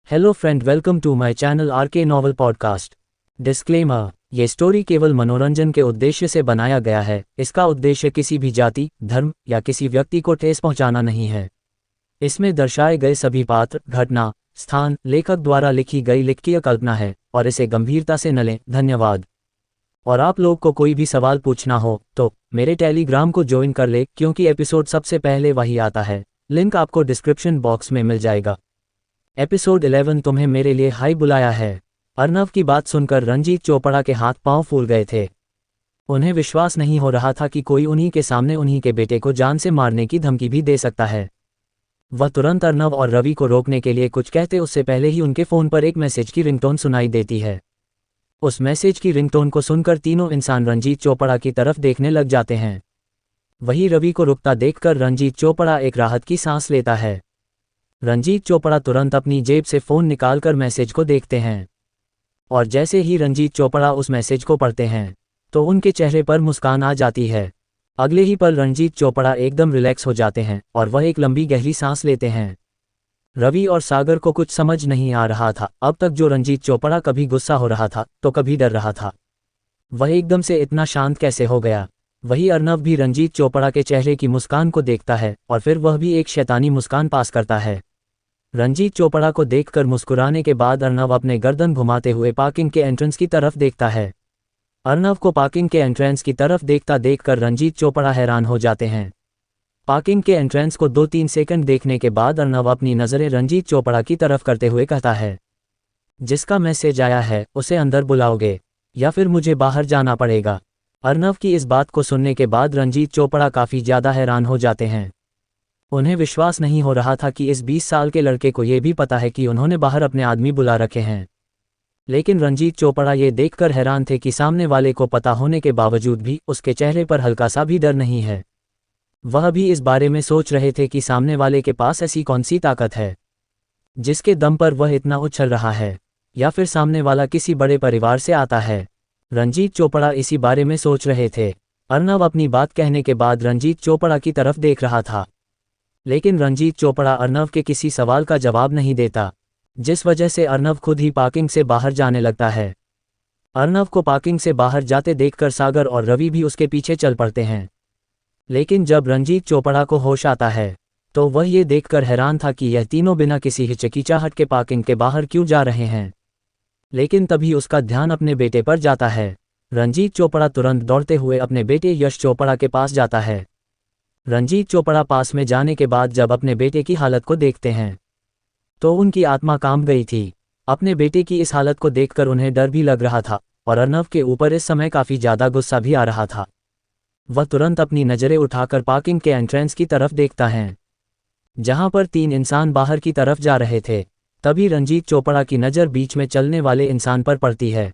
Hello friend, welcome to my channel RK novel podcast. Disclaimer, ये story केवल मनोरंजन के उद्देश्य से बनाया गया है। इसका उद्देश्य किसी भी जाति, धर्म या किसी व्यक्ति को ठेस पहुंचाना नहीं है। इसमें दर्शाए गए सभी पात्र, घटना, स्थान लेखक द्वारा लिखी गई लिखकीय कल्पना है और इसे गंभीरता से न लें। धन्यवाद। और आप लोग को कोई भी सवाल पूछना हो तो मेरे टेलीग्राम को ज्वाइन कर ले, क्योंकि एपिसोड सबसे पहले वही आता है। लिंक आपको डिस्क्रिप्शन बॉक्स में मिल जाएगा। एपिसोड 11 तुम्हें मेरे लिए हाई बुलाया है। अर्नव की बात सुनकर रंजीत चोपड़ा के हाथ पांव फूल गए थे। उन्हें विश्वास नहीं हो रहा था कि कोई उन्हीं के सामने उन्हीं के बेटे को जान से मारने की धमकी भी दे सकता है। वह तुरंत अर्नव और रवि को रोकने के लिए कुछ कहते उससे पहले ही उनके फ़ोन पर एक मैसेज की रिंगटोन सुनाई देती है। उस मैसेज की रिंगटोन को सुनकर तीनों इंसान रंजीत चोपड़ा की तरफ देखने लग जाते हैं। वही रवि को रुकता देखकर रंजीत चोपड़ा एक राहत की सांस लेता है। रंजीत चोपड़ा तुरंत अपनी जेब से फ़ोन निकालकर मैसेज को देखते हैं और जैसे ही रंजीत चोपड़ा उस मैसेज को पढ़ते हैं तो उनके चेहरे पर मुस्कान आ जाती है। अगले ही पल रंजीत चोपड़ा एकदम रिलैक्स हो जाते हैं और वह एक लंबी गहरी सांस लेते हैं। रवि और सागर को कुछ समझ नहीं आ रहा था। अब तक जो रंजीत चोपड़ा कभी गुस्सा हो रहा था तो कभी डर रहा था, वह एकदम से इतना शांत कैसे हो गया। वही अर्नव भी रंजीत चोपड़ा के चेहरे की मुस्कान को देखता है और फिर वह भी एक शैतानी मुस्कान पास करता है। रंजीत चोपड़ा को देखकर मुस्कुराने के बाद अर्नव अपने गर्दन घुमाते हुए पार्किंग के एंट्रेंस की तरफ देखता है। अर्नव को पार्किंग के एंट्रेंस की तरफ देखता देखकर रंजीत चोपड़ा हैरान हो जाते हैं। पार्किंग के एंट्रेंस को 2-3 सेकंड देखने के बाद अर्नव अपनी नज़रें रंजीत चोपड़ा की तरफ करते हुए कहता है, जिसका मैसेज आया है उसे अंदर बुलाओगे या फिर मुझे बाहर जाना पड़ेगा। अर्नव की इस बात को सुनने के बाद रंजीत चोपड़ा काफ़ी ज़्यादा हैरान हो जाते हैं। उन्हें विश्वास नहीं हो रहा था कि इस 20 साल के लड़के को ये भी पता है कि उन्होंने बाहर अपने आदमी बुला रखे हैं। लेकिन रंजीत चोपड़ा ये देखकर हैरान थे कि सामने वाले को पता होने के बावजूद भी उसके चेहरे पर हल्का सा भी डर नहीं है। वह भी इस बारे में सोच रहे थे कि सामने वाले के पास ऐसी कौन सी ताकत है जिसके दम पर वह इतना उछल रहा है, या फिर सामने वाला किसी बड़े परिवार से आता है। रंजीत चोपड़ा इसी बारे में सोच रहे थे। अर्नव अपनी बात कहने के बाद रंजीत चोपड़ा की तरफ देख रहा था, लेकिन रंजीत चोपड़ा अर्नव के किसी सवाल का जवाब नहीं देता, जिस वजह से अर्नव खुद ही पार्किंग से बाहर जाने लगता है। अर्नव को पार्किंग से बाहर जाते देखकर सागर और रवि भी उसके पीछे चल पड़ते हैं। लेकिन जब रंजीत चोपड़ा को होश आता है तो वह ये देखकर हैरान था कि यह तीनों बिना किसी हिचकिचाहट के पार्किंग के बाहर क्यों जा रहे हैं। लेकिन तभी उसका ध्यान अपने बेटे पर जाता है। रंजीत चोपड़ा तुरंत दौड़ते हुए अपने बेटे यश चोपड़ा के पास जाता है। रंजीत चोपड़ा पास में जाने के बाद जब अपने बेटे की हालत को देखते हैं तो उनकी आत्मा कांप गई थी। अपने बेटे की इस हालत को देखकर उन्हें डर भी लग रहा था और अर्नव के ऊपर इस समय काफ़ी ज़्यादा गुस्सा भी आ रहा था। वह तुरंत अपनी नज़रें उठाकर पार्किंग के एंट्रेंस की तरफ देखता है, जहां पर 3 इंसान बाहर की तरफ जा रहे थे। तभी रंजीत चोपड़ा की नज़र बीच में चलने वाले इंसान पर पड़ती है।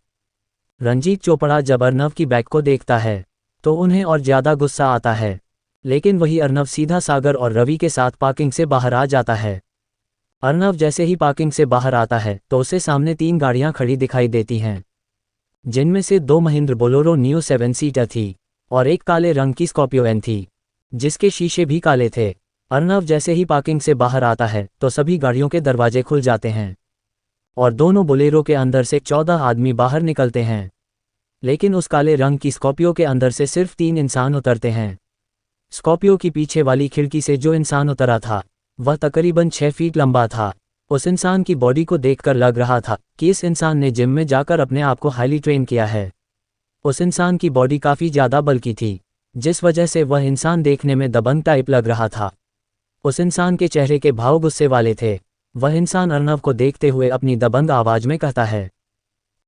रंजीत चोपड़ा जब अर्नव की बैग को देखता है तो उन्हें और ज़्यादा गुस्सा आता है, लेकिन वही अर्नव सीधा सागर और रवि के साथ पार्किंग से बाहर आ जाता है। अर्नव जैसे ही पार्किंग से बाहर आता है तो उसे सामने 3 गाड़ियां खड़ी दिखाई देती हैं, जिनमें से 2 महिंद्रा बोलेरो नियो 7 सीटर थी और एक काले रंग की स्कॉर्पियो एन थी, जिसके शीशे भी काले थे। अर्नव जैसे ही पार्किंग से बाहर आता है तो सभी गाड़ियों के दरवाजे खुल जाते हैं और दोनों बोलेरो के अंदर से 14 आदमी बाहर निकलते हैं। लेकिन उस काले रंग की स्कॉर्पियो के अंदर से सिर्फ 3 इंसान उतरते हैं। स्कॉर्पियो की पीछे वाली खिड़की से जो इंसान उतरा था वह तकरीबन 6 फीट लंबा था। उस इंसान की बॉडी को देखकर लग रहा था कि इस इंसान ने जिम में जाकर अपने आप को हाईली ट्रेन किया है। उस इंसान की बॉडी काफ़ी ज़्यादा बल्की थी, जिस वजह से वह इंसान देखने में दबंग टाइप लग रहा था। उस इंसान के चेहरे के भाव गुस्से वाले थे। वह इंसान अर्नव को देखते हुए अपनी दबंग आवाज़ में कहता है,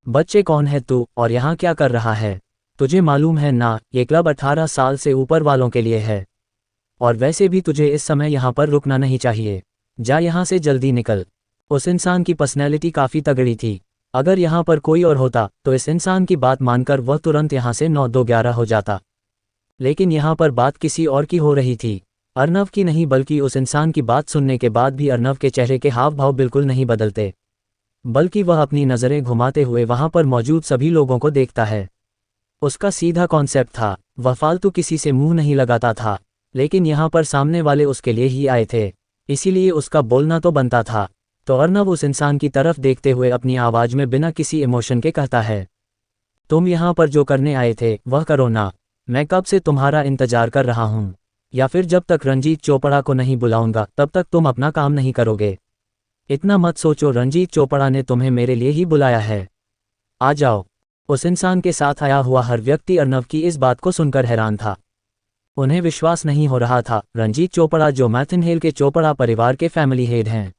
बच्चे कौन है तू और यहाँ क्या कर रहा है? तुझे मालूम है ना, ये क्लब 18 साल से ऊपर वालों के लिए है और वैसे भी तुझे इस समय यहाँ पर रुकना नहीं चाहिए। जा यहाँ से जल्दी निकल। उस इंसान की पर्सनैलिटी काफ़ी तगड़ी थी। अगर यहाँ पर कोई और होता तो इस इंसान की बात मानकर वह तुरंत यहाँ से 9-2-11 हो जाता, लेकिन यहाँ पर बात किसी और की हो रही थी, अर्नव की नहीं। बल्कि उस इंसान की बात सुनने के बाद भी अर्नव के चेहरे के हाव भाव बिल्कुल नहीं बदलते, बल्कि वह अपनी नज़रें घुमाते हुए वहाँ पर मौजूद सभी लोगों को देखता है। उसका सीधा कॉन्सेप्ट था, वह फालतू किसी से मुंह नहीं लगाता था, लेकिन यहाँ पर सामने वाले उसके लिए ही आए थे, इसीलिए उसका बोलना तो बनता था। तो अर्नव उस इंसान की तरफ देखते हुए अपनी आवाज़ में बिना किसी इमोशन के कहता है, तुम यहाँ पर जो करने आए थे वह करो ना। मैं कब से तुम्हारा इंतजार कर रहा हूँ, या फिर जब तक रंजीत चोपड़ा को नहीं बुलाऊंगा तब तक तुम अपना काम नहीं करोगे। इतना मत सोचो, रंजीत चोपड़ा ने तुम्हें मेरे लिए ही बुलाया है, आ जाओ। उस इंसान के साथ आया हुआ हर व्यक्ति अर्नव की इस बात को सुनकर हैरान था। उन्हें विश्वास नहीं हो रहा था, रंजीत चोपड़ा जो मैथनहेल के चोपड़ा परिवार के फैमिली हेड हैं,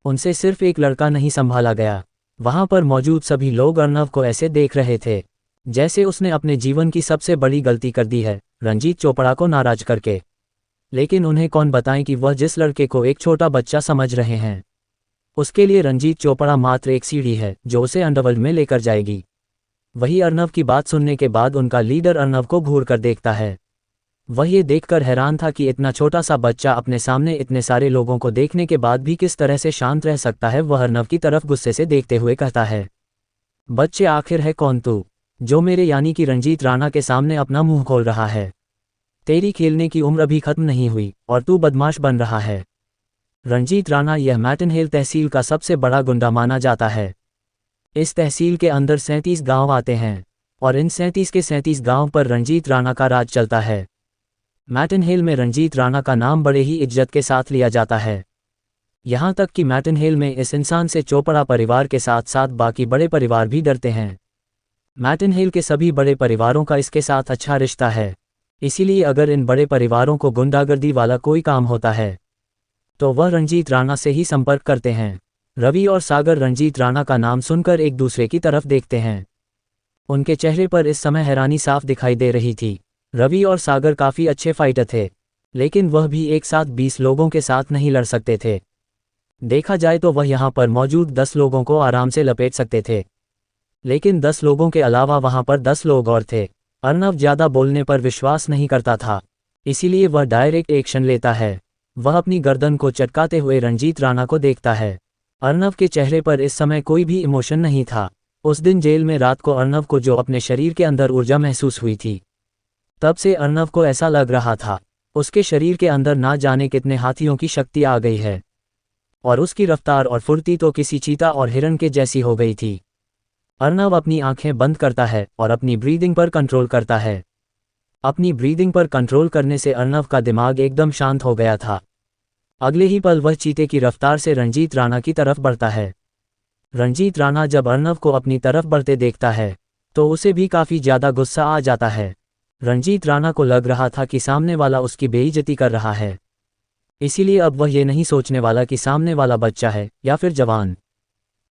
उनसे सिर्फ एक लड़का नहीं संभाला गया। वहां पर मौजूद सभी लोग अर्नव को ऐसे देख रहे थे जैसे उसने अपने जीवन की सबसे बड़ी गलती कर दी है, रंजीत चोपड़ा को नाराज करके। लेकिन उन्हें कौन बताएं कि वह जिस लड़के को एक छोटा बच्चा समझ रहे हैं, उसके लिए रंजीत चोपड़ा मात्र एक सीढ़ी है जो उसे अंडरवर्ल्ड में लेकर जाएगी। वही अर्नव की बात सुनने के बाद उनका लीडर अर्नव को घूर कर देखता है। वह ये देखकर हैरान था कि इतना छोटा सा बच्चा अपने सामने इतने सारे लोगों को देखने के बाद भी किस तरह से शांत रह सकता है। वह अर्नव की तरफ गुस्से से देखते हुए कहता है, बच्चे आखिर है कौन तू, जो मेरे यानी कि रंजीत राणा के सामने अपना मुंह खोल रहा है। तेरी खेलने की उम्र अभी खत्म नहीं हुई और तू बदमाश बन रहा है। रंजीत राणा यह मैटनहेल तहसील का सबसे बड़ा गुंडा माना जाता है। इस तहसील के अंदर 37 गांव आते हैं और इन 37 के 37 गांव पर रंजीत राणा का राज चलता है। मैटनहेल में रंजीत राणा का नाम बड़े ही इज्जत के साथ लिया जाता है। यहाँ तक कि मैटनहेल में इस इंसान से चोपड़ा परिवार के साथ साथ बाकी बड़े परिवार भी डरते हैं। मैटनहेल के सभी बड़े परिवारों का इसके साथ अच्छा रिश्ता है, इसीलिए अगर इन बड़े परिवारों को गुंडागर्दी वाला कोई काम होता है तो वह रंजीत राणा से ही संपर्क करते हैं। रवि और सागर रंजीत राणा का नाम सुनकर एक दूसरे की तरफ देखते हैं। उनके चेहरे पर इस समय हैरानी साफ दिखाई दे रही थी। रवि और सागर काफ़ी अच्छे फाइटर थे, लेकिन वह भी एक साथ 20 लोगों के साथ नहीं लड़ सकते थे। देखा जाए तो वह यहाँ पर मौजूद 10 लोगों को आराम से लपेट सकते थे, लेकिन 10 लोगों के अलावा वहाँ पर 10 लोग और थे। अर्नव ज़्यादा बोलने पर विश्वास नहीं करता था, इसीलिए वह डायरेक्ट एक्शन लेता है। वह अपनी गर्दन को चटकाते हुए रंजीत राणा को देखता है। अर्नव के चेहरे पर इस समय कोई भी इमोशन नहीं था। उस दिन जेल में रात को अर्नव को जो अपने शरीर के अंदर ऊर्जा महसूस हुई थी, तब से अर्नव को ऐसा लग रहा था उसके शरीर के अंदर ना जाने कितने हाथियों की शक्ति आ गई है, और उसकी रफ्तार और फुर्ती तो किसी चीता और हिरन के जैसी हो गई थी। अर्नव अपनी आंखें बंद करता है और अपनी ब्रीदिंग पर कंट्रोल करता है। अपनी ब्रीदिंग पर कंट्रोल करने से अर्नव का दिमाग एकदम शांत हो गया था। अगले ही पल वह चीते की रफ्तार से रंजीत राणा की तरफ बढ़ता है। रंजीत राणा जब अर्नव को अपनी तरफ बढ़ते देखता है तो उसे भी काफ़ी ज़्यादा गुस्सा आ जाता है। रंजीत राणा को लग रहा था कि सामने वाला उसकी बेइज्जती कर रहा है, इसीलिए अब वह ये नहीं सोचने वाला कि सामने वाला बच्चा है या फिर जवान।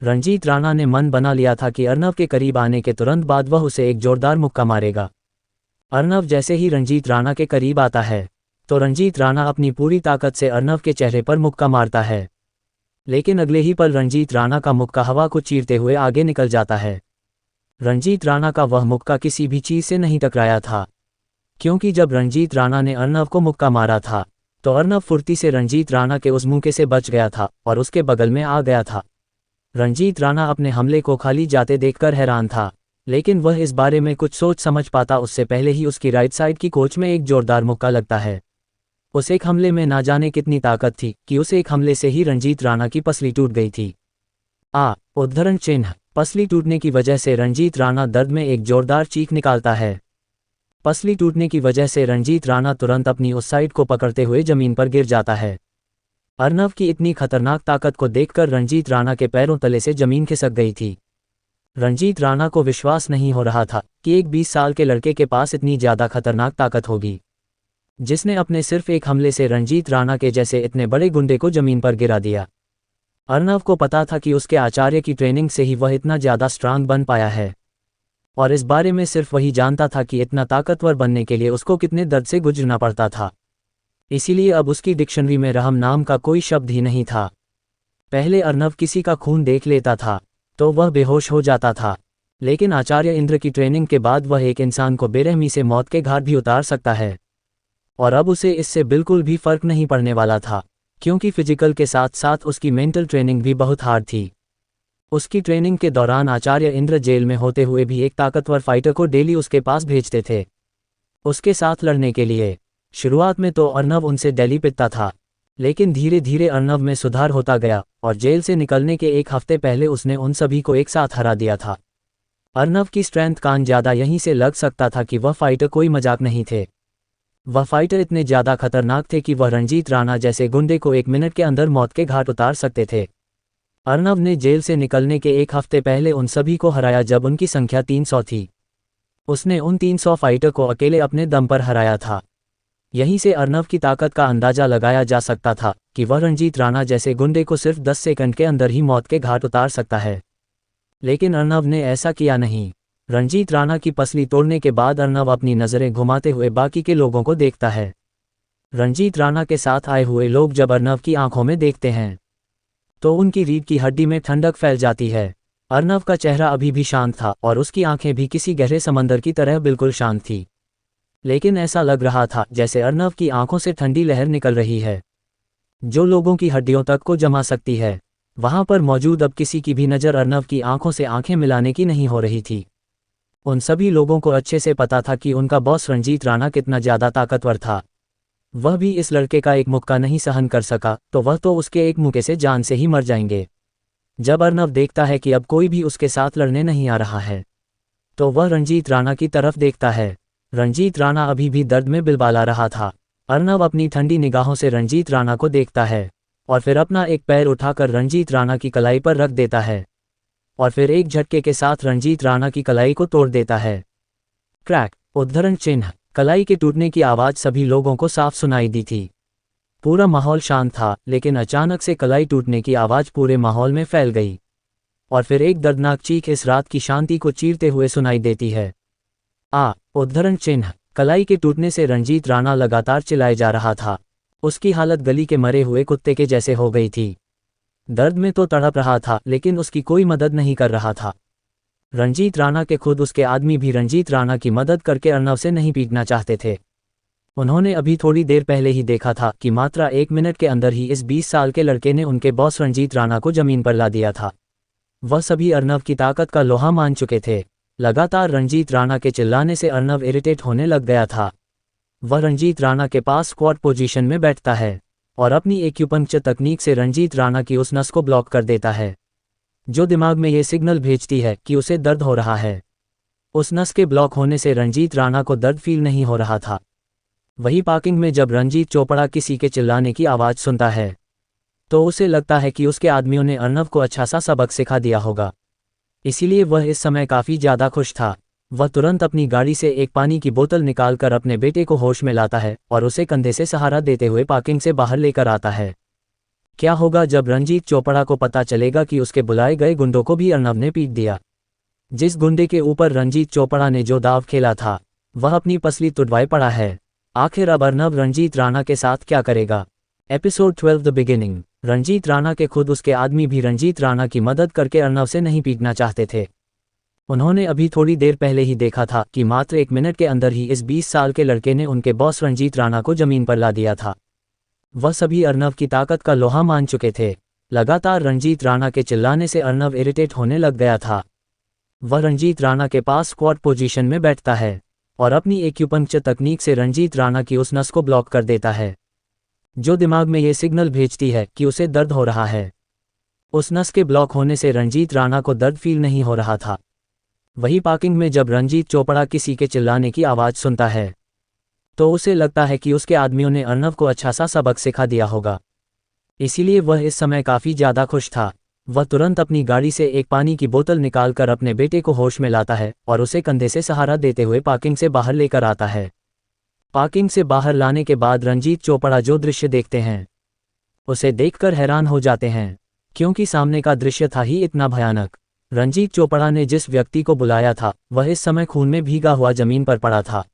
रंजीत राणा ने मन बना लिया था कि अर्नव के करीब आने के तुरंत बाद वह उसे एक जोरदार मुक्का मारेगा। अर्नव जैसे ही रंजीत राणा के करीब आता है तो रंजीत राणा अपनी पूरी ताकत से अर्नव के चेहरे पर मुक्का मारता है, लेकिन अगले ही पल रंजीत राणा का मुक्का हवा को चीरते हुए आगे निकल जाता है। रंजीत राणा का वह मुक्का किसी भी चीज़ से नहीं टकराया था, क्योंकि जब रंजीत राणा ने अर्नव को मुक्का मारा था तो अर्नव फुर्ती से रंजीत राणा के उस मुक्के से बच गया था और उसके बगल में आ गया था। रंजीत राणा अपने हमले को खाली जाते देखकर हैरान था, लेकिन वह इस बारे में कुछ सोच समझ पाता उससे पहले ही उसकी राइट साइड की कोच में एक जोरदार मुक्का लगता है। उस एक हमले में ना जाने कितनी ताकत थी कि उस एक हमले से ही रंजीत राणा की पसली टूट गई थी। उद्धरण चिन्ह। पसली टूटने की वजह से रंजीत राणा दर्द में एक जोरदार चीख निकालता है। पसली टूटने की वजह से रंजीत राणा तुरंत अपनी उस साइड को पकड़ते हुए जमीन पर गिर जाता है। अर्नव की इतनी खतरनाक ताकत को देखकर रंजीत राणा के पैरों तले से जमीन खिसक गई थी। रंजीत राणा को विश्वास नहीं हो रहा था कि एक 20 साल के लड़के के पास इतनी ज़्यादा खतरनाक ताकत होगी, जिसने अपने सिर्फ एक हमले से रंजीत राणा के जैसे इतने बड़े गुंडे को जमीन पर गिरा दिया। अर्नव को पता था कि उसके आचार्य की ट्रेनिंग से ही वह इतना ज़्यादा स्ट्रांग बन पाया है, और इस बारे में सिर्फ वही जानता था कि इतना ताकतवर बनने के लिए उसको कितने दर्द से गुजरना पड़ता था। इसीलिए अब उसकी डिक्शनरी में रहम नाम का कोई शब्द ही नहीं था। पहले अर्नव किसी का खून देख लेता था तो वह बेहोश हो जाता था, लेकिन आचार्य इंद्र की ट्रेनिंग के बाद वह एक इंसान को बेरहमी से मौत के घाट भी उतार सकता है, और अब उसे इससे बिल्कुल भी फर्क नहीं पड़ने वाला था, क्योंकि फिजिकल के साथ साथ उसकी मेंटल ट्रेनिंग भी बहुत हार्ड थी। उसकी ट्रेनिंग के दौरान आचार्य इंद्र जेल में होते हुए भी एक ताकतवर फाइटर को डेली उसके पास भेजते थे उसके साथ लड़ने के लिए। शुरुआत में तो अर्नव उनसे डेली पिटता था, लेकिन धीरे धीरे अर्नव में सुधार होता गया और जेल से निकलने के एक हफ्ते पहले उसने उन सभी को एक साथ हरा दिया था। अर्नव की स्ट्रेंथ कान ज़्यादा यहीं से लग सकता था कि वह फाइटर कोई मजाक नहीं थे। वह फाइटर इतने ज़्यादा खतरनाक थे कि वह रंजीत राणा जैसे गुंडे को 1 मिनट के अंदर मौत के घाट उतार सकते थे। अर्नव ने जेल से निकलने के एक हफ्ते पहले उन सभी को हराया जब उनकी संख्या 300 थी। उसने उन 300 फाइटर को अकेले अपने दम पर हराया था। यहीं से अर्नव की ताकत का अंदाजा लगाया जा सकता था कि वह रंजीत राणा जैसे गुंडे को सिर्फ 10 सेकंड के अंदर ही मौत के घाट उतार सकता है। लेकिन अर्नव ने ऐसा किया नहीं। रंजीत राणा की पसली तोड़ने के बाद अर्नव अपनी नज़रें घुमाते हुए बाकी के लोगों को देखता है। रंजीत राणा के साथ आए हुए लोग जब अर्नव की आंखों में देखते हैं तो उनकी रीढ़ की हड्डी में ठंडक फैल जाती है। अर्नव का चेहरा अभी भी शांत था और उसकी आंखें भी किसी गहरे समंदर की तरह बिल्कुल शांत थी। लेकिन ऐसा लग रहा था जैसे अर्नव की आंखों से ठंडी लहर निकल रही है जो लोगों की हड्डियों तक को जमा सकती है। वहां पर मौजूद अब किसी की भी नज़र अर्नव की आंखों से आंखें मिलाने की नहीं हो रही थी। उन सभी लोगों को अच्छे से पता था कि उनका बॉस रंजीत राणा कितना ज़्यादा ताकतवर था। वह भी इस लड़के का एक मुक्का नहीं सहन कर सका तो वह तो उसके एक मुक्के से जान से ही मर जाएंगे। जब अर्नव देखता है कि अब कोई भी उसके साथ लड़ने नहीं आ रहा है तो वह रंजीत राणा की तरफ देखता है। रंजीत राणा अभी भी दर्द में बिलबाला रहा था। अर्नव अपनी ठंडी निगाहों से रंजीत राणा को देखता है और फिर अपना एक पैर उठाकर रंजीत राणा की कलाई पर रख देता है और फिर एक झटके के साथ रंजीत राणा की कलाई को तोड़ देता है। क्रैक, उद्धरण चिन्ह। कलाई के टूटने की आवाज़ सभी लोगों को साफ सुनाई दी थी। पूरा माहौल शांत था लेकिन अचानक से कलाई टूटने की आवाज़ पूरे माहौल में फैल गई और फिर एक दर्दनाक चीख इस रात की शांति को चीरते हुए सुनाई देती है। उद्धरण चिन्ह। कलाई के टूटने से रंजीत राणा लगातार चिल्लाए जा रहा था। उसकी हालत गली के मरे हुए कुत्ते के जैसे हो गई थी। दर्द में तो तड़प रहा था लेकिन उसकी कोई मदद नहीं कर रहा था। रंजीत राणा के खुद उसके आदमी भी रंजीत राणा की मदद करके अर्नव से नहीं पीटना चाहते थे। उन्होंने अभी थोड़ी देर पहले ही देखा था कि मात्र 1 मिनट के अंदर ही इस 20 साल के लड़के ने उनके बॉस रंजीत राणा को जमीन पर ला दिया था। वह सभी अर्नव की ताकत का लोहा मान चुके थे। लगातार रंजीत राणा के चिल्लाने से अर्नव इरिटेट होने लग गया था। वह रंजीत राणा के पास स्क्वाट पोजीशन में बैठता है और अपनी एक्यूपंक्चर तकनीक से रंजीत राणा की उस नस को ब्लॉक कर देता है जो दिमाग में ये सिग्नल भेजती है कि उसे दर्द हो रहा है। उस नस के ब्लॉक होने से रंजीत राणा को दर्द फील नहीं हो रहा था। वही पार्किंग में जब रंजीत चोपड़ा किसी के चिल्लाने की आवाज़ सुनता है तो उसे लगता है कि उसके आदमियों ने अर्नव को अच्छा सा सबक सिखा दिया होगा। इसीलिए वह इस समय काफ़ी ज़्यादा खुश था। वह तुरंत अपनी गाड़ी से एक पानी की बोतल निकालकर अपने बेटे को होश में लाता है और उसे कंधे से सहारा देते हुए पार्किंग से बाहर लेकर आता है। क्या होगा जब रंजीत चोपड़ा को पता चलेगा कि उसके बुलाए गए गुंडों को भी अर्नव ने पीट दिया। जिस गुंडे के ऊपर रंजीत चोपड़ा ने जो दाव खेला था वह अपनी पसली तुड़वाए पड़ा है। आखिर अब अर्नव रंजीत राणा के साथ क्या करेगा। Episode 12 the beginning. Ranjit Rana के खुद उसके आदमी भी रंजीत राणा की मदद करके अर्नव से नहीं पीटना चाहते थे। उन्होंने अभी थोड़ी देर पहले ही देखा था कि मात्र 1 मिनट के अंदर ही इस 20 साल के लड़के ने उनके बॉस रंजीत राणा को जमीन पर ला दिया था। वह सभी अर्नव की ताकत का लोहा मान चुके थे। लगातार रंजीत राणा के चिल्लाने से अर्नव इरिटेट होने लग गया था। वह रंजीत राणा के पास स्क्वाट पोजीशन में बैठता है और अपनी एक्यूपंक्चर तकनीक से रंजीत राणा की उस नस को ब्लॉक कर देता है जो दिमाग में ये सिग्नल भेजती है कि उसे दर्द हो रहा है। उस नस के ब्लॉक होने से रंजीत राणा को दर्द फील नहीं हो रहा था। वही पार्किंग में जब रंजीत चोपड़ा किसी के चिल्लाने की आवाज़ सुनता है तो उसे लगता है कि उसके आदमियों ने अर्नव को अच्छा सा सबक सिखा दिया होगा। इसीलिए वह इस समय काफ़ी ज़्यादा खुश था। वह तुरंत अपनी गाड़ी से एक पानी की बोतल निकालकर अपने बेटे को होश में लाता है और उसे कंधे से सहारा देते हुए पार्किंग से बाहर लेकर आता है। पार्किंग से बाहर लाने के बाद रंजीत चोपड़ा जो दृश्य देखते हैं उसे देखकर हैरान हो जाते हैं क्योंकि सामने का दृश्य था ही इतना भयानक। रंजीत चोपड़ा ने जिस व्यक्ति को बुलाया था वह इस समय खून में भीगा हुआ जमीन पर पड़ा था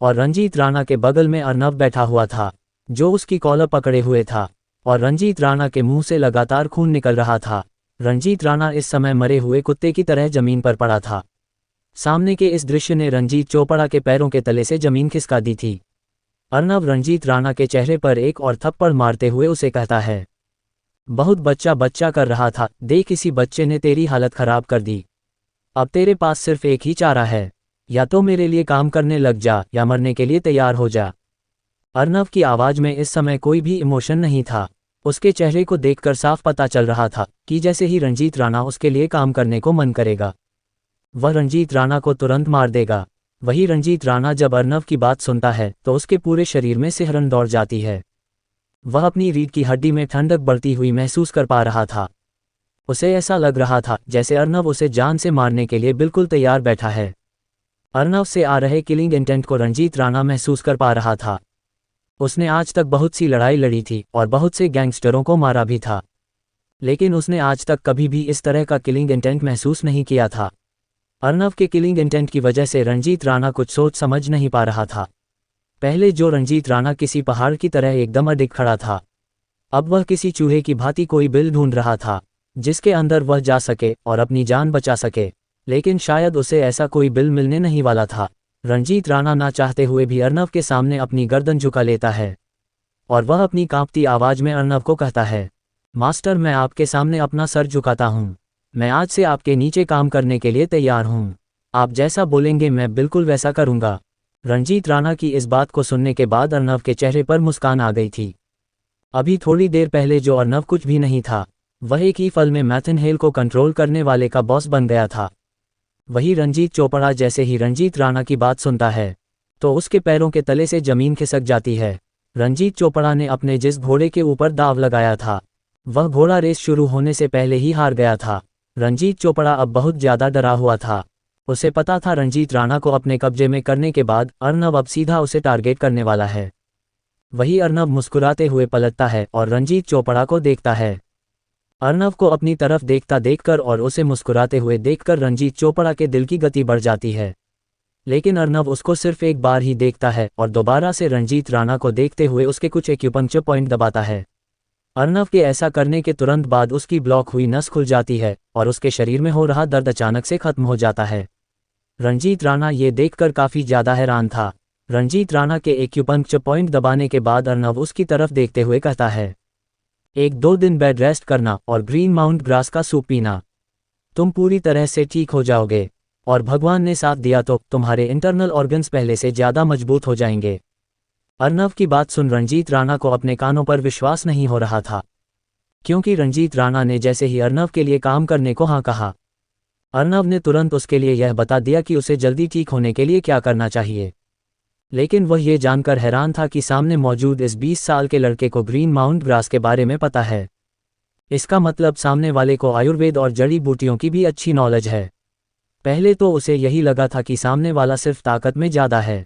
और रंजीत राणा के बगल में अर्नव बैठा हुआ था जो उसकी कॉलर पकड़े हुए था और रंजीत राणा के मुंह से लगातार खून निकल रहा था। रंजीत राणा इस समय मरे हुए कुत्ते की तरह जमीन पर पड़ा था। सामने के इस दृश्य ने रंजीत चोपड़ा के पैरों के तले से जमीन खिसका दी थी। अर्नव रंजीत राणा के चेहरे पर एक और थप्पड़ मारते हुए उसे कहता है, बहुत बच्चा बच्चा कर रहा था, देख इसी बच्चे ने तेरी हालत खराब कर दी। अब तेरे पास सिर्फ एक ही चारा है, या तो मेरे लिए काम करने लग जा या मरने के लिए तैयार हो जा। अर्नव की आवाज में इस समय कोई भी इमोशन नहीं था। उसके चेहरे को देखकर साफ पता चल रहा था कि जैसे ही रंजीत राणा उसके लिए काम करने को मन करेगा, वह रंजीत राणा को तुरंत मार देगा। वही रंजीत राणा जब अर्नव की बात सुनता है तो उसके पूरे शरीर में सिहरन दौड़ जाती है। वह अपनी रीढ़ की हड्डी में ठंडक बढ़ती हुई महसूस कर पा रहा था। उसे ऐसा लग रहा था जैसे अर्नव उसे जान से मारने के लिए बिल्कुल तैयार बैठा है। अर्नव से आ रहे किलिंग इंटेंट को रंजीत राणा महसूस कर पा रहा था। उसने आज तक बहुत सी लड़ाई लड़ी थी और बहुत से गैंगस्टरों को मारा भी था, लेकिन उसने आज तक कभी भी इस तरह का किलिंग इंटेंट महसूस नहीं किया था। अर्नव के किलिंग इंटेंट की वजह से रंजीत राणा कुछ सोच समझ नहीं पा रहा था। पहले जो रंजीत राणा किसी पहाड़ की तरह एकदम अडिग खड़ा था, अब वह किसी चूहे की भांति कोई बिल ढूंढ रहा था जिसके अंदर वह जा सके और अपनी जान बचा सके, लेकिन शायद उसे ऐसा कोई बिल मिलने नहीं वाला था। रंजीत राणा ना चाहते हुए भी अर्नव के सामने अपनी गर्दन झुका लेता है और वह अपनी कांपती आवाज में अर्नव को कहता है, मास्टर, मैं आपके सामने अपना सर झुकाता हूँ। मैं आज से आपके नीचे काम करने के लिए तैयार हूँ। आप जैसा बोलेंगे मैं बिल्कुल वैसा करूँगा। रंजीत राणा की इस बात को सुनने के बाद अर्नव के चेहरे पर मुस्कान आ गई थी। अभी थोड़ी देर पहले जो अर्नव कुछ भी नहीं था, वह एक ही पल में मैथन हेल को कंट्रोल करने वाले का बॉस बन गया था। वही रंजीत चोपड़ा जैसे ही रंजीत राणा की बात सुनता है तो उसके पैरों के तले से जमीन खिसक जाती है। रंजीत चोपड़ा ने अपने जिस घोड़े के ऊपर दाव लगाया था, वह घोड़ा रेस शुरू होने से पहले ही हार गया था। रंजीत चोपड़ा अब बहुत ज्यादा डरा हुआ था। उसे पता था रंजीत राणा को अपने कब्जे में करने के बाद अर्नव अब सीधा उसे टारगेट करने वाला है। वही अर्नव मुस्कुराते हुए पलटता है और रंजीत चोपड़ा को देखता है। अर्नव को अपनी तरफ देखता देखकर और उसे मुस्कुराते हुए देखकर रंजीत चोपड़ा के दिल की गति बढ़ जाती है, लेकिन अर्नव उसको सिर्फ एक बार ही देखता है और दोबारा से रंजीत राणा को देखते हुए उसके कुछ एक्यूपंक्चर पॉइंट दबाता है। अर्नव के ऐसा करने के तुरंत बाद उसकी ब्लॉक हुई नस खुल जाती है और उसके शरीर में हो रहा दर्द अचानक से खत्म हो जाता है। रंजीत राणा ये देखकर काफी ज्यादा हैरान था। रंजीत राणा के एक्यूपंक्चर पॉइंट दबाने के बाद अर्नव उसकी तरफ देखते हुए कहता है, 1-2 दिन बेड रेस्ट करना और ग्रीन माउंट ग्रास का सूप पीना, तुम पूरी तरह से ठीक हो जाओगे और भगवान ने साथ दिया तो तुम्हारे इंटरनल ऑर्गन्स पहले से ज्यादा मजबूत हो जाएंगे। अर्नव की बात सुन रंजीत राणा को अपने कानों पर विश्वास नहीं हो रहा था, क्योंकि रंजीत राणा ने जैसे ही अर्नव के लिए काम करने को हाँ कहा, अर्नव ने तुरंत उसके लिए यह बता दिया कि उसे जल्दी ठीक होने के लिए क्या करना चाहिए। लेकिन वह ये जानकर हैरान था कि सामने मौजूद इस 20 साल के लड़के को ग्रीन माउंट ग्रास के बारे में पता है। इसका मतलब सामने वाले को आयुर्वेद और जड़ी बूटियों की भी अच्छी नॉलेज है। पहले तो उसे यही लगा था कि सामने वाला सिर्फ ताकत में ज़्यादा है,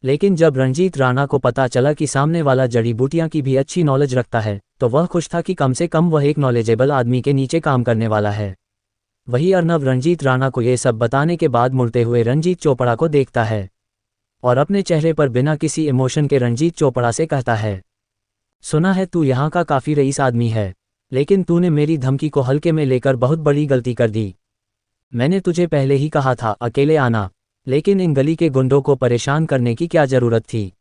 लेकिन जब रंजीत राणा को पता चला कि सामने वाला जड़ी बूटियां की भी अच्छी नॉलेज रखता है तो वह खुश था कि कम से कम वह एक नॉलेजेबल आदमी के नीचे काम करने वाला है। वही अर्नव रंजीत राणा को ये सब बताने के बाद मुड़ते हुए रंजीत चोपड़ा को देखता है और अपने चेहरे पर बिना किसी इमोशन के रंजीत चोपड़ा से कहता है, सुना है तू यहाँ का काफ़ी रईस आदमी है, लेकिन तूने मेरी धमकी को हल्के में लेकर बहुत बड़ी गलती कर दी। मैंने तुझे पहले ही कहा था अकेले आना, लेकिन इन गली के गुंडों को परेशान करने की क्या ज़रूरत थी।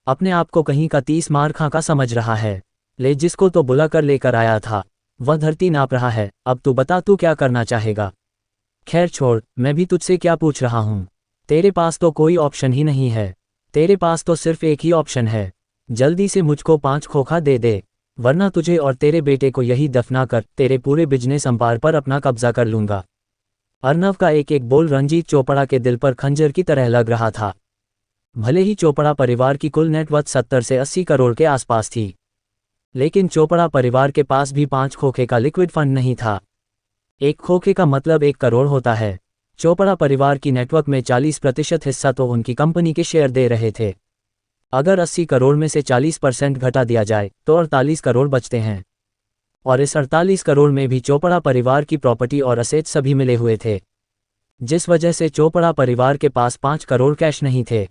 अपने आप को कहीं का 30 मार खा का समझ रहा है। ले जिसको तो बुला कर लेकर आया था वह धरती नाप रहा है। अब तू बता तू क्या करना चाहेगा। खैर छोड़, मैं भी तुझसे क्या पूछ रहा हूँ। तेरे पास तो कोई ऑप्शन ही नहीं है। तेरे पास तो सिर्फ एक ही ऑप्शन है, जल्दी से मुझको 5 खोखा दे दे, वरना तुझे और तेरे बेटे को यही दफना कर तेरे पूरे बिजनेस अंपायर पर अपना कब्जा कर लूँगा। अर्नव का एक एक बोल रंजीत चोपड़ा के दिल पर खंजर की तरह लग रहा था। भले ही चोपड़ा परिवार की कुल नेटवर्थ 70 से 80 करोड़ के आसपास थी, लेकिन चोपड़ा परिवार के पास भी 5 खोखे का लिक्विड फंड नहीं था। एक खोखे का मतलब 1 करोड़ होता है। चोपड़ा परिवार की नेटवर्क में 40% हिस्सा तो उनकी कंपनी के शेयर दे रहे थे। अगर 80 करोड़ में से 40% घटा दिया जाए तो 48 करोड़ बचते हैं, और इस 48 करोड़ में भी चोपड़ा परिवार की प्रॉपर्टी और असेट सभी मिले हुए थे, जिस वजह से चोपड़ा परिवार के पास 5 करोड़ कैश नहीं थे।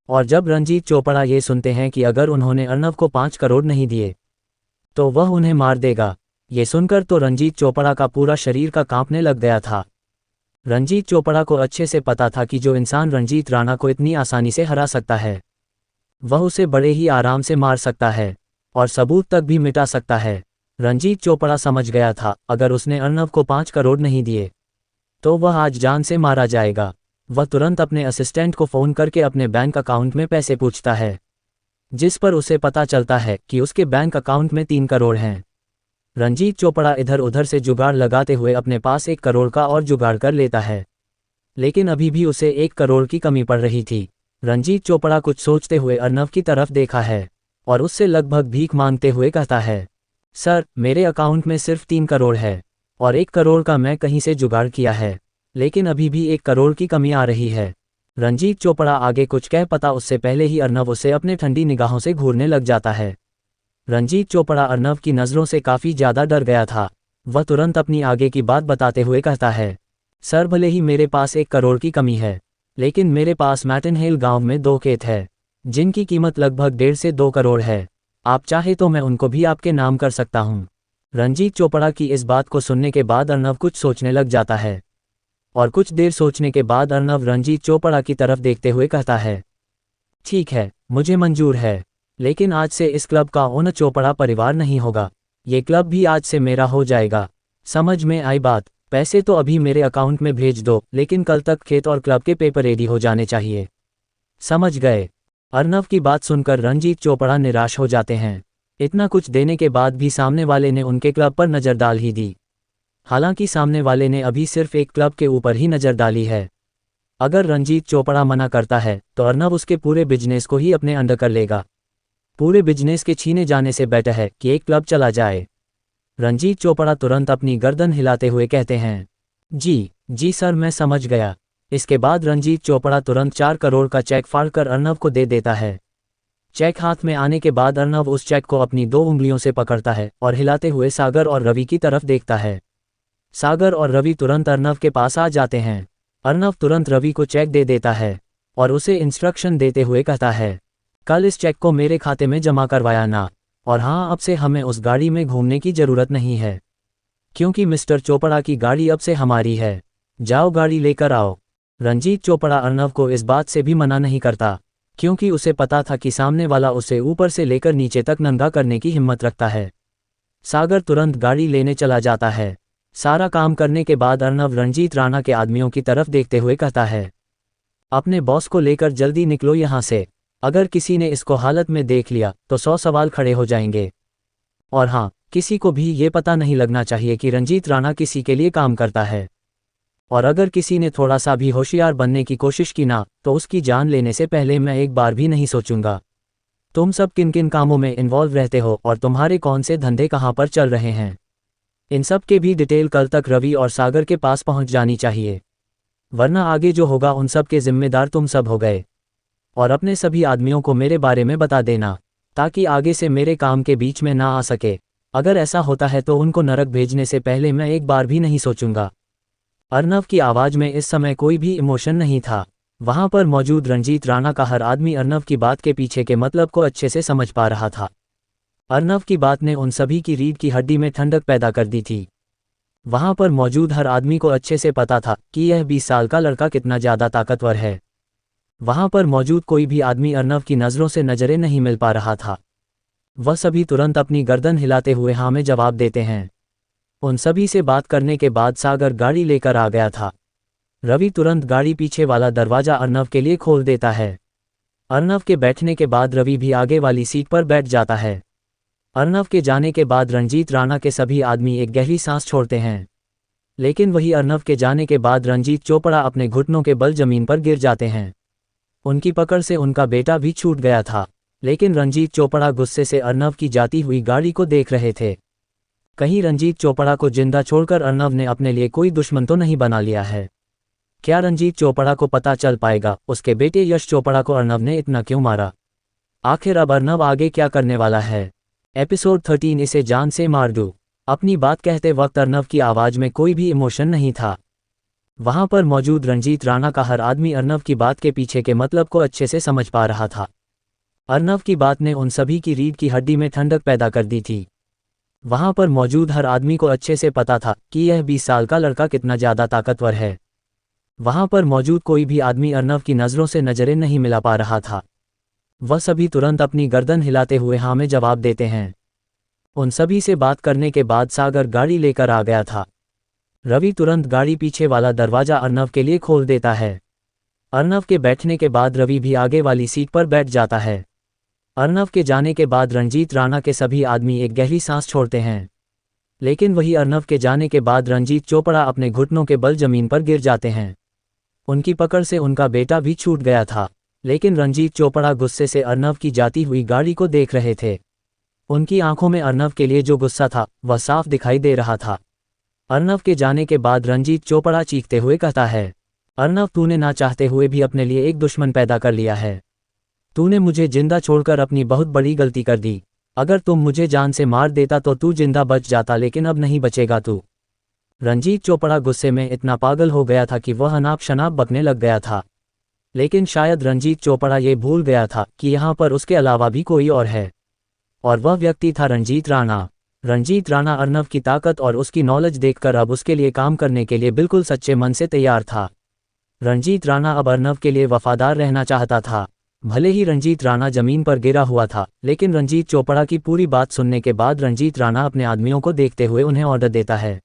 और जब रंजीत चोपड़ा ये सुनते हैं कि अगर उन्होंने अर्नव को 5 करोड़ नहीं दिए तो वह उन्हें मार देगा, ये सुनकर तो रंजीत चोपड़ा का पूरा शरीर का कांपने लग गया था। रंजीत चोपड़ा को अच्छे से पता था कि जो इंसान रंजीत राणा को इतनी आसानी से हरा सकता है वह उसे बड़े ही आराम से मार सकता है और सबूत तक भी मिटा सकता है। रंजीत चोपड़ा समझ गया था अगर उसने अर्नव को 5 करोड़ नहीं दिए तो वह आज जान से मारा जाएगा। वह तुरंत अपने असिस्टेंट को फ़ोन करके अपने बैंक अकाउंट में पैसे पूछता है। जिस पर उसे पता चलता है कि उसके बैंक अकाउंट में 3 करोड़ हैं। रंजीत चोपड़ा इधर उधर से जुगाड़ लगाते हुए अपने पास 1 करोड़ का और जुगाड़ कर लेता है, लेकिन अभी भी उसे 1 करोड़ की कमी पड़ रही थी। रंजीत चोपड़ा कुछ सोचते हुए अर्नव की तरफ देखा है और उससे लगभग भीख मांगते हुए कहता है, सर, मेरे अकाउंट में सिर्फ 3 करोड़ है और 1 करोड़ का मैं कहीं से जुगाड़ किया है, लेकिन अभी भी 1 करोड़ की कमी आ रही है। रंजीत चोपड़ा आगे कुछ कह पाता उससे पहले ही अर्नव उसे अपने ठंडी निगाहों से घूरने लग जाता है। रंजीत चोपड़ा अर्नव की नज़रों से काफ़ी ज़्यादा डर गया था। वह तुरंत अपनी आगे की बात बताते हुए कहता है, सर, भले ही मेरे पास 1 करोड़ की कमी है, लेकिन मेरे पास मैटनहेल गांव में 2 खेत है जिनकी कीमत लगभग 1.5 से 2 करोड़ है। आप चाहे तो मैं उनको भी आपके नाम कर सकता हूँ। रंजीत चोपड़ा की इस बात को सुनने के बाद अर्नव कुछ सोचने लग जाता है और कुछ देर सोचने के बाद अर्नव रंजीत चोपड़ा की तरफ देखते हुए कहता है, ठीक है, मुझे मंजूर है, लेकिन आज से इस क्लब का ओनर चोपड़ा परिवार नहीं होगा। ये क्लब भी आज से मेरा हो जाएगा। समझ में आई बात? पैसे तो अभी मेरे अकाउंट में भेज दो, लेकिन कल तक खेत और क्लब के पेपर रेडी हो जाने चाहिए। समझ गए? अर्नव की बात सुनकर रंजीत चोपड़ा निराश हो जाते हैं। इतना कुछ देने के बाद भी सामने वाले ने उनके क्लब पर नज़र डाल ही दी। हालांकि सामने वाले ने अभी सिर्फ एक क्लब के ऊपर ही नज़र डाली है। अगर रंजीत चोपड़ा मना करता है तो अर्नव उसके पूरे बिजनेस को ही अपने अंडर कर लेगा। पूरे बिजनेस के छीने जाने से बेटर है कि एक क्लब चला जाए। रंजीत चोपड़ा तुरंत अपनी गर्दन हिलाते हुए कहते हैं, जी सर, मैं समझ गया। इसके बाद रंजीत चोपड़ा तुरंत 4 करोड़ का चेक फाड़कर अर्नव को दे देता है। चेक हाथ में आने के बाद अर्नव उस चेक को अपनी 2 उंगलियों से पकड़ता है और हिलाते हुए सागर और रवि की तरफ देखता है। सागर और रवि तुरंत अर्नव के पास आ जाते हैं। अर्नव तुरंत रवि को चेक दे देता है और उसे इंस्ट्रक्शन देते हुए कहता है, कल इस चेक को मेरे खाते में जमा करवाया ना, और हाँ, अब से हमें उस गाड़ी में घूमने की ज़रूरत नहीं है, क्योंकि मिस्टर चोपड़ा की गाड़ी अब से हमारी है। जाओ, गाड़ी लेकर आओ। रंजीत चोपड़ा अर्नव को इस बात से भी मना नहीं करता, क्योंकि उसे पता था कि सामने वाला उसे ऊपर से लेकर नीचे तक नंगा करने की हिम्मत रखता है। सागर तुरंत गाड़ी लेने चला जाता है। सारा काम करने के बाद अर्नव रंजीत राणा के आदमियों की तरफ देखते हुए कहता है, अपने बॉस को लेकर जल्दी निकलो यहाँ से। अगर किसी ने इसको हालत में देख लिया तो 100 सवाल खड़े हो जाएंगे। और हाँ, किसी को भी ये पता नहीं लगना चाहिए कि रंजीत राणा किसी के लिए काम करता है। और अगर किसी ने थोड़ा सा भी होशियार बनने की कोशिश की ना, तो उसकी जान लेने से पहले मैं एक बार भी नहीं सोचूंगा। तुम सब किन किन कामों में इन्वॉल्व रहते हो और तुम्हारे कौन से धंधे कहाँ पर चल रहे हैं, इन सब के भी डिटेल कल तक रवि और सागर के पास पहुँच जानी चाहिए, वरना आगे जो होगा उन सब के जिम्मेदार तुम सब हो गए। और अपने सभी आदमियों को मेरे बारे में बता देना, ताकि आगे से मेरे काम के बीच में ना आ सके। अगर ऐसा होता है तो उनको नरक भेजने से पहले मैं एक बार भी नहीं सोचूंगा। अर्नव की आवाज़ में इस समय कोई भी इमोशन नहीं था। वहां पर मौजूद रंजीत राणा का हर आदमी अर्नव की बात के पीछे के मतलब को अच्छे से समझ पा रहा था। अर्नव की बात ने उन सभी की रीढ़ की हड्डी में ठंडक पैदा कर दी थी। वहां पर मौजूद हर आदमी को अच्छे से पता था कि यह 20 साल का लड़का कितना ज़्यादा ताकतवर है। वहां पर मौजूद कोई भी आदमी अर्नव की नज़रों से नज़रें नहीं मिल पा रहा था। वह सभी तुरंत अपनी गर्दन हिलाते हुए हाँ में जवाब देते हैं। उन सभी से बात करने के बाद सागर गाड़ी लेकर आ गया था। रवि तुरंत गाड़ी पीछे वाला दरवाज़ा अर्नव के लिए खोल देता है। अर्नव के बैठने के बाद रवि भी आगे वाली सीट पर बैठ जाता है। अर्नव के जाने के बाद रंजीत राणा के सभी आदमी एक गहरी सांस छोड़ते हैं, लेकिन वही अर्नव के जाने के बाद रंजीत चोपड़ा अपने घुटनों के बल जमीन पर गिर जाते हैं। उनकी पकड़ से उनका बेटा भी छूट गया था, लेकिन रंजीत चोपड़ा गुस्से से अर्नव की जाती हुई गाड़ी को देख रहे थे। कहीं रंजीत चोपड़ा को जिंदा छोड़कर अर्नव ने अपने लिए कोई दुश्मन तो नहीं बना लिया है। क्या रंजीत चोपड़ा को पता चल पाएगा उसके बेटे यश चोपड़ा को अर्नव ने इतना क्यों मारा? आखिर अब अर्नव आगे क्या करने वाला है? एपिसोड 13, इसे जान से मार दूं। अपनी बात कहते वक्त अर्नव की आवाज़ में कोई भी इमोशन नहीं था। वहां पर मौजूद रंजीत राणा का हर आदमी अर्नव की बात के पीछे के मतलब को अच्छे से समझ पा रहा था। अर्नव की बात ने उन सभी की रीढ़ की हड्डी में ठंडक पैदा कर दी थी। वहां पर मौजूद हर आदमी को अच्छे से पता था कि यह 20 साल का लड़का कितना ज़्यादा ताकतवर है। वहां पर मौजूद कोई भी आदमी अर्नव की नज़रों से नज़रें नहीं मिला पा रहा था। वह सभी तुरंत अपनी गर्दन हिलाते हुए हाँ में जवाब देते हैं। उन सभी से बात करने के बाद सागर गाड़ी लेकर आ गया था। रवि तुरंत गाड़ी पीछे वाला दरवाज़ा अर्नव के लिए खोल देता है। अर्नव के बैठने के बाद रवि भी आगे वाली सीट पर बैठ जाता है। अर्नव के जाने के बाद रंजीत राणा के सभी आदमी एक गहरी सांस छोड़ते हैं। लेकिन वही अर्नव के जाने के बाद रंजीत चोपड़ा अपने घुटनों के बल जमीन पर गिर जाते हैं। उनकी पकड़ से उनका बेटा भी छूट गया था। लेकिन रंजीत चोपड़ा गुस्से से अर्नव की जाती हुई गाड़ी को देख रहे थे। उनकी आंखों में अर्नव के लिए जो गुस्सा था वह साफ दिखाई दे रहा था। अर्नव के जाने के बाद रंजीत चोपड़ा चीखते हुए कहता है, अर्नव, तूने ना चाहते हुए भी अपने लिए एक दुश्मन पैदा कर लिया है। तूने मुझे जिंदा छोड़कर अपनी बहुत बड़ी गलती कर दी। अगर तुम मुझे जान से मार देता तो तू जिंदा बच जाता, लेकिन अब नहीं बचेगा तू। रंजीत चोपड़ा गुस्से में इतना पागल हो गया था कि वह अनाप शनाप बकने लग गया था। लेकिन शायद रंजीत चोपड़ा ये भूल गया था कि यहाँ पर उसके अलावा भी कोई और है, और वह व्यक्ति था रंजीत राणा। रंजीत राणा अर्नव की ताकत और उसकी नॉलेज देखकर अब उसके लिए काम करने के लिए बिल्कुल सच्चे मन से तैयार था। रंजीत राणा अब अर्नव के लिए वफादार रहना चाहता था। भले ही रंजीत राणा जमीन पर गिरा हुआ था, लेकिन रंजीत चोपड़ा की पूरी बात सुनने के बाद रंजीत राणा अपने आदमियों को देखते हुए उन्हें ऑर्डर देता है,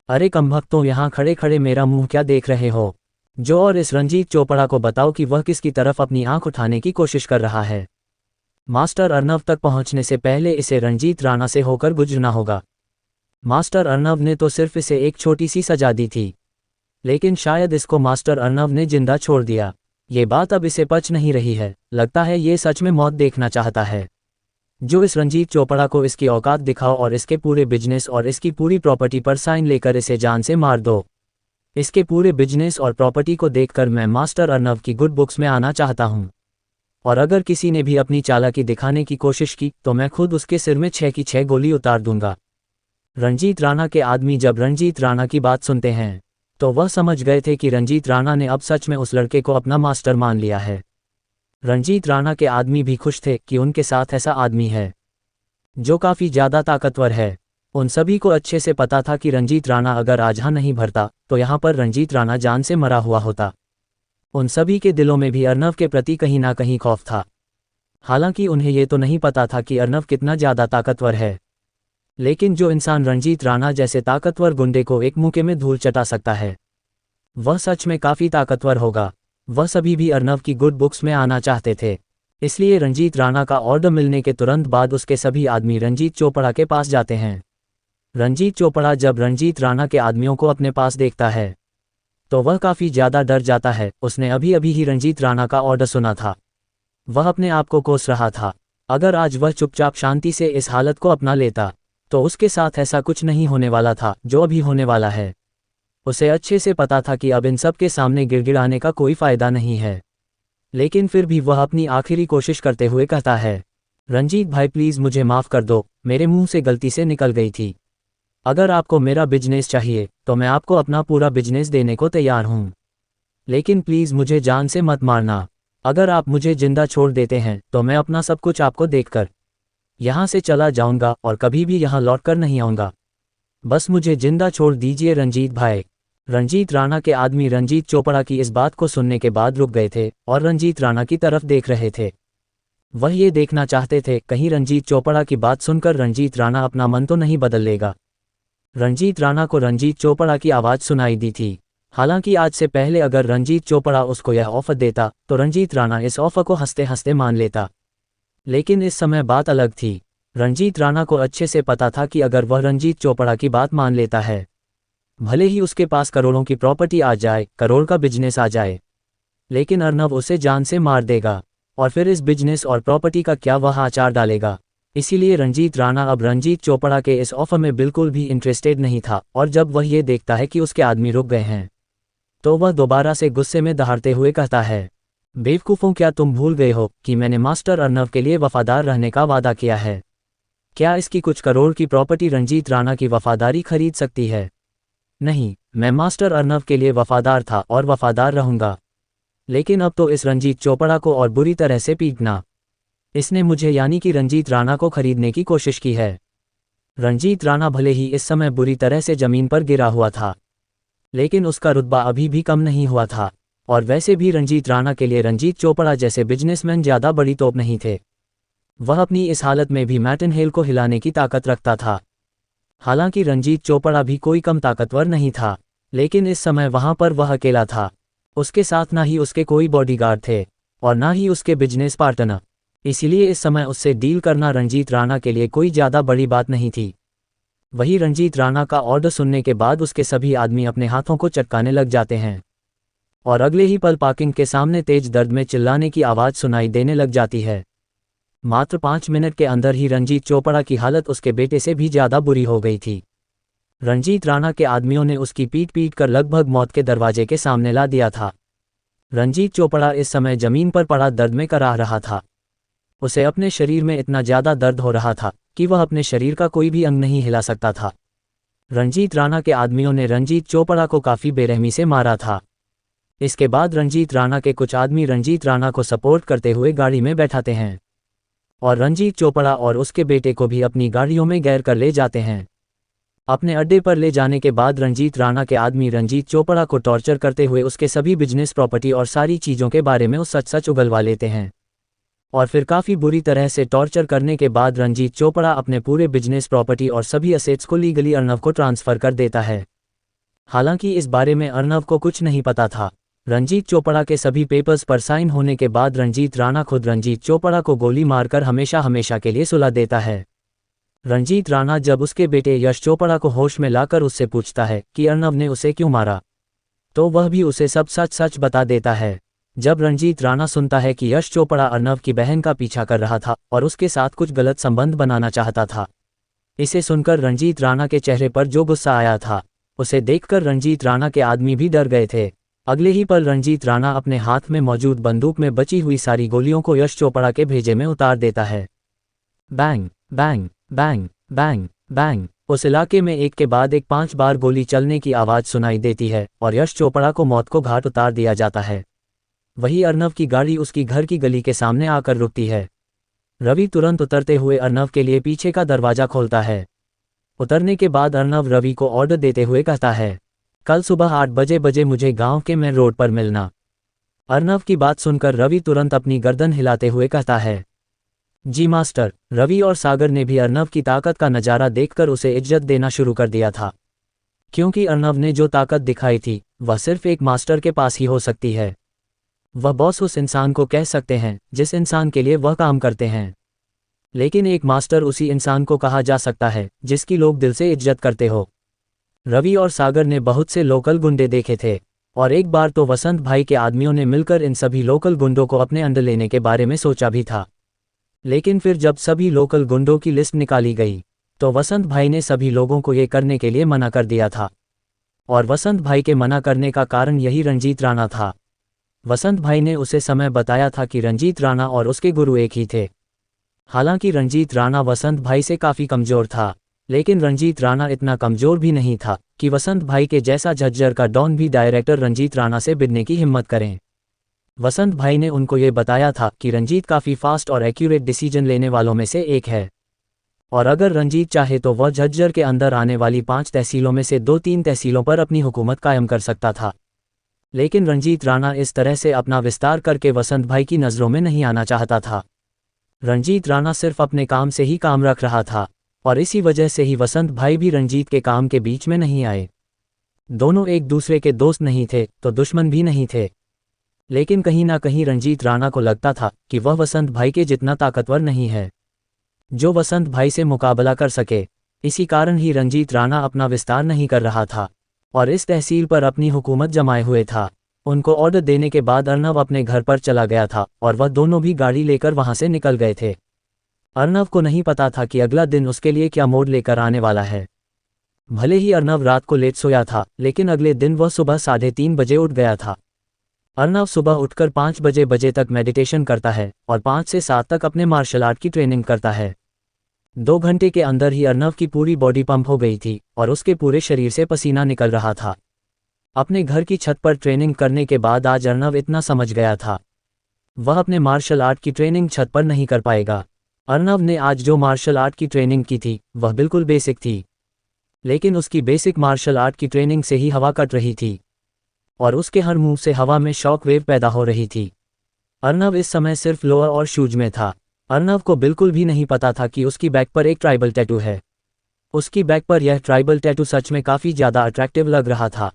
अरे कमबख्तों, यहाँ खड़े खड़े मेरा मुंह क्या देख रहे हो? जो और इस रंजीत चोपड़ा को बताओ कि वह किसकी तरफ अपनी आंख उठाने की कोशिश कर रहा है। मास्टर अर्नव तक पहुंचने से पहले इसे रंजीत राणा से होकर गुजरना होगा। मास्टर अर्नव ने तो सिर्फ इसे एक छोटी सी सजा दी थी, लेकिन शायद इसको मास्टर अर्नव ने जिंदा छोड़ दिया। ये बात अब इसे पच नहीं रही है। लगता है ये सच में मौत देखना चाहता है। जो इस रंजीत चोपड़ा को इसकी औकात दिखाओ और इसके पूरे बिजनेस और इसकी पूरी प्रॉपर्टी पर साइन लेकर इसे जान से मार दो। इसके पूरे बिजनेस और प्रॉपर्टी को देखकर मैं मास्टर अर्नव की गुड बुक्स में आना चाहता हूँ, और अगर किसी ने भी अपनी चालाकी दिखाने की कोशिश की तो मैं खुद उसके सिर में 6 की 6 गोली उतार दूंगा। रंजीत राणा के आदमी जब रंजीत राणा की बात सुनते हैं तो वह समझ गए थे कि रंजीत राणा ने अब सच में उस लड़के को अपना मास्टर मान लिया है। रंजीत राणा के आदमी भी खुश थे कि उनके साथ ऐसा आदमी है जो काफ़ी ज़्यादा ताकतवर है। उन सभी को अच्छे से पता था कि रंजीत राणा अगर आज यहाँ नहीं भरता तो यहाँ पर रंजीत राणा जान से मरा हुआ होता। उन सभी के दिलों में भी अर्नव के प्रति कहीं ना कहीं खौफ था। हालांकि उन्हें ये तो नहीं पता था कि अर्नव कितना ज़्यादा ताकतवर है, लेकिन जो इंसान रंजीत राणा जैसे ताकतवर गुंडे को एक मुक्के में धूल चटा सकता है वह सच में काफ़ी ताकतवर होगा। वह सभी भी अर्नव की गुड बुक्स में आना चाहते थे। इसलिए रंजीत राणा का ऑर्डर मिलने के तुरंत बाद उसके सभी आदमी रंजीत चोपड़ा के पास जाते हैं। रंजीत चोपड़ा जब रंजीत राणा के आदमियों को अपने पास देखता है तो वह काफ़ी ज़्यादा डर जाता है। उसने अभी अभी ही रंजीत राणा का ऑर्डर सुना था। वह अपने आप को कोस रहा था, अगर आज वह चुपचाप शांति से इस हालत को अपना लेता तो उसके साथ ऐसा कुछ नहीं होने वाला था जो अभी होने वाला है। उसे अच्छे से पता था कि अब इन सब के सामने गिड़गिड़ाने का कोई फ़ायदा नहीं है, लेकिन फिर भी वह अपनी आखिरी कोशिश करते हुए कहता है, रंजीत भाई प्लीज़ मुझे माफ़ कर दो, मेरे मुंह से गलती से निकल गई थी। अगर आपको मेरा बिजनेस चाहिए तो मैं आपको अपना पूरा बिजनेस देने को तैयार हूँ, लेकिन प्लीज़ मुझे जान से मत मारना। अगर आप मुझे जिंदा छोड़ देते हैं तो मैं अपना सब कुछ आपको देखकर यहाँ से चला जाऊंगा और कभी भी यहाँ लौटकर नहीं आऊँगा। बस मुझे जिंदा छोड़ दीजिए रंजीत भाई। रंजीत राणा के आदमी रंजीत चोपड़ा की इस बात को सुनने के बाद रुक गए थे और रंजीत राणा की तरफ देख रहे थे। वह ये देखना चाहते थे कहीं रंजीत चोपड़ा की बात सुनकर रंजीत राणा अपना मन तो नहीं बदल लेगा। रंजीत राणा को रंजीत चोपड़ा की आवाज़ सुनाई दी थी। हालांकि आज से पहले अगर रंजीत चोपड़ा उसको यह ऑफर देता तो रंजीत राणा इस ऑफर को हंसते हंसते मान लेता, लेकिन इस समय बात अलग थी। रंजीत राणा को अच्छे से पता था कि अगर वह रंजीत चोपड़ा की बात मान लेता है, भले ही उसके पास करोड़ों की प्रॉपर्टी आ जाए, करोड़ का बिजनेस आ जाए, लेकिन अर्नव उसे जान से मार देगा और फिर इस बिजनेस और प्रॉपर्टी का क्या वह आचार डालेगा। इसीलिए रंजीत राणा अब रंजीत चोपड़ा के इस ऑफर में बिल्कुल भी इंटरेस्टेड नहीं था, और जब वह ये देखता है कि उसके आदमी रुक गए हैं तो वह दोबारा से गुस्से में दहाड़ते हुए कहता है, बेवकूफ़ों, क्या तुम भूल गए हो कि मैंने मास्टर अर्नव के लिए वफादार रहने का वादा किया है? क्या इसकी कुछ करोड़ की प्रॉपर्टी रंजीत राणा की वफादारी खरीद सकती है? नहीं, मैं मास्टर अर्नव के लिए वफादार था और वफादार रहूंगा, लेकिन अब तो इस रंजीत चोपड़ा को और बुरी तरह से पीटना। इसने मुझे यानी कि रंजीत राणा को खरीदने की कोशिश की है। रंजीत राणा भले ही इस समय बुरी तरह से जमीन पर गिरा हुआ था, लेकिन उसका रुतबा अभी भी कम नहीं हुआ था, और वैसे भी रंजीत राणा के लिए रंजीत चोपड़ा जैसे बिजनेसमैन ज़्यादा बड़ी तोप नहीं थे। वह अपनी इस हालत में भी मैटन हेल को हिलाने की ताकत रखता था। हालांकि रंजीत चोपड़ा भी कोई कम ताकतवर नहीं था, लेकिन इस समय वहां पर वह अकेला था। उसके साथ ना ही उसके कोई बॉडीगार्ड थे और ना ही उसके बिजनेस पार्टनर। इसीलिए इस समय उससे डील करना रंजीत राणा के लिए कोई ज़्यादा बड़ी बात नहीं थी। वही रंजीत राणा का ऑर्डर सुनने के बाद उसके सभी आदमी अपने हाथों को चटकाने लग जाते हैं और अगले ही पल पार्किंग के सामने तेज दर्द में चिल्लाने की आवाज़ सुनाई देने लग जाती है। मात्र 5 मिनट के अंदर ही रंजीत चोपड़ा की हालत उसके बेटे से भी ज़्यादा बुरी हो गई थी। रंजीत राणा के आदमियों ने उसकी पीट पीट कर लगभग मौत के दरवाजे के सामने ला दिया था। रंजीत चोपड़ा इस समय जमीन पर पड़ा दर्द में कराह रहा था। उसे अपने शरीर में इतना ज़्यादा दर्द हो रहा था कि वह अपने शरीर का कोई भी अंग नहीं हिला सकता था। रंजीत राणा के आदमियों ने रंजीत चोपड़ा को काफ़ी बेरहमी से मारा था। इसके बाद रंजीत राणा के कुछ आदमी रंजीत राणा को सपोर्ट करते हुए गाड़ी में बैठाते हैं और रंजीत चोपड़ा और उसके बेटे को भी अपनी गाड़ियों में गैर कर ले जाते हैं। अपने अड्डे पर ले जाने के बाद रंजीत राणा के आदमी रंजीत चोपड़ा को टॉर्चर करते हुए उसके सभी बिजनेस प्रॉपर्टी और सारी चीज़ों के बारे में सच सच उगलवा लेते हैं और फिर काफ़ी बुरी तरह से टॉर्चर करने के बाद रंजीत चोपड़ा अपने पूरे बिजनेस प्रॉपर्टी और सभी असेट्स को लीगली अर्नव को ट्रांसफ़र कर देता है। हालांकि इस बारे में अर्नव को कुछ नहीं पता था। रंजीत चोपड़ा के सभी पेपर्स पर साइन होने के बाद रंजीत राणा खुद रंजीत चोपड़ा को गोली मारकर हमेशा हमेशा के लिए सुला देता है। रंजीत राणा जब उसके बेटे यश चोपड़ा को होश में लाकर उससे पूछता है कि अर्नव ने उसे क्यों मारा, तो वह भी उसे सब सच सच बता देता है। जब रंजीत राणा सुनता है कि यश चोपड़ा अर्नव की बहन का पीछा कर रहा था और उसके साथ कुछ गलत संबंध बनाना चाहता था, इसे सुनकर रंजीत राणा के चेहरे पर जो गुस्सा आया था उसे देखकर रंजीत राणा के आदमी भी डर गए थे। अगले ही पल रंजीत राणा अपने हाथ में मौजूद बंदूक में बची हुई सारी गोलियों को यश चोपड़ा के भेजे में उतार देता है। Bang bang bang bang bang. उस इलाके में एक के बाद एक 5 बार गोली चलने की आवाज़ सुनाई देती है और यश चोपड़ा को मौत को घाट उतार दिया जाता है। वही अर्नव की गाड़ी उसकी घर की गली के सामने आकर रुकती है। रवि तुरंत उतरते हुए अर्नव के लिए पीछे का दरवाज़ा खोलता है। उतरने के बाद अर्नव रवि को ऑर्डर देते हुए कहता है, कल सुबह 8 बजे मुझे गांव के मेन रोड पर मिलना। अर्नव की बात सुनकर रवि तुरंत अपनी गर्दन हिलाते हुए कहता है, जी मास्टर। रवि और सागर ने भी अर्नव की ताकत का नज़ारा देखकर उसे इज्जत देना शुरू कर दिया था, क्योंकि अर्नव ने जो ताकत दिखाई थी वह सिर्फ एक मास्टर के पास ही हो सकती है। वह बॉस उस इंसान को कह सकते हैं जिस इंसान के लिए वह काम करते हैं, लेकिन एक मास्टर उसी इंसान को कहा जा सकता है जिसकी लोग दिल से इज्जत करते हो। रवि और सागर ने बहुत से लोकल गुंडे देखे थे और एक बार तो वसंत भाई के आदमियों ने मिलकर इन सभी लोकल गुंडों को अपने अंडर लेने के बारे में सोचा भी था, लेकिन फिर जब सभी लोकल गुंडों की लिस्ट निकाली गई तो वसंत भाई ने सभी लोगों को ये करने के लिए मना कर दिया था और वसंत भाई के मना करने का कारण यही रंजीत राणा था। वसंत भाई ने उसे समय बताया था कि रंजीत राणा और उसके गुरु एक ही थे। हालांकि रंजीत राणा वसंत भाई से काफ़ी कमज़ोर था, लेकिन रंजीत राणा इतना कमज़ोर भी नहीं था कि वसंत भाई के जैसा झज्जर का डॉन भी डायरेक्टर रंजीत राणा से भिड़ने की हिम्मत करें। वसंत भाई ने उनको ये बताया था कि रंजीत काफ़ी फास्ट और एक्यूरेट डिसीजन लेने वालों में से एक है और अगर रंजीत चाहे तो वह झज्जर के अंदर आने वाली 5 तहसीलों में से 2-3 तहसीलों पर अपनी हुकूमत कायम कर सकता था। लेकिन रंजीत राणा इस तरह से अपना विस्तार करके वसंत भाई की नज़रों में नहीं आना चाहता था। रंजीत राणा सिर्फ अपने काम से ही काम रख रहा था और इसी वजह से ही वसंत भाई भी रंजीत के काम के बीच में नहीं आए। दोनों एक दूसरे के दोस्त नहीं थे तो दुश्मन भी नहीं थे, लेकिन कहीं ना कहीं रंजीत राणा को लगता था कि वह वसंत भाई के जितना ताकतवर नहीं है जो वसंत भाई से मुकाबला कर सके। इसी कारण ही रंजीत राणा अपना विस्तार नहीं कर रहा था और इस तहसील पर अपनी हुकूमत जमाए हुए था। उनको ऑर्डर देने के बाद अर्नव अपने घर पर चला गया था और वह दोनों भी गाड़ी लेकर वहां से निकल गए थे। अर्नव को नहीं पता था कि अगला दिन उसके लिए क्या मोड़ लेकर आने वाला है। भले ही अर्नव रात को लेट सोया था, लेकिन अगले दिन वह सुबह 3:30 बजे उठ गया था। अर्नव सुबह उठकर 5 बजे तक मेडिटेशन करता है और 5 से 7 तक अपने मार्शल आर्ट की ट्रेनिंग करता है। 2 घंटे के अंदर ही अर्नव की पूरी बॉडी पंप हो गई थी और उसके पूरे शरीर से पसीना निकल रहा था। अपने घर की छत पर ट्रेनिंग करने के बाद आज अर्नव इतना समझ गया था, वह अपने मार्शल आर्ट की ट्रेनिंग छत पर नहीं कर पाएगा। अर्नव ने आज जो मार्शल आर्ट की ट्रेनिंग की थी वह बिल्कुल बेसिक थी, लेकिन उसकी बेसिक मार्शल आर्ट की ट्रेनिंग से ही हवा कट रही थी और उसके हर मुंह से हवा में शॉक वेव पैदा हो रही थी। अर्नव इस समय सिर्फ लोअर और शूज में था। अर्नव को बिल्कुल भी नहीं पता था कि उसकी बैक पर एक ट्राइबल टैटू है। उसकी बैक पर यह ट्राइबल टैटू सच में काफ़ी ज़्यादा अट्रैक्टिव लग रहा था।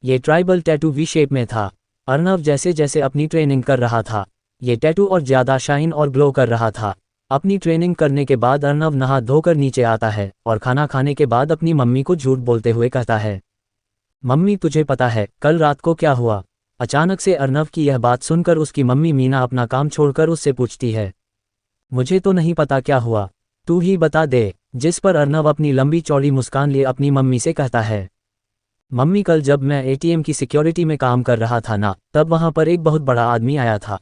ये ट्राइबल टैटू वी शेप में था। अर्नव जैसे जैसे अपनी ट्रेनिंग कर रहा था ये टैटू और ज़्यादा शाइन और ग्लो कर रहा था। अपनी ट्रेनिंग करने के बाद अर्नव नहा धोकर नीचे आता है और खाना खाने के बाद अपनी मम्मी को झूठ बोलते हुए कहता है, मम्मी तुझे पता है कल रात को क्या हुआ? अचानक से अर्नव की यह बात सुनकर उसकी मम्मी मीना अपना काम छोड़कर उससे पूछती है, मुझे तो नहीं पता क्या हुआ, तू ही बता दे। जिस पर अर्नव अपनी लंबी चौड़ी मुस्कान लिए अपनी मम्मी से कहता है, मम्मी कल जब मैं एटीएम की सिक्योरिटी में काम कर रहा था ना, तब वहां पर एक बहुत बड़ा आदमी आया था।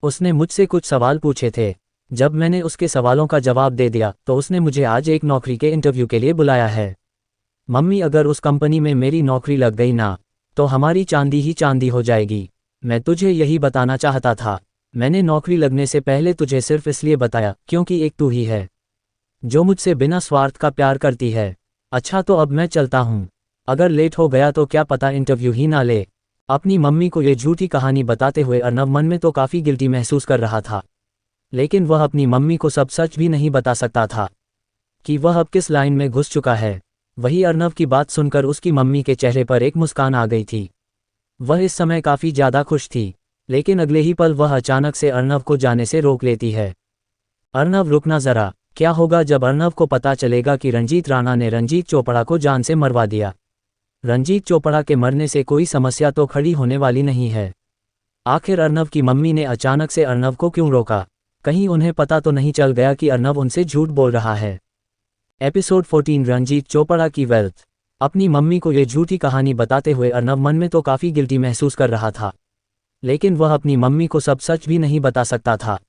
उसने मुझसे कुछ सवाल पूछे थे। जब मैंने उसके सवालों का जवाब दे दिया तो उसने मुझे आज एक नौकरी के इंटरव्यू के लिए बुलाया है। मम्मी अगर उस कंपनी में मेरी नौकरी लग गई ना, तो हमारी चांदी ही चांदी हो जाएगी। मैं तुझे यही बताना चाहता था। मैंने नौकरी लगने से पहले तुझे सिर्फ इसलिए बताया क्योंकि एक तू ही है जो मुझसे बिना स्वार्थ का प्यार करती है। अच्छा तो अब मैं चलता हूँ, अगर लेट हो गया तो क्या पता इंटरव्यू ही ना ले। अपनी मम्मी को ये झूठी कहानी बताते हुए अर्नव मन में तो काफ़ी गिल्टी महसूस कर रहा था, लेकिन वह अपनी मम्मी को सब सच भी नहीं बता सकता था कि वह अब किस लाइन में घुस चुका है। वही अर्नव की बात सुनकर उसकी मम्मी के चेहरे पर एक मुस्कान आ गई थी। वह इस समय काफ़ी ज़्यादा खुश थी, लेकिन अगले ही पल वह अचानक से अर्नव को जाने से रोक लेती है। अर्नव रुकना ज़रा, क्या होगा जब अर्नव को पता चलेगा कि रंजीत राणा ने रंजीत चोपड़ा को जान से मरवा दिया? रंजीत चोपड़ा के मरने से कोई समस्या तो खड़ी होने वाली नहीं है। आखिर अर्नव की मम्मी ने अचानक से अर्नव को क्यों रोका? कहीं उन्हें पता तो नहीं चल गया कि अर्नव उनसे झूठ बोल रहा है? एपिसोड 14 रंजीत चोपड़ा की वेल्थ। अपनी मम्मी को ये झूठी कहानी बताते हुए अर्नव मन में तो काफ़ी गिल्टी महसूस कर रहा था, लेकिन वह अपनी मम्मी को सब सच भी नहीं बता सकता था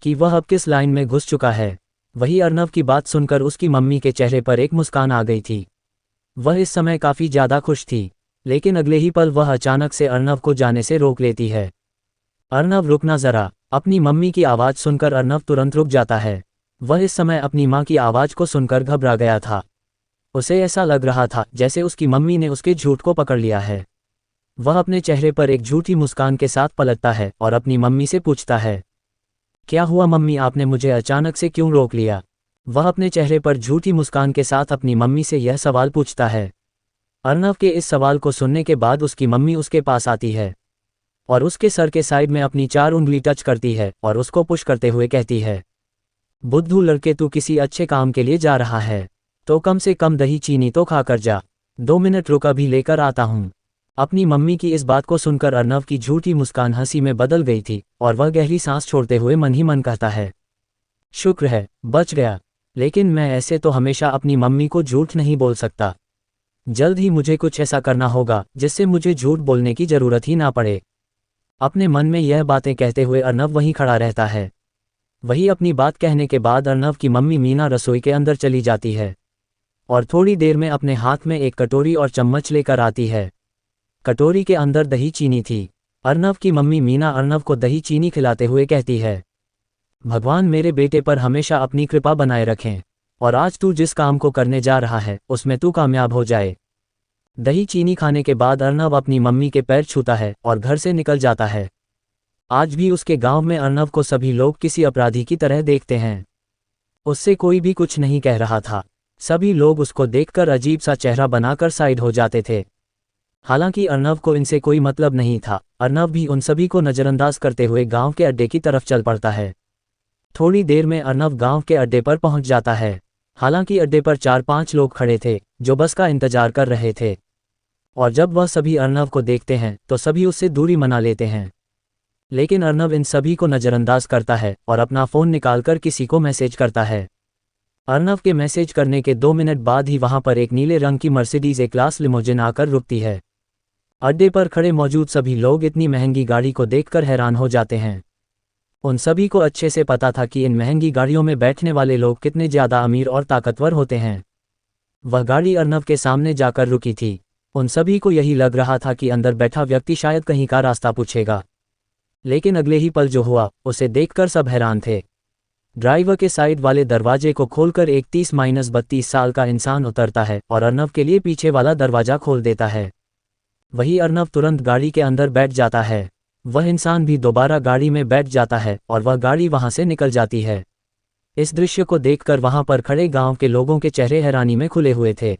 कि वह अब किस लाइन में घुस चुका है। वही अर्नव की बात सुनकर उसकी मम्मी के चेहरे पर एक मुस्कान आ गई थी। वह इस समय काफ़ी ज़्यादा खुश थी, लेकिन अगले ही पल वह अचानक से अर्नव को जाने से रोक लेती है। अर्नव रुकना ज़रा। अपनी मम्मी की आवाज़ सुनकर अर्नव तुरंत रुक जाता है। वह इस समय अपनी माँ की आवाज़ को सुनकर घबरा गया था। उसे ऐसा लग रहा था जैसे उसकी मम्मी ने उसके झूठ को पकड़ लिया है। वह अपने चेहरे पर एक झूठी मुस्कान के साथ पलटता है और अपनी मम्मी से पूछता है, क्या हुआ मम्मी, आपने मुझे अचानक से क्यों रोक लिया? वह अपने चेहरे पर झूठी मुस्कान के साथ अपनी मम्मी से यह सवाल पूछता है। अर्नव के इस सवाल को सुनने के बाद उसकी मम्मी उसके पास आती है और उसके सर के साइड में अपनी 4 उंगली टच करती है और उसको पुश करते हुए कहती है, बुद्धू लड़के, तू किसी अच्छे काम के लिए जा रहा है तो कम से कम दही चीनी तो खा कर जा। 2 मिनट रुक, अभी लेकर आता हूँ। अपनी मम्मी की इस बात को सुनकर अर्नव की झूठी मुस्कान हंसी में बदल गई थी और वह गहरी सांस छोड़ते हुए मन ही मन कहता है, शुक्र है बच गया, लेकिन मैं ऐसे तो हमेशा अपनी मम्मी को झूठ नहीं बोल सकता। जल्द ही मुझे कुछ ऐसा करना होगा जिससे मुझे झूठ बोलने की ज़रूरत ही ना पड़े। अपने मन में यह बातें कहते हुए अर्नव वहीं खड़ा रहता है। वही अपनी बात कहने के बाद अर्नव की मम्मी मीना रसोई के अंदर चली जाती है और थोड़ी देर में अपने हाथ में एक कटोरी और चम्मच लेकर आती है। कटोरी के अंदर दही चीनी थी। अर्नव की मम्मी मीना अर्नव को दही चीनी खिलाते हुए कहती है, भगवान मेरे बेटे पर हमेशा अपनी कृपा बनाए रखें और आज तू जिस काम को करने जा रहा है उसमें तू कामयाब हो जाए। दही चीनी खाने के बाद अर्नव अपनी मम्मी के पैर छूता है और घर से निकल जाता है। आज भी उसके गांव में अर्नव को सभी लोग किसी अपराधी की तरह देखते हैं। उससे कोई भी कुछ नहीं कह रहा था। सभी लोग उसको देखकर अजीब सा चेहरा बनाकर साइड हो जाते थे। हालांकि अर्नव को इनसे कोई मतलब नहीं था। अर्नव भी उन सभी को नज़रअंदाज करते हुए गांव के अड्डे की तरफ चल पड़ता है। थोड़ी देर में अर्नव गांव के अड्डे पर पहुंच जाता है। हालांकि अड्डे पर 4-5 लोग खड़े थे जो बस का इंतजार कर रहे थे, और जब वह सभी अर्नव को देखते हैं तो सभी उससे दूरी मना लेते हैं। लेकिन अर्नव इन सभी को नज़रअंदाज करता है और अपना फ़ोन निकालकर किसी को मैसेज करता है। अर्नव के मैसेज करने के 2 मिनट बाद ही वहां पर एक नीले रंग की मर्सिडीज ए क्लास लिमोजिन आकर रुकती है। अड्डे पर खड़े मौजूद सभी लोग इतनी महंगी गाड़ी को देखकर हैरान हो जाते हैं। उन सभी को अच्छे से पता था कि इन महंगी गाड़ियों में बैठने वाले लोग कितने ज़्यादा अमीर और ताकतवर होते हैं। वह गाड़ी अर्नव के सामने जाकर रुकी थी। उन सभी को यही लग रहा था कि अंदर बैठा व्यक्ति शायद कहीं का रास्ता पूछेगा, लेकिन अगले ही पल जो हुआ उसे देखकर सब हैरान थे। ड्राइवर के साइड वाले दरवाजे को खोलकर एक 30-32 साल का इंसान उतरता है और अर्नव के लिए पीछे वाला दरवाजा खोल देता है। वही अर्नव तुरंत गाड़ी के अंदर बैठ जाता है। वह इंसान भी दोबारा गाड़ी में बैठ जाता है और वह गाड़ी वहां से निकल जाती है। इस दृश्य को देखकर वहां पर खड़े गांव के लोगों के चेहरे हैरानी में खुले हुए थे।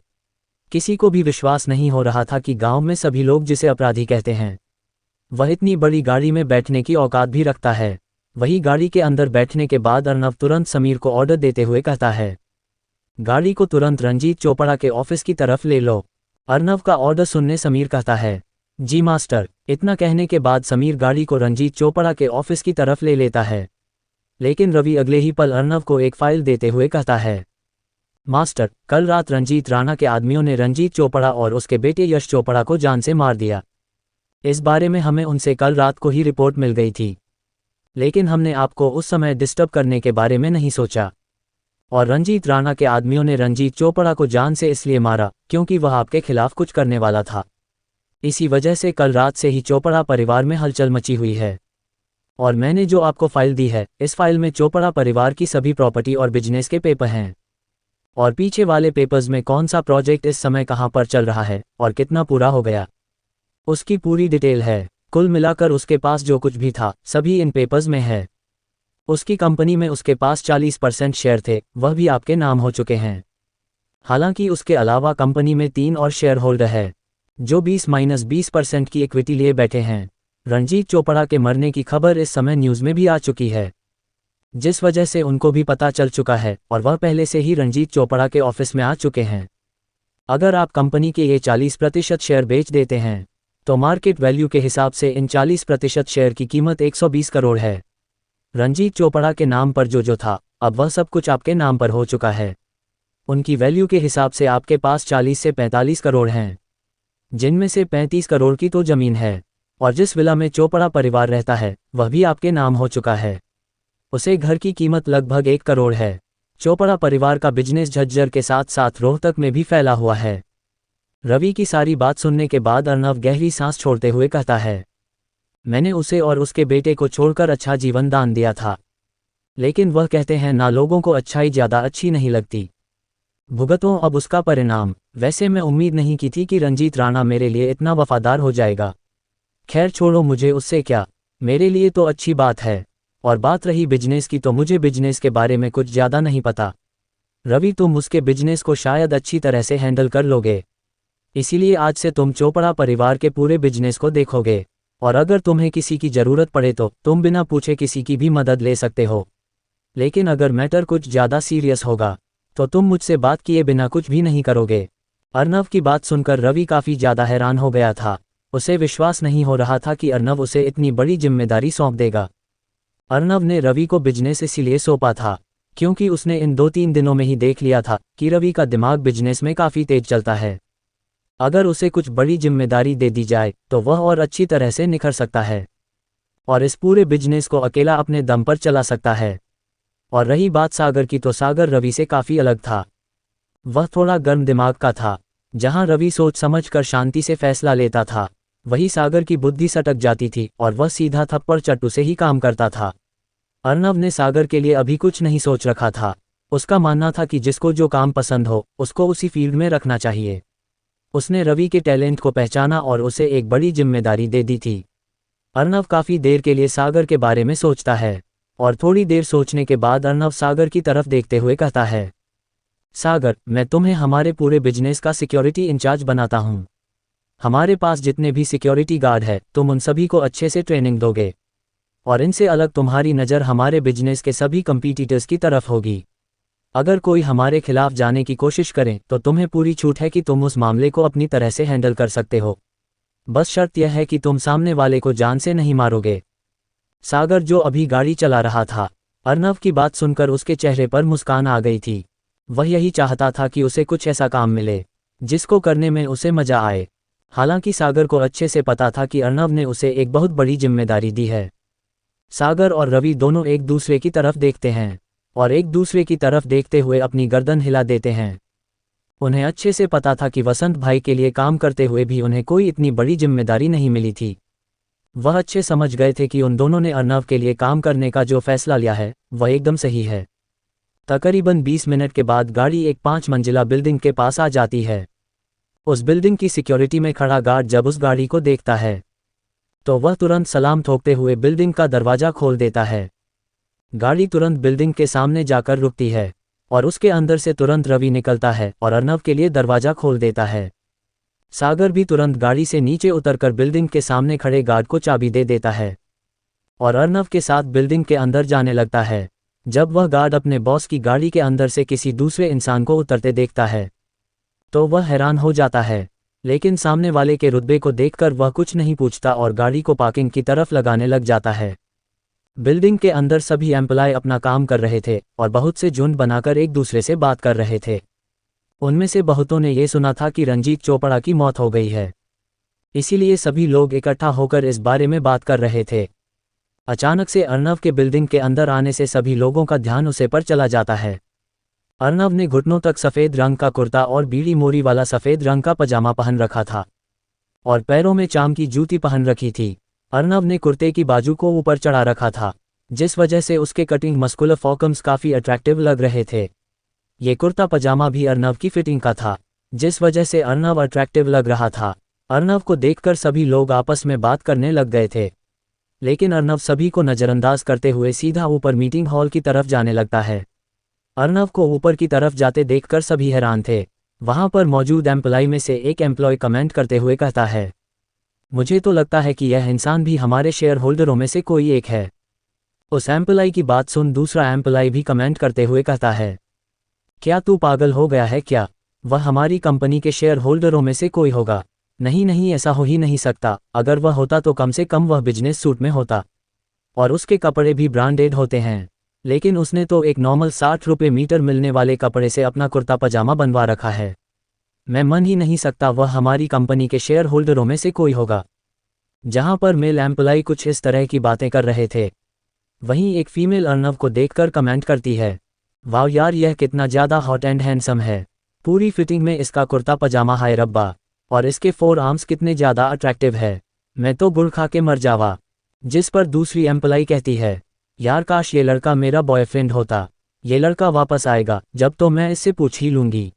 किसी को भी विश्वास नहीं हो रहा था कि गांव में सभी लोग जिसे अपराधी कहते हैं वह इतनी बड़ी गाड़ी में बैठने की औकात भी रखता है। वही गाड़ी के अंदर बैठने के बाद अर्नव तुरंत समीर को ऑर्डर देते हुए कहता है, गाड़ी को तुरंत रंजीत चोपड़ा के ऑफिस की तरफ ले लो। अर्नव का ऑर्डर सुनने समीर कहता है, जी मास्टर। इतना कहने के बाद समीर गाड़ी को रंजीत चोपड़ा के ऑफिस की तरफ ले लेता है। लेकिन रवि अगले ही पल अर्नव को एक फाइल देते हुए कहता है, मास्टर, कल रात रंजीत राणा के आदमियों ने रंजीत चोपड़ा और उसके बेटे यश चोपड़ा को जान से मार दिया। इस बारे में हमें उनसे कल रात को ही रिपोर्ट मिल गई थी, लेकिन हमने आपको उस समय डिस्टर्ब करने के बारे में नहीं सोचा। और रंजीत राणा के आदमियों ने रंजीत चोपड़ा को जान से इसलिए मारा क्योंकि वह आपके खिलाफ कुछ करने वाला था। इसी वजह से कल रात से ही चोपड़ा परिवार में हलचल मची हुई है। और मैंने जो आपको फाइल दी है, इस फाइल में चोपड़ा परिवार की सभी प्रॉपर्टी और बिजनेस के पेपर हैं। और पीछे वाले पेपर्स में कौन सा प्रोजेक्ट इस समय कहाँ पर चल रहा है और कितना पूरा हो गया, उसकी पूरी डिटेल है। कुल मिलाकर उसके पास जो कुछ भी था सभी इन पेपर्स में है। उसकी कंपनी में उसके पास 40% शेयर थे, वह भी आपके नाम हो चुके हैं। हालांकि उसके अलावा कंपनी में 3 और शेयर होल्डर है जो 20-20% की इक्विटी लिए बैठे हैं। रंजीत चोपड़ा के मरने की खबर इस समय न्यूज़ में भी आ चुकी है, जिस वजह से उनको भी पता चल चुका है और वह पहले से ही रंजीत चोपड़ा के ऑफिस में आ चुके हैं। अगर आप कंपनी के ये 40% शेयर बेच देते हैं तो मार्केट वैल्यू के हिसाब से इन 40% शेयर की कीमत 120 करोड़ है। रंजीत चोपड़ा के नाम पर जो था, अब वह सब कुछ आपके नाम पर हो चुका है। उनकी वैल्यू के हिसाब से आपके पास 40 से 45 करोड़ हैं, जिनमें से 35 करोड़ की तो ज़मीन है। और जिस विला में चोपड़ा परिवार रहता है वह भी आपके नाम हो चुका है। उसे घर की कीमत लगभग 1 करोड़ है। चोपड़ा परिवार का बिजनेस झज्जर के साथ साथ रोहतक में भी फैला हुआ है। रवि की सारी बात सुनने के बाद अर्नव गहरी सांस छोड़ते हुए कहता है, मैंने उसे और उसके बेटे को छोड़कर अच्छा जीवन दान दिया था, लेकिन वह कहते हैं ना, लोगों को अच्छाई ज़्यादा अच्छी नहीं लगती, भुगतो अब उसका परिणाम। वैसे मैं उम्मीद नहीं की थी कि रंजीत राणा मेरे लिए इतना वफादार हो जाएगा। खैर छोड़ो, मुझे उससे क्या, मेरे लिए तो अच्छी बात है। और बात रही बिजनेस की, तो मुझे बिजनेस के बारे में कुछ ज़्यादा नहीं पता। रवि, तुम उसके बिजनेस को शायद अच्छी तरह से हैंडल कर लोगे, इसीलिए आज से तुम चोपड़ा परिवार के पूरे बिजनेस को देखोगे। और अगर तुम्हें किसी की ज़रूरत पड़े तो तुम बिना पूछे किसी की भी मदद ले सकते हो। लेकिन अगर मैटर कुछ ज़्यादा सीरियस होगा तो तुम मुझसे बात किए बिना कुछ भी नहीं करोगे। अर्नव की बात सुनकर रवि काफ़ी ज़्यादा हैरान हो गया था। उसे विश्वास नहीं हो रहा था कि अर्नव उसे इतनी बड़ी जिम्मेदारी सौंप देगा। अर्नव ने रवि को बिजनेस इसीलिए सौंपा था क्योंकि उसने इन 2-3 दिनों में ही देख लिया था कि रवि का दिमाग बिजनेस में काफ़ी तेज चलता है। अगर उसे कुछ बड़ी जिम्मेदारी दे दी जाए तो वह और अच्छी तरह से निखर सकता है और इस पूरे बिजनेस को अकेला अपने दम पर चला सकता है। और रही बात सागर की, तो सागर रवि से काफ़ी अलग था। वह थोड़ा गर्म दिमाग का था। जहां रवि सोच समझ कर शांति से फैसला लेता था, वही सागर की बुद्धि सटक जाती थी और वह सीधा थप्पड़ चट्टू से ही काम करता था। अर्नव ने सागर के लिए अभी कुछ नहीं सोच रखा था। उसका मानना था कि जिसको जो काम पसंद हो उसको उसी फील्ड में रखना चाहिए। उसने रवि के टैलेंट को पहचाना और उसे एक बड़ी जिम्मेदारी दे दी थी। अर्नव काफ़ी देर के लिए सागर के बारे में सोचता है और थोड़ी देर सोचने के बाद अर्नव सागर की तरफ देखते हुए कहता है, सागर, मैं तुम्हें हमारे पूरे बिजनेस का सिक्योरिटी इंचार्ज बनाता हूँ। हमारे पास जितने भी सिक्योरिटी गार्ड है तुम उन सभी को अच्छे से ट्रेनिंग दोगे और इनसे अलग तुम्हारी नज़र हमारे बिजनेस के सभी कंपीटिटर्स की तरफ होगी। अगर कोई हमारे खिलाफ जाने की कोशिश करें तो तुम्हें पूरी छूट है कि तुम उस मामले को अपनी तरह से हैंडल कर सकते हो। बस शर्त यह है कि तुम सामने वाले को जान से नहीं मारोगे। सागर, जो अभी गाड़ी चला रहा था, अर्नव की बात सुनकर उसके चेहरे पर मुस्कान आ गई थी। वह यही चाहता था कि उसे कुछ ऐसा काम मिले जिसको करने में उसे मजा आए। हालांकि सागर को अच्छे से पता था कि अर्नव ने उसे एक बहुत बड़ी जिम्मेदारी दी है। सागर और रवि दोनों एक दूसरे की तरफ देखते हैं और एक दूसरे की तरफ देखते हुए अपनी गर्दन हिला देते हैं। उन्हें अच्छे से पता था कि वसंत भाई के लिए काम करते हुए भी उन्हें कोई इतनी बड़ी जिम्मेदारी नहीं मिली थी। वह अच्छे समझ गए थे कि उन दोनों ने अर्नव के लिए काम करने का जो फैसला लिया है वह एकदम सही है। तकरीबन 20 मिनट के बाद गाड़ी एक 5 मंजिला बिल्डिंग के पास आ जाती है। उस बिल्डिंग की सिक्योरिटी में खड़ा गार्ड जब उस गाड़ी को देखता है तो वह तुरंत सलाम ठोकते हुए बिल्डिंग का दरवाज़ा खोल देता है। गाड़ी तुरंत बिल्डिंग के सामने जाकर रुकती है और उसके अंदर से तुरंत रवि निकलता है और अर्नव के लिए दरवाज़ा खोल देता है। सागर भी तुरंत गाड़ी से नीचे उतरकर बिल्डिंग के सामने खड़े गार्ड को चाबी दे देता है और अर्नव के साथ बिल्डिंग के अंदर जाने लगता है। जब वह गार्ड अपने बॉस की गाड़ी के अंदर से किसी दूसरे इंसान को उतरते देखता है तो वह हैरान हो जाता है, लेकिन सामने वाले के रुतबे को देखकर वह कुछ नहीं पूछता और गाड़ी को पार्किंग की तरफ लगाने लग जाता है। बिल्डिंग के अंदर सभी एम्प्लॉय अपना काम कर रहे थे और बहुत से झुंड बनाकर एक दूसरे से बात कर रहे थे। उनमें से बहुतों ने यह सुना था कि रंजीत चोपड़ा की मौत हो गई है, इसीलिए सभी लोग इकट्ठा होकर इस बारे में बात कर रहे थे। अचानक से अर्नव के बिल्डिंग के अंदर आने से सभी लोगों का ध्यान उसे पर चला जाता है। अर्नव ने घुटनों तक सफ़ेद रंग का कुर्ता और बीड़ी मोरी वाला सफ़ेद रंग का पजामा पहन रखा था और पैरों में चाम की जूती पहन रखी थी। अर्नव ने कुर्ते की बाजू को ऊपर चढ़ा रखा था, जिस वजह से उसके कटिंग मस्कुलर फॉर्म्स काफ़ी अट्रैक्टिव लग रहे थे। ये कुर्ता पजामा भी अर्नव की फिटिंग का था, जिस वजह से अर्नव अट्रैक्टिव लग रहा था। अर्नव को देखकर सभी लोग आपस में बात करने लग गए थे, लेकिन अर्नव सभी को नज़रअंदाज करते हुए सीधा ऊपर मीटिंग हॉल की तरफ जाने लगता है। अर्नव को ऊपर की तरफ जाते देखकर सभी हैरान थे। वहां पर मौजूद एम्प्लॉय में से एक एम्प्लॉय कमेंट करते हुए कहता है, मुझे तो लगता है कि यह इंसान भी हमारे शेयर होल्डरों में से कोई एक है। उस एम्प्लॉय की बात सुन दूसरा एम्प्लॉय भी कमेंट करते हुए कहता है, क्या तू पागल हो गया है क्या? वह हमारी कंपनी के शेयर होल्डरों में से कोई होगा। नहीं नहीं, ऐसा हो ही नहीं सकता। अगर वह होता तो कम से कम वह बिजनेस सूट में होता और उसके कपड़े भी ब्रांडेड होते हैं, लेकिन उसने तो एक नॉर्मल 60 रुपये मीटर मिलने वाले कपड़े से अपना कुर्ता पजामा बनवा रखा है। मैं मान ही नहीं सकता वह हमारी कंपनी के शेयर होल्डरों में से कोई होगा। जहां पर मेल एम्प्लॉय कुछ इस तरह की बातें कर रहे थे, वहीं एक फीमेल अर्नव को देखकर कमेंट करती है, वाह यार, यह कितना ज़्यादा हॉट एंड हैंडसम है। पूरी फिटिंग में इसका कुर्ता पजामा, हाय रब्बा, और इसके 4 आर्म्स कितने ज़्यादा अट्रैक्टिव है। मैं तो गुड़ खा के मर जावा। जिस पर दूसरी एम्प्लॉय कहती है, यार काश ये लड़का मेरा बॉयफ्रेंड होता। ये लड़का वापस आएगा जब तो मैं इससे पूछ ही लूँगी,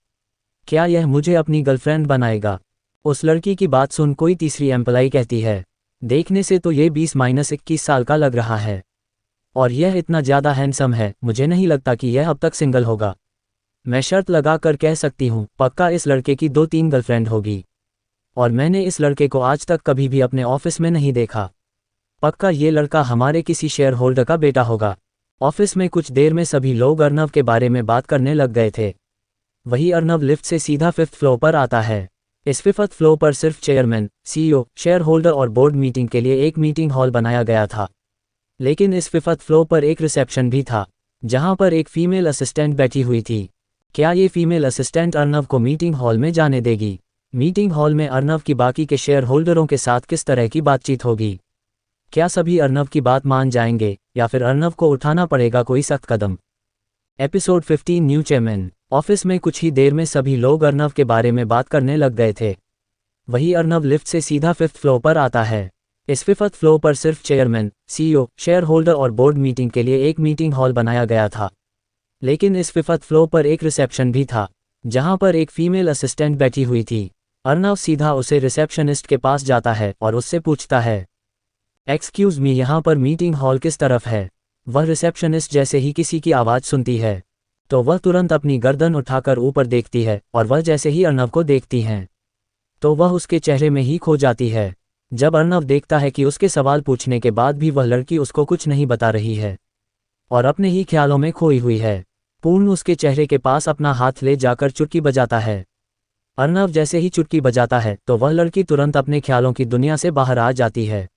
क्या यह मुझे अपनी गर्लफ्रेंड बनाएगा। उस लड़की की बात सुन कोई तीसरी एम्प्लॉय कहती है, देखने से तो ये 20-21 साल का लग रहा है और यह इतना ज़्यादा हैंडसम है, मुझे नहीं लगता कि यह अब तक सिंगल होगा। मैं शर्त लगा कर कह सकती हूँ, पक्का इस लड़के की 2-3 गर्लफ्रेंड होगी और मैंने इस लड़के को आज तक कभी भी अपने ऑफिस में नहीं देखा। पक्का ये लड़का हमारे किसी शेयर होल्डर का बेटा होगा। ऑफिस में कुछ देर में सभी लोग अर्नव के बारे में बात करने लग गए थे। वही अर्नव लिफ्ट से सीधा 5th फ्लोर पर आता है। इस 5th फ्लोर पर सिर्फ चेयरमैन, CEO, शेयर होल्डर और बोर्ड मीटिंग के लिए एक मीटिंग हॉल बनाया गया था, लेकिन इस 5th फ्लोर पर एक रिसेप्शन भी था, जहां पर एक फीमेल असिस्टेंट बैठी हुई थी। क्या ये फीमेल असिस्टेंट अर्नव को मीटिंग हॉल में जाने देगी? मीटिंग हॉल में अर्नव की बाकी के शेयर होल्डरों के साथ किस तरह की बातचीत होगी? क्या सभी अर्नव की बात मान जाएंगे या फिर अर्नव को उठाना पड़ेगा कोई सख्त कदम? Episode 15 new chairman. ऑफिस में कुछ ही देर में सभी लोग अर्नव के बारे में बात करने लग गए थे। वही अर्नव लिफ्ट से सीधा 5th फ्लोर पर आता है। इस 5th फ्लोर पर सिर्फ चेयरमैन, CEO, शेयर होल्डर और बोर्ड मीटिंग के लिए एक मीटिंग हॉल बनाया गया था, लेकिन इस 5th फ्लोर पर एक रिसेप्शन भी था, जहां पर एक फीमेल असिस्टेंट बैठी हुई थी। अर्नव सीधा उसे रिसेप्शनिस्ट के पास जाता है और उससे पूछता है, एक्सक्यूज़ मी, यहाँ पर मीटिंग हॉल किस तरफ है? वह रिसेप्शनिस्ट जैसे ही किसी की आवाज़ सुनती है तो वह तुरंत अपनी गर्दन उठाकर ऊपर देखती है और वह जैसे ही अर्नव को देखती हैं तो वह उसके चेहरे में ही खो जाती है। जब अर्नव देखता है कि उसके सवाल पूछने के बाद भी वह लड़की उसको कुछ नहीं बता रही है और अपने ही ख्यालों में खोई हुई है, पूर्ण उसके चेहरे के पास अपना हाथ ले जाकर चुटकी बजाता है। अर्नव जैसे ही चुटकी बजाता है तो वह लड़की तुरंत अपने ख्यालों की दुनिया से बाहर आ जाती है।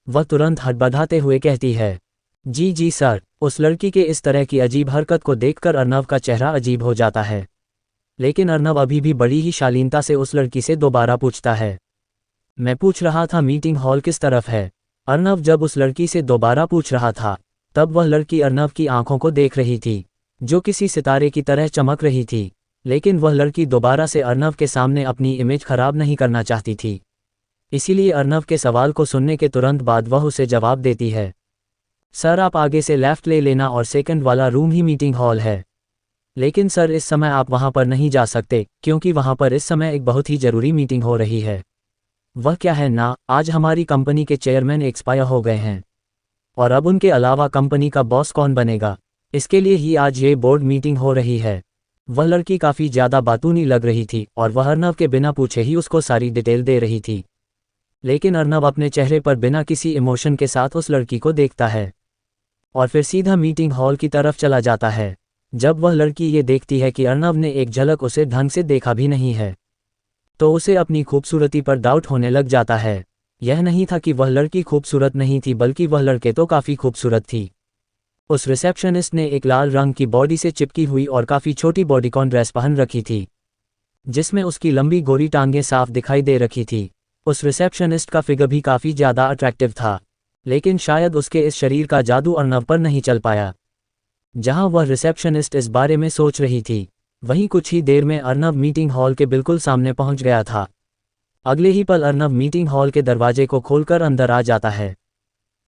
वह तुरंत हड़बड़ाते हुए कहती है, जी जी सर। उस लड़की के इस तरह की अजीब हरकत को देखकर अर्नव का चेहरा अजीब हो जाता है, लेकिन अर्नव अभी भी बड़ी ही शालीनता से उस लड़की से दोबारा पूछता है, मैं पूछ रहा था मीटिंग हॉल किस तरफ है? अर्नव जब उस लड़की से दोबारा पूछ रहा था तब वह लड़की अर्नव की आंखों को देख रही थी, जो किसी सितारे की तरह चमक रही थी, लेकिन वह लड़की दोबारा से अर्नव के सामने अपनी इमेज खराब नहीं करना चाहती थी। इसीलिए अर्नव के सवाल को सुनने के तुरंत बाद वह उसे जवाब देती है, सर आप आगे से लेफ्ट ले लेना और सेकंड वाला रूम ही मीटिंग हॉल है। लेकिन सर इस समय आप वहां पर नहीं जा सकते क्योंकि वहां पर इस समय एक बहुत ही ज़रूरी मीटिंग हो रही है। वह क्या है ना, आज हमारी कंपनी के चेयरमैन एक्सपायर हो गए हैं और अब उनके अलावा कंपनी का बॉस कौन बनेगा, इसके लिए ही आज ये बोर्ड मीटिंग हो रही है। वह लड़की काफ़ी ज़्यादा बातूनी लग रही थी और वह अर्नव के बिना पूछे ही उसको सारी डिटेल दे रही थी। लेकिन अर्नव अपने चेहरे पर बिना किसी इमोशन के साथ उस लड़की को देखता है और फिर सीधा मीटिंग हॉल की तरफ चला जाता है। जब वह लड़की ये देखती है कि अर्नव ने एक झलक उसे ढंग से देखा भी नहीं है, तो उसे अपनी खूबसूरती पर डाउट होने लग जाता है। यह नहीं था कि वह लड़की खूबसूरत नहीं थी, बल्कि वह लड़के तो काफ़ी खूबसूरत थी। उस रिसेप्शनिस्ट ने एक लाल रंग की बॉडी से चिपकी हुई और काफ़ी छोटी बॉडीकॉन ड्रेस पहन रखी थी, जिसमें उसकी लंबी गोरी टांगें साफ दिखाई दे रखी थी। उस रिसेप्शनिस्ट का फिगर भी काफ़ी ज़्यादा अट्रैक्टिव था, लेकिन शायद उसके इस शरीर का जादू अर्नव पर नहीं चल पाया। जहां वह रिसेप्शनिस्ट इस बारे में सोच रही थी, वहीं कुछ ही देर में अर्नव मीटिंग हॉल के बिल्कुल सामने पहुंच गया था। अगले ही पल अर्नव मीटिंग हॉल के दरवाजे को खोलकर अंदर आ जाता है।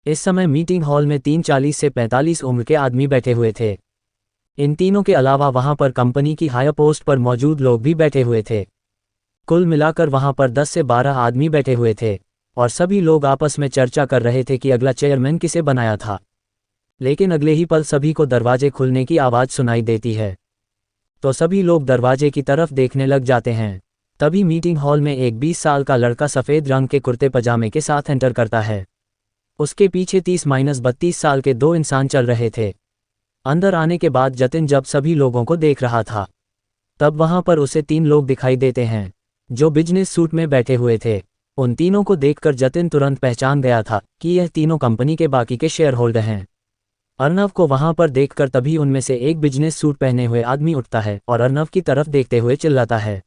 इस समय मीटिंग हॉल में 40 से 45 उम्र के आदमी बैठे हुए थे। इन तीनों के अलावा वहां पर कंपनी की हायर पोस्ट पर मौजूद लोग भी बैठे हुए थे। कुल मिलाकर वहां पर 10 से 12 आदमी बैठे हुए थे और सभी लोग आपस में चर्चा कर रहे थे कि अगला चेयरमैन किसे बनाया था। लेकिन अगले ही पल सभी को दरवाजे खुलने की आवाज़ सुनाई देती है, तो सभी लोग दरवाजे की तरफ देखने लग जाते हैं। तभी मीटिंग हॉल में एक 20 साल का लड़का सफ़ेद रंग के कुर्ते पजामे के साथ एंटर करता है। उसके पीछे 30-32 साल के दो इंसान चल रहे थे। अंदर आने के बाद जतिन जब सभी लोगों को देख रहा था, तब वहां पर उसे 3 लोग दिखाई देते हैं जो बिजनेस सूट में बैठे हुए थे। उन तीनों को देखकर जतिन तुरंत पहचान गया था कि यह तीनों कंपनी के बाकी के शेयर होल्डर हैं। अर्नव को वहां पर देखकर तभी उनमें से एक बिजनेस सूट पहने हुए आदमी उठता है और अर्नव की तरफ देखते हुए चिल्लाता है,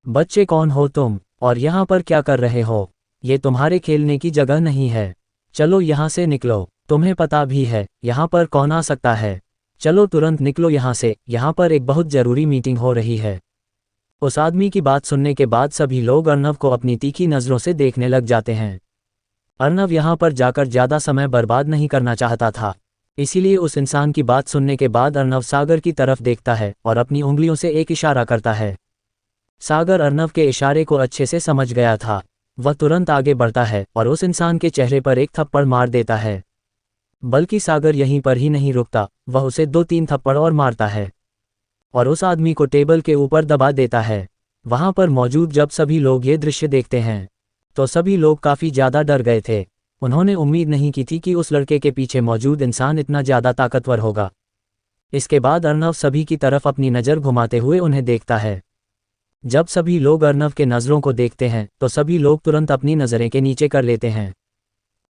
बच्चे कौन हो तुम और यहाँ पर क्या कर रहे हो? ये तुम्हारे खेलने की जगह नहीं है, चलो यहाँ से निकलो। तुम्हें पता भी है यहाँ पर कौन आ सकता है? चलो तुरंत निकलो यहाँ से, यहाँ पर एक बहुत ज़रूरी मीटिंग हो रही है। उस आदमी की बात सुनने के बाद सभी लोग अर्नव को अपनी तीखी नज़रों से देखने लग जाते हैं। अर्नव यहाँ पर जाकर ज़्यादा समय बर्बाद नहीं करना चाहता था, इसीलिए उस इंसान की बात सुनने के बाद अर्नव सागर की तरफ देखता है और अपनी उंगलियों से एक इशारा करता है। सागर अर्नव के इशारे को अच्छे से समझ गया था। वह तुरंत आगे बढ़ता है और उस इंसान के चेहरे पर एक थप्पड़ मार देता है। बल्कि सागर यहीं पर ही नहीं रुकता, वह उसे 2-3 थप्पड़ और मारता है और उस आदमी को टेबल के ऊपर दबा देता है। वहां पर मौजूद जब सभी लोग ये दृश्य देखते हैं, तो सभी लोग काफ़ी ज़्यादा डर गए थे। उन्होंने उम्मीद नहीं की थी कि उस लड़के के पीछे मौजूद इंसान इतना ज़्यादा ताकतवर होगा। इसके बाद अर्नव सभी की तरफ अपनी नज़र घुमाते हुए उन्हें देखता है। जब सभी लोग अर्नव के नज़रों को देखते हैं, तो सभी लोग तुरंत अपनी नज़रें के नीचे कर लेते हैं।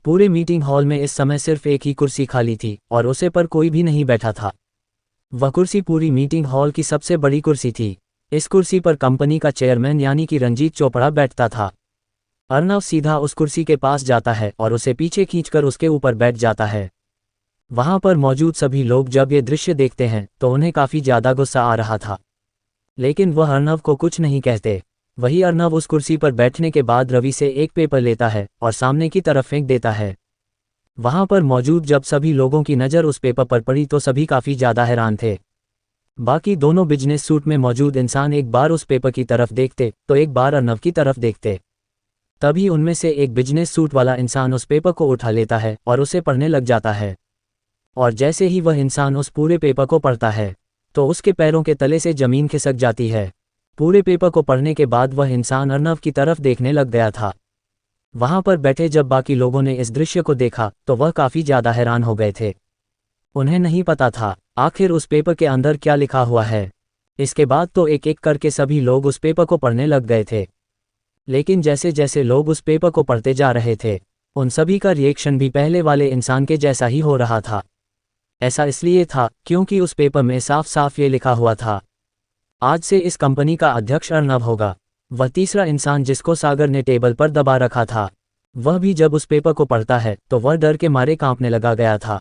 पूरे मीटिंग हॉल में इस समय सिर्फ एक ही कुर्सी खाली थी और उसे पर कोई भी नहीं बैठा था। वह कुर्सी पूरी मीटिंग हॉल की सबसे बड़ी कुर्सी थी। इस कुर्सी पर कंपनी का चेयरमैन यानी कि रंजीत चोपड़ा बैठता था। अर्नव सीधा उस कुर्सी के पास जाता है और उसे पीछे खींचकर उसके ऊपर बैठ जाता है। वहां पर मौजूद सभी लोग जब ये दृश्य देखते हैं, तो उन्हें काफ़ी ज़्यादा गुस्सा आ रहा था, लेकिन वह अर्नव को कुछ नहीं कहते। वही अर्नव उस कुर्सी पर बैठने के बाद रवि से एक पेपर लेता है और सामने की तरफ फेंक देता है। वहां पर मौजूद जब सभी लोगों की नज़र उस पेपर पर पड़ी, तो सभी काफ़ी ज़्यादा हैरान थे। बाकी दोनों बिजनेस सूट में मौजूद इंसान एक बार उस पेपर की तरफ देखते तो एक बार अर्नव की तरफ देखते। तभी उनमें से एक बिजनेस सूट वाला इंसान उस पेपर को उठा लेता है और उसे पढ़ने लग जाता है। और जैसे ही वह इंसान उस पूरे पेपर को पढ़ता है, तो उसके पैरों के तले से ज़मीन खिसक जाती है। पूरे पेपर को पढ़ने के बाद वह इंसान अर्नव की तरफ देखने लग गया था। वहां पर बैठे जब बाकी लोगों ने इस दृश्य को देखा, तो वह काफ़ी ज़्यादा हैरान हो गए थे। उन्हें नहीं पता था आखिर उस पेपर के अंदर क्या लिखा हुआ है। इसके बाद तो एक एक करके सभी लोग उस पेपर को पढ़ने लग गए थे। लेकिन जैसे जैसे लोग उस पेपर को पढ़ते जा रहे थे, उन सभी का रिएक्शन भी पहले वाले इंसान के जैसा ही हो रहा था। ऐसा इसलिए था क्योंकि उस पेपर में साफ साफ ये लिखा हुआ था, आज से इस कंपनी का अध्यक्ष अर्नव होगा। वह तीसरा इंसान जिसको सागर ने टेबल पर दबा रखा था, वह भी जब उस पेपर को पढ़ता है तो वह डर के मारे कांपने लगा गया था।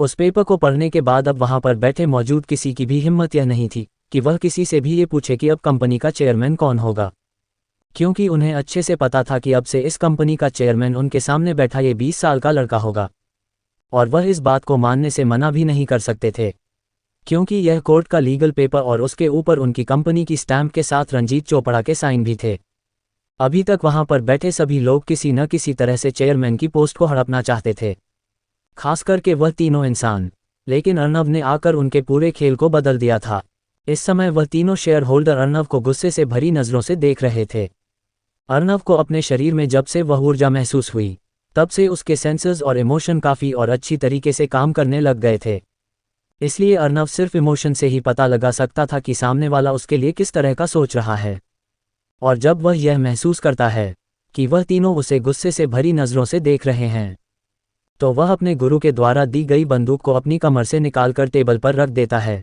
उस पेपर को पढ़ने के बाद अब वहां पर बैठे मौजूद किसी की भी हिम्मत यह नहीं थी कि वह किसी से भी ये पूछे कि अब कंपनी का चेयरमैन कौन होगा, क्योंकि उन्हें अच्छे से पता था कि अब से इस कंपनी का चेयरमैन उनके सामने बैठा ये 20 साल का लड़का होगा। और वह इस बात को मानने से मना भी नहीं कर सकते थे, क्योंकि यह कोर्ट का लीगल पेपर और उसके ऊपर उनकी कंपनी की स्टैंप के साथ रंजीत चोपड़ा के साइन भी थे। अभी तक वहां पर बैठे सभी लोग किसी न किसी तरह से चेयरमैन की पोस्ट को हड़पना चाहते थे, खास करके वह तीनों इंसान। लेकिन अर्नव ने आकर उनके पूरे खेल को बदल दिया था। इस समय वह तीनों शेयर होल्डर अर्नव को गुस्से से भरी नज़रों से देख रहे थे। अर्नव को अपने शरीर में जब से वह ऊर्जा महसूस हुई, तब से उसके सेंसर्स और इमोशन काफ़ी और अच्छी तरीके से काम करने लग गए थे। इसलिए अर्नव सिर्फ इमोशन से ही पता लगा सकता था कि सामने वाला उसके लिए किस तरह का सोच रहा है। और जब वह यह महसूस करता है कि वह तीनों उसे गुस्से से भरी नज़रों से देख रहे हैं, तो वह अपने गुरु के द्वारा दी गई बंदूक को अपनी कमर से निकालकर टेबल पर रख देता है।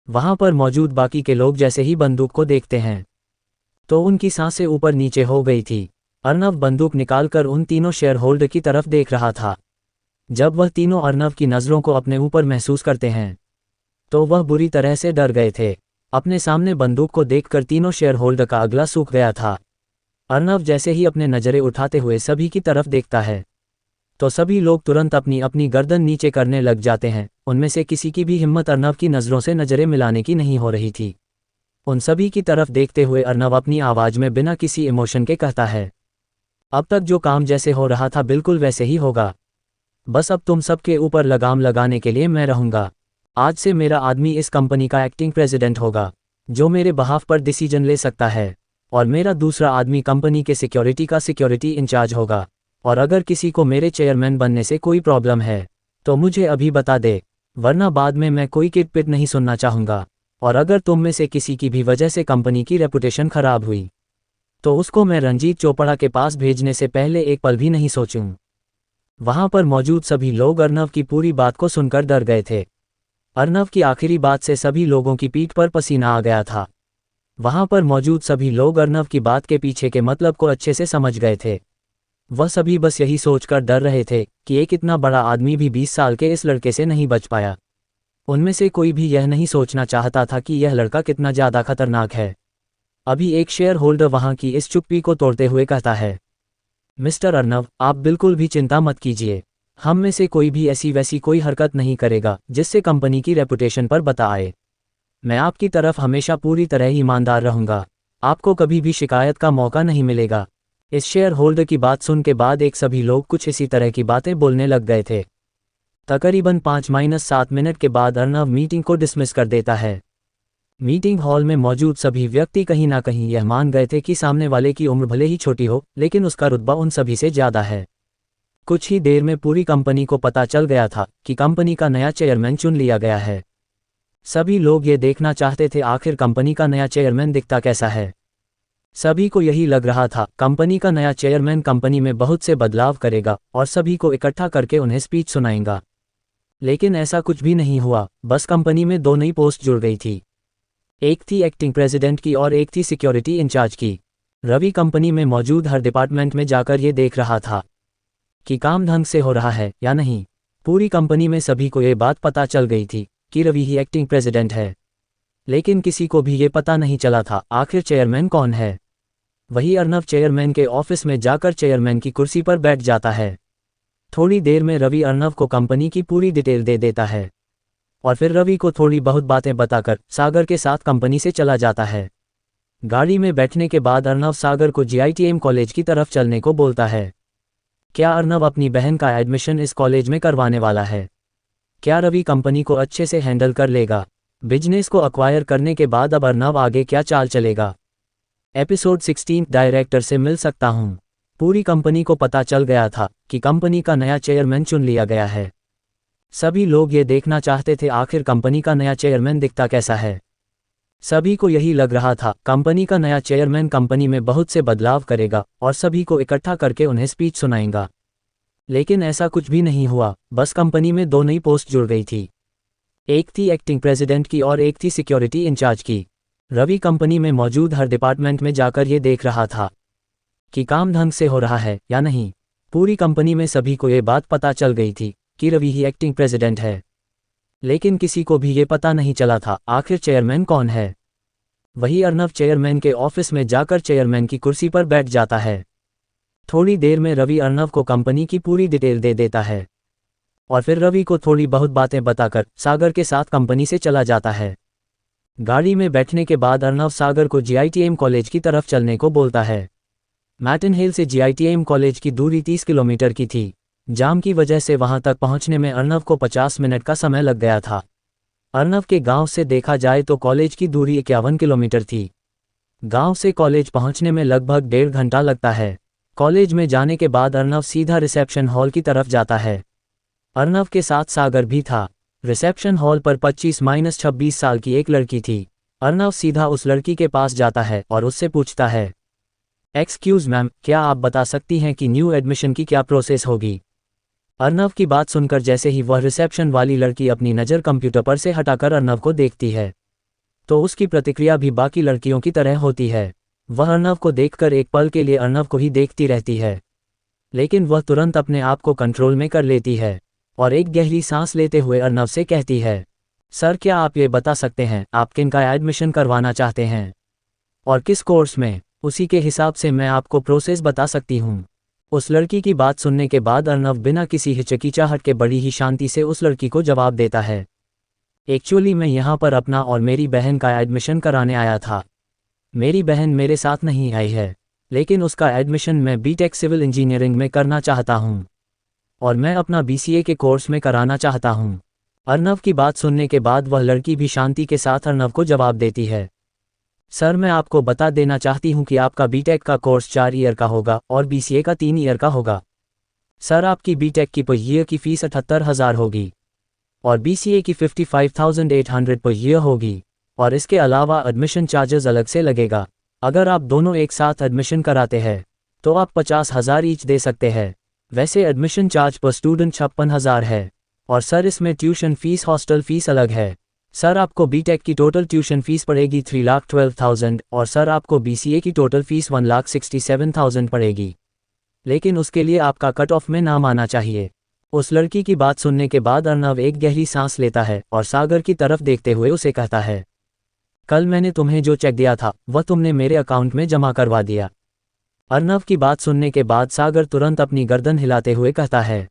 वहां पर मौजूद बाकी के लोग जैसे ही बंदूक को देखते हैं तो उनकी सांसें ऊपर नीचे हो गई थी। अर्नव बंदूक निकालकर उन तीनों शेयर होल्डर की तरफ देख रहा था। जब वह तीनों अर्नव की नज़रों को अपने ऊपर महसूस करते हैं तो वह बुरी तरह से डर गए थे। अपने सामने बंदूक को देखकर तीनों शेयर होल्डर का अगला सूख गया था। अर्नव जैसे ही अपने नज़रें उठाते हुए सभी की तरफ देखता है तो सभी लोग तुरंत अपनी अपनी गर्दन नीचे करने लग जाते हैं। उनमें से किसी की भी हिम्मत अर्नव की नज़रों से नज़रें मिलाने की नहीं हो रही थी। उन सभी की तरफ देखते हुए अर्नव अपनी आवाज़ में बिना किसी इमोशन के कहता है, अब तक जो काम जैसे हो रहा था बिल्कुल वैसे ही होगा। बस अब तुम सबके ऊपर लगाम लगाने के लिए मैं रहूँगा। आज से मेरा आदमी इस कंपनी का एक्टिंग प्रेसिडेंट होगा, जो मेरे बहाफ पर डिसीजन ले सकता है, और मेरा दूसरा आदमी कंपनी के सिक्योरिटी का सिक्योरिटी इंचार्ज होगा। और अगर किसी को मेरे चेयरमैन बनने से कोई प्रॉब्लम है तो मुझे अभी बता दे, वरना बाद में मैं कोई किट-पिट नहीं सुनना चाहूँगा। और अगर तुम में से किसी की भी वजह से कंपनी की रेपुटेशन खराब हुई तो उसको मैं रंजीत चोपड़ा के पास भेजने से पहले एक पल भी नहीं सोचूं। वहां पर मौजूद सभी लोग अर्नव की पूरी बात को सुनकर डर गए थे। अर्नव की आखिरी बात से सभी लोगों की पीठ पर पसीना आ गया था। वहां पर मौजूद सभी लोग अर्नव की बात के पीछे के मतलब को अच्छे से समझ गए थे। वह सभी बस यही सोचकर डर रहे थे कि एक इतना बड़ा आदमी भी 20 साल के इस लड़के से नहीं बच पाया। उनमें से कोई भी यह नहीं सोचना चाहता था कि यह लड़का कितना ज़्यादा खतरनाक है। अभी एक शेयर होल्डर वहां की इस चुप्पी को तोड़ते हुए कहता है, मिस्टर अर्नव, आप बिल्कुल भी चिंता मत कीजिए। हम में से कोई भी ऐसी वैसी कोई हरकत नहीं करेगा जिससे कंपनी की रेपुटेशन पर बता आए। मैं आपकी तरफ हमेशा पूरी तरह ईमानदार रहूंगा। आपको कभी भी शिकायत का मौका नहीं मिलेगा। इस शेयर होल्डर की बात सुन के बाद एक सभी लोग कुछ इसी तरह की बातें बोलने लग गए थे। तकरीबन 5-7 मिनट के बाद अर्नव मीटिंग को डिसमिस कर देता है। मीटिंग हॉल में मौजूद सभी व्यक्ति कहीं ना कहीं यह मान गए थे कि सामने वाले की उम्र भले ही छोटी हो, लेकिन उसका रुतबा उन सभी से ज़्यादा है। कुछ ही देर में पूरी कंपनी को पता चल गया था कि कंपनी का नया चेयरमैन चुन लिया गया है। सभी लोग ये देखना चाहते थे आखिर कंपनी का नया चेयरमैन दिखता कैसा है। सभी को यही लग रहा था कंपनी का नया चेयरमैन कंपनी में बहुत से बदलाव करेगा और सभी को इकट्ठा करके उन्हें स्पीच सुनाएगा। लेकिन ऐसा कुछ भी नहीं हुआ। बस कंपनी में 2 नई पोस्ट जुड़ गई थी। एक थी एक्टिंग प्रेसिडेंट की और एक थी सिक्योरिटी इंचार्ज की। रवि कंपनी में मौजूद हर डिपार्टमेंट में जाकर ये देख रहा था कि काम ढंग से हो रहा है या नहीं। पूरी कंपनी में सभी को ये बात पता चल गई थी कि रवि ही एक्टिंग प्रेसिडेंट है, लेकिन किसी को भी ये पता नहीं चला था आखिर चेयरमैन कौन है। वही अर्नव चेयरमैन के ऑफिस में जाकर चेयरमैन की कुर्सी पर बैठ जाता है। थोड़ी देर में रवि अर्नव को कंपनी की पूरी डिटेल दे देता है और फिर रवि को थोड़ी बहुत बातें बताकर सागर के साथ कंपनी से चला जाता है। गाड़ी में बैठने के बाद अर्नव सागर को GITM कॉलेज की तरफ चलने को बोलता है। क्या अर्नव अपनी बहन का एडमिशन इस कॉलेज में करवाने वाला है? क्या रवि कंपनी को अच्छे से हैंडल कर लेगा? बिजनेस को अक्वायर करने के बाद अब अर्नव आगे क्या चाल चलेगा? एपिसोड 16 डायरेक्टर से मिल सकता हूं। पूरी कंपनी को पता चल गया था कि कंपनी का नया चेयरमैन चुन लिया गया है। सभी लोग ये देखना चाहते थे आखिर कंपनी का नया चेयरमैन दिखता कैसा है। सभी को यही लग रहा था कंपनी का नया चेयरमैन कंपनी में बहुत से बदलाव करेगा और सभी को इकट्ठा करके उन्हें स्पीच सुनाएगा। लेकिन ऐसा कुछ भी नहीं हुआ। बस कंपनी में 2 नई पोस्ट जुड़ गई थी। एक थी एक्टिंग प्रेसिडेंट की और एक थी सिक्योरिटी इंचार्ज की। रवि कंपनी में मौजूद हर डिपार्टमेंट में जाकर ये देख रहा था कि काम ढंग से हो रहा है या नहीं। पूरी कंपनी में सभी को ये बात पता चल गई थी कि रवि ही एक्टिंग प्रेसिडेंट है, लेकिन किसी को भी ये पता नहीं चला था आखिर चेयरमैन कौन है। वही अर्नव चेयरमैन के ऑफिस में जाकर चेयरमैन की कुर्सी पर बैठ जाता है। थोड़ी देर में रवि अर्नव को कंपनी की पूरी डिटेल दे देता है और फिर रवि को थोड़ी बहुत बातें बताकर सागर के साथ कंपनी से चला जाता है। गाड़ी में बैठने के बाद अर्नव सागर को GITM कॉलेज की तरफ चलने को बोलता है। मैटन हिल से GITM कॉलेज की दूरी 30 किलोमीटर की थी। जाम की वजह से वहां तक पहुंचने में अर्नव को 50 मिनट का समय लग गया था। अर्नव के गांव से देखा जाए तो कॉलेज की दूरी 51 किलोमीटर थी। गांव से कॉलेज पहुंचने में लगभग 1.5 घंटा लगता है। कॉलेज में जाने के बाद अर्नव सीधा रिसेप्शन हॉल की तरफ जाता है। अर्नव के साथ सागर भी था। रिसेप्शन हॉल पर 25-26 साल की एक लड़की थी। अर्नव सीधा उस लड़की के पास जाता है और उससे पूछता है, एक्सक्यूज़ मैम, क्या आप बता सकती हैं कि न्यू एडमिशन की क्या प्रोसेस होगी? अर्नव की बात सुनकर जैसे ही वह रिसेप्शन वाली लड़की अपनी नज़र कंप्यूटर पर से हटाकर अर्नव को देखती है, तो उसकी प्रतिक्रिया भी बाकी लड़कियों की तरह होती है। वह अर्नव को देखकर एक पल के लिए अर्नव को ही देखती रहती है, लेकिन वह तुरंत अपने आप को कंट्रोल में कर लेती है और एक गहरी सांस लेते हुए अर्नव से कहती है, सर क्या आप ये बता सकते हैं आप किन का एडमिशन करवाना चाहते हैं और किस कोर्स में? उसी के हिसाब से मैं आपको प्रोसेस बता सकती हूँ। उस लड़की की बात सुनने के बाद अर्नव बिना किसी हिचकिचाहट के बड़ी ही शांति से उस लड़की को जवाब देता है, एक्चुअली मैं यहाँ पर अपना और मेरी बहन का एडमिशन कराने आया था। मेरी बहन मेरे साथ नहीं आई है, लेकिन उसका एडमिशन मैं बीटेक सिविल इंजीनियरिंग में करना चाहता हूँ और मैं अपना बीसीए के कोर्स में कराना चाहता हूँ। अर्नव की बात सुनने के बाद वह लड़की भी शांति के साथ अर्नव को जवाब देती है, सर मैं आपको बता देना चाहती हूँ कि आपका बीटेक का कोर्स 4 ईयर का होगा और बीसीए का 3 ईयर का होगा। सर आपकी बीटेक की पर ईयर की फ़ीस 78,000 होगी और बीसीए की 55,800 पर ईयर होगी और इसके अलावा एडमिशन चार्जेस अलग से लगेगा। अगर आप दोनों एक साथ एडमिशन कराते हैं तो आप 50,000 ईच दे सकते हैं। वैसे एडमिशन चार्ज पर स्टूडेंट 56,000 है और सर इसमें ट्यूशन फीस हॉस्टल फीस अलग है। सर आपको बीटेक की टोटल ट्यूशन फीस पड़ेगी 3,12,000 और सर आपको बीसीए की टोटल फीस 1,67,000 पड़ेगी, लेकिन उसके लिए आपका कट ऑफ में नाम आना चाहिए। उस लड़की की बात सुनने के बाद अर्नव एक गहरी सांस लेता है और सागर की तरफ देखते हुए उसे कहता है, कल मैंने तुम्हें जो चेक दिया था वह तुमने मेरे अकाउंट में जमा करवा दिया। अर्नव की बात सुनने के बाद सागर तुरंत अपनी गर्दन हिलाते हुए कहता है,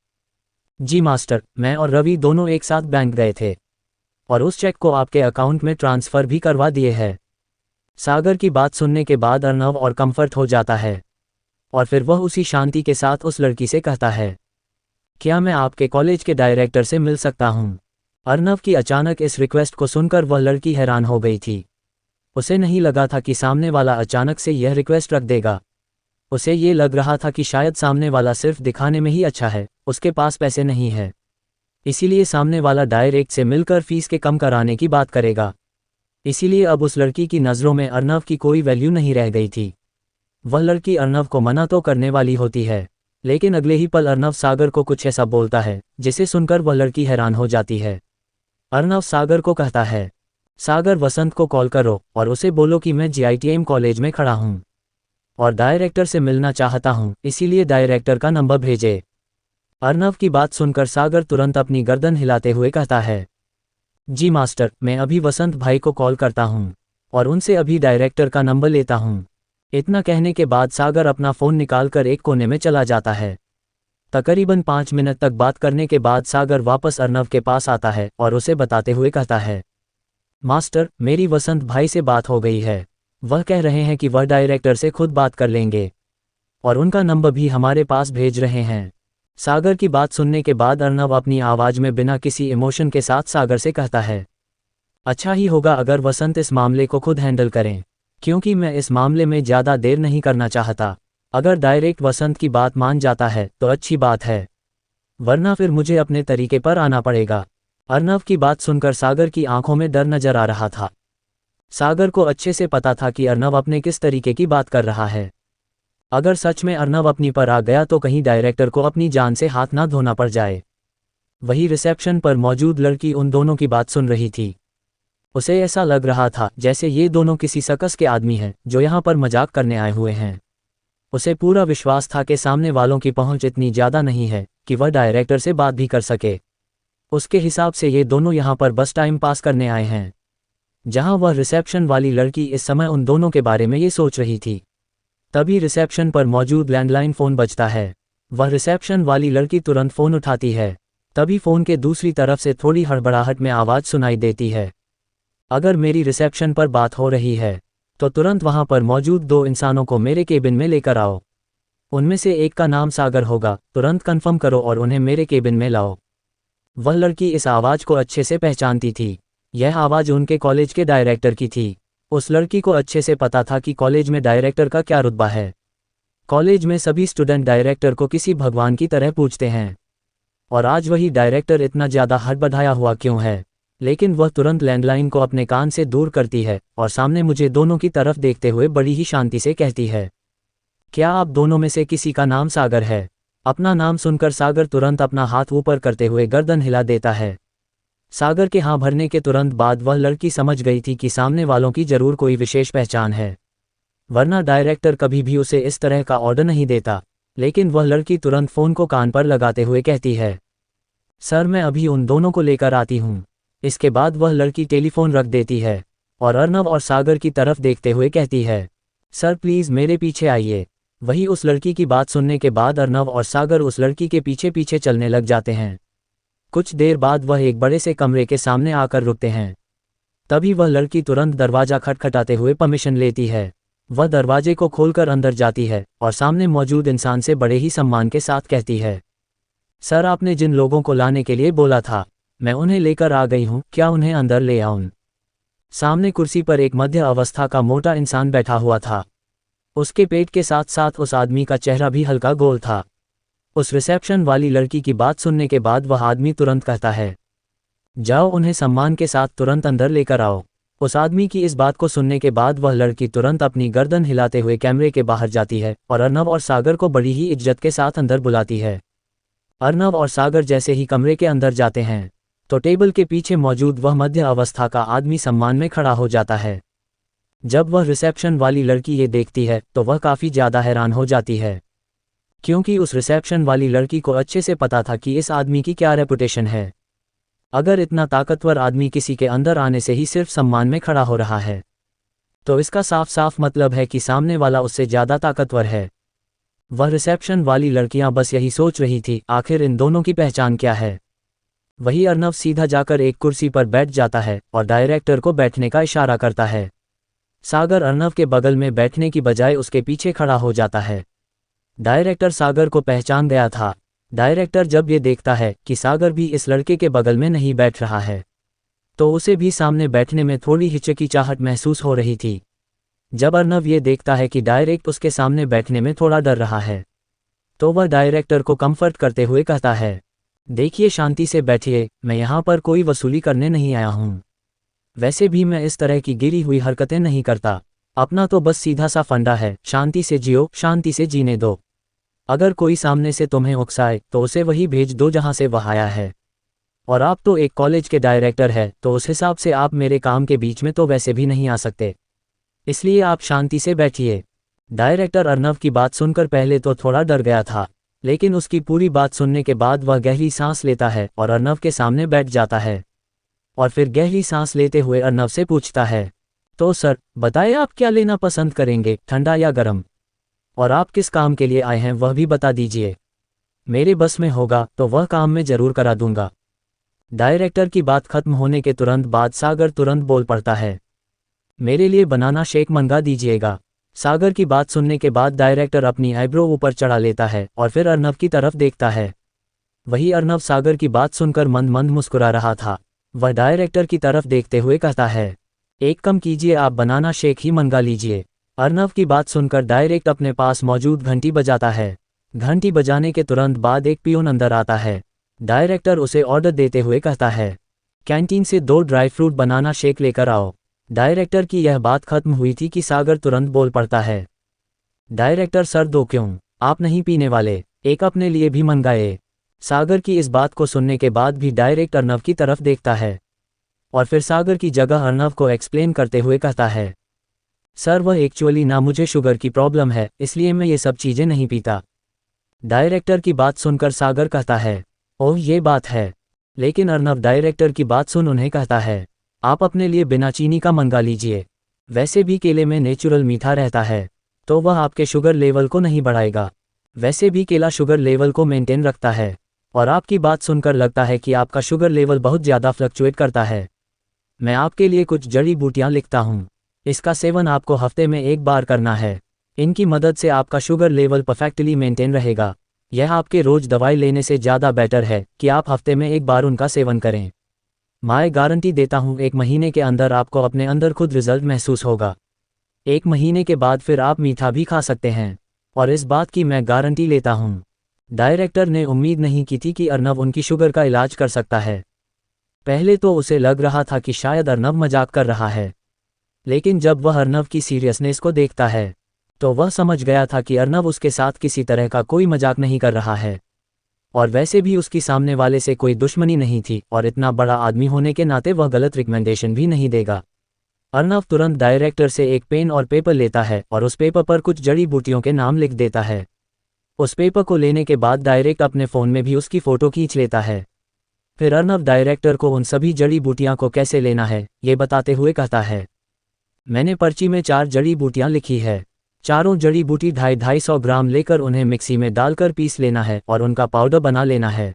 जी मास्टर, मैं और रवि दोनों एक साथ बैंक गए थे और उस चेक को आपके अकाउंट में ट्रांसफ़र भी करवा दिए है। सागर की बात सुनने के बाद अर्नव और कंफर्ट हो जाता है और फिर वह उसी शांति के साथ उस लड़की से कहता है, क्या मैं आपके कॉलेज के डायरेक्टर से मिल सकता हूँ? अर्नव की अचानक इस रिक्वेस्ट को सुनकर वह लड़की हैरान हो गई थी। उसे नहीं लगा था कि सामने वाला अचानक से यह रिक्वेस्ट रख देगा। उसे ये लग रहा था कि शायद सामने वाला सिर्फ दिखाने में ही अच्छा है, उसके पास पैसे नहीं है, इसीलिए सामने वाला डायरेक्ट से मिलकर फीस के कम कराने की बात करेगा। इसीलिए अब उस लड़की की नज़रों में अर्नव की कोई वैल्यू नहीं रह गई थी। वह लड़की अर्नव को मना तो करने वाली होती है, लेकिन अगले ही पल अर्नव सागर को कुछ ऐसा बोलता है जिसे सुनकर वह लड़की हैरान हो जाती है। अर्नव सागर को कहता है, सागर वसंत को कॉल करो और उसे बोलो कि मैं जीआईटीएम कॉलेज में खड़ा हूँ और डायरेक्टर से मिलना चाहता हूँ, इसीलिए डायरेक्टर का नंबर भेजे। अर्नव की बात सुनकर सागर तुरंत अपनी गर्दन हिलाते हुए कहता है, जी मास्टर, मैं अभी वसंत भाई को कॉल करता हूँ और उनसे अभी डायरेक्टर का नंबर लेता हूँ। इतना कहने के बाद सागर अपना फ़ोन निकालकर एक कोने में चला जाता है। तकरीबन 5 मिनट तक बात करने के बाद सागर वापस अर्नव के पास आता है और उसे बताते हुए कहता है, मास्टर, मेरी वसंत भाई से बात हो गई है। वह कह रहे हैं कि वह डायरेक्टर से खुद बात कर लेंगे और उनका नंबर भी हमारे पास भेज रहे हैं। सागर की बात सुनने के बाद अर्नव अपनी आवाज़ में बिना किसी इमोशन के साथ सागर से कहता है, अच्छा ही होगा अगर वसंत इस मामले को खुद हैंडल करें, क्योंकि मैं इस मामले में ज़्यादा देर नहीं करना चाहता। अगर डायरेक्ट वसंत की बात मान जाता है तो अच्छी बात है, वरना फिर मुझे अपने तरीके पर आना पड़ेगा। अर्नव की बात सुनकर सागर की आंखों में डर नजर आ रहा था। सागर को अच्छे से पता था कि अर्नव अपने किस तरीके की बात कर रहा है। अगर सच में अर्नव अपनी पर आ गया तो कहीं डायरेक्टर को अपनी जान से हाथ ना धोना पड़ जाए। वही रिसेप्शन पर मौजूद लड़की उन दोनों की बात सुन रही थी। उसे ऐसा लग रहा था जैसे ये दोनों किसी सर्कस के आदमी हैं जो यहाँ पर मजाक करने आए हुए हैं। उसे पूरा विश्वास था कि सामने वालों की पहुंच इतनी ज़्यादा नहीं है कि वह डायरेक्टर से बात भी कर सके। उसके हिसाब से ये दोनों यहाँ पर बस टाइम पास करने आए हैं। जहाँ वह रिसेप्शन वाली लड़की इस समय उन दोनों के बारे में ये सोच रही थी, तभी रिसेप्शन पर मौजूद लैंडलाइन फ़ोन बजता है। वह रिसेप्शन वाली लड़की तुरंत फ़ोन उठाती है। तभी फ़ोन के दूसरी तरफ से थोड़ी हड़बड़ाहट में आवाज़ सुनाई देती है, अगर मेरी रिसेप्शन पर बात हो रही है तो तुरंत वहाँ पर मौजूद 2 इंसानों को मेरे केबिन में लेकर आओ। उनमें से एक का नाम सागर होगा, तुरंत कंफर्म करो और उन्हें मेरे केबिन में लाओ। वह लड़की इस आवाज़ को अच्छे से पहचानती थी। यह आवाज़ उनके कॉलेज के डायरेक्टर की थी। उस लड़की को अच्छे से पता था कि कॉलेज में डायरेक्टर का क्या रुतबा है। कॉलेज में सभी स्टूडेंट डायरेक्टर को किसी भगवान की तरह पूछते हैं, और आज वही डायरेक्टर इतना ज़्यादा हड़बड़ाया हुआ क्यों है। लेकिन वह तुरंत लैंडलाइन को अपने कान से दूर करती है और सामने मुझे दोनों की तरफ देखते हुए बड़ी ही शांति से कहती है, क्या आप दोनों में से किसी का नाम सागर है? अपना नाम सुनकर सागर तुरंत अपना हाथ ऊपर करते हुए गर्दन हिला देता है। सागर के हाँ भरने के तुरंत बाद वह लड़की समझ गई थी कि सामने वालों की जरूर कोई विशेष पहचान है, वरना डायरेक्टर कभी भी उसे इस तरह का ऑर्डर नहीं देता। लेकिन वह लड़की तुरंत फ़ोन को कान पर लगाते हुए कहती है, सर मैं अभी उन दोनों को लेकर आती हूँ। इसके बाद वह लड़की टेलीफोन रख देती है और अर्नव और सागर की तरफ देखते हुए कहती है, सर प्लीज़ मेरे पीछे आइए। वही उस लड़की की बात सुनने के बाद अर्नव और सागर उस लड़की के पीछे पीछे चलने लग जाते हैं। कुछ देर बाद वह एक बड़े से कमरे के सामने आकर रुकते हैं। तभी वह लड़की तुरंत दरवाज़ा खटखटाते हुए परमिशन लेती है। वह दरवाजे को खोलकर अंदर जाती है और सामने मौजूद इंसान से बड़े ही सम्मान के साथ कहती है, सर आपने जिन लोगों को लाने के लिए बोला था, मैं उन्हें लेकर आ गई हूँ, क्या उन्हें अंदर ले आऊं? सामने कुर्सी पर एक मध्य अवस्था का मोटा इंसान बैठा हुआ था। उसके पेट के साथ साथ उस आदमी का चेहरा भी हल्का गोल था। उस रिसेप्शन वाली लड़की की बात सुनने के बाद वह आदमी तुरंत कहता है, जाओ उन्हें सम्मान के साथ तुरंत अंदर लेकर आओ। उस आदमी की इस बात को सुनने के बाद वह लड़की तुरंत अपनी गर्दन हिलाते हुए कैमरे के बाहर जाती है और अर्नव और सागर को बड़ी ही इज्जत के साथ अंदर बुलाती है। अर्नव और सागर जैसे ही कमरे के अंदर जाते हैं तो टेबल के पीछे मौजूद वह मध्य अवस्था का आदमी सम्मान में खड़ा हो जाता है। जब वह रिसेप्शन वाली लड़की ये देखती है तो वह काफ़ी ज़्यादा हैरान हो जाती है, क्योंकि उस रिसेप्शन वाली लड़की को अच्छे से पता था कि इस आदमी की क्या रेपुटेशन है। अगर इतना ताकतवर आदमी किसी के अंदर आने से ही सिर्फ सम्मान में खड़ा हो रहा है, तो इसका साफ साफ मतलब है कि सामने वाला उससे ज़्यादा ताकतवर है। वह रिसेप्शन वाली लड़कियां बस यही सोच रही थी, आखिर इन दोनों की पहचान क्या है। वही अर्नव सीधा जाकर एक कुर्सी पर बैठ जाता है और डायरेक्टर को बैठने का इशारा करता है। सागर अर्नव के बगल में बैठने की बजाय उसके पीछे खड़ा हो जाता है। डायरेक्टर सागर को पहचान गया था। डायरेक्टर जब ये देखता है कि सागर भी इस लड़के के बगल में नहीं बैठ रहा है, तो उसे भी सामने बैठने में थोड़ी हिचकिचाहट महसूस हो रही थी। जब अर्नव ये देखता है कि डायरेक्ट उसके सामने बैठने में थोड़ा डर रहा है, तो वह डायरेक्टर को कंफर्ट करते हुए कहता है, देखिए शांति से बैठिए, मैं यहाँ पर कोई वसूली करने नहीं आया हूँ। वैसे भी मैं इस तरह की गिरी हुई हरकतें नहीं करता। अपना तो बस सीधा सा फंडा है, शांति से जियो, शांति से जीने दो। अगर कोई सामने से तुम्हें उकसाए तो उसे वही भेज दो जहाँ से वह आया है। और आप तो एक कॉलेज के डायरेक्टर है, तो उस हिसाब से आप मेरे काम के बीच में तो वैसे भी नहीं आ सकते, इसलिए आप शांति से बैठिए। डायरेक्टर अर्नव की बात सुनकर पहले तो थोड़ा डर गया था, लेकिन उसकी पूरी बात सुनने के बाद वह गहरी सांस लेता है और अर्नव के सामने बैठ जाता है। और फिर गहरी सांस लेते हुए अर्नव से पूछता है, तो सर बताइए आप क्या लेना पसंद करेंगे, ठंडा या गर्म? और आप किस काम के लिए आए हैं वह भी बता दीजिए। मेरे बस में होगा तो वह काम मैं जरूर करा दूंगा। डायरेक्टर की बात खत्म होने के तुरंत बाद सागर तुरंत बोल पड़ता है, मेरे लिए बनाना शेक मंगा दीजिएगा। सागर की बात सुनने के बाद डायरेक्टर अपनी आईब्रो ऊपर चढ़ा लेता है और फिर अर्नव की तरफ देखता है। वही अर्नव सागर की बात सुनकर मंद मंद मुस्कुरा रहा था। वह डायरेक्टर की तरफ देखते हुए कहता है, एक कम कीजिए, आप बनाना शेक ही मंगा लीजिए। अर्नव की बात सुनकर डायरेक्ट अपने पास मौजूद घंटी बजाता है। घंटी बजाने के तुरंत बाद एक पियून अंदर आता है। डायरेक्टर उसे ऑर्डर देते हुए कहता है, कैंटीन से 2 ड्राई फ्रूट बनाना शेक लेकर आओ। डायरेक्टर की यह बात खत्म हुई थी कि सागर तुरंत बोल पड़ता है, डायरेक्टर सर 2 क्यों, आप नहीं पीने वाले, एक अपने लिए भी मंगाए। सागर की इस बात को सुनने के बाद भी डायरेक्ट अर्नव की तरफ देखता है और फिर सागर की जगह अर्नव को एक्सप्लेन करते हुए कहता है, सर वह एक्चुअली ना मुझे शुगर की प्रॉब्लम है, इसलिए मैं ये सब चीज़ें नहीं पीता। डायरेक्टर की बात सुनकर सागर कहता है, ओह ये बात है। लेकिन अर्नव डायरेक्टर की बात सुन उन्हें कहता है, आप अपने लिए बिना चीनी का मंगा लीजिए। वैसे भी केले में नेचुरल मीठा रहता है, तो वह आपके शुगर लेवल को नहीं बढ़ाएगा। वैसे भी केला शुगर लेवल को मेंटेन रखता है, और आपकी बात सुनकर लगता है कि आपका शुगर लेवल बहुत ज़्यादा फ्लक्चुएट करता है। मैं आपके लिए कुछ जड़ी बूटियाँ लिखता हूँ, इसका सेवन आपको हफ्ते में 1 बार करना है। इनकी मदद से आपका शुगर लेवल परफेक्टली मेंटेन रहेगा। यह आपके रोज़ दवाई लेने से ज़्यादा बेटर है कि आप हफ्ते में 1 बार उनका सेवन करें। मैं गारंटी देता हूँ 1 महीने के अंदर आपको अपने अंदर खुद रिजल्ट महसूस होगा। 1 महीने के बाद फिर आप मीठा भी खा सकते हैं, और इस बात की मैं गारंटी लेता हूँ। डायरेक्टर ने उम्मीद नहीं की थी कि अर्नव उनकी शुगर का इलाज कर सकता है। पहले तो उसे लग रहा था कि शायद अर्नव मजाक कर रहा है, लेकिन जब वह अर्नव की सीरियसनेस को देखता है तो वह समझ गया था कि अर्नव उसके साथ किसी तरह का कोई मजाक नहीं कर रहा है, और वैसे भी उसकी सामने वाले से कोई दुश्मनी नहीं थी, और इतना बड़ा आदमी होने के नाते वह गलत रिकमेंडेशन भी नहीं देगा। अर्नव तुरंत डायरेक्टर से एक पेन और पेपर लेता है और उस पेपर पर कुछ जड़ी बूटियों के नाम लिख देता है। उस पेपर को लेने के बाद डायरेक्ट अपने फ़ोन में भी उसकी फ़ोटो खींच लेता है। फिर अर्नव डायरेक्टर को उन सभी जड़ी बूटियां को कैसे लेना है ये बताते हुए कहता है, मैंने पर्ची में 4 जड़ी बूटियां लिखी है। चारों जड़ी बूटी 250 ग्राम लेकर उन्हें मिक्सी में डालकर पीस लेना है और उनका पाउडर बना लेना है,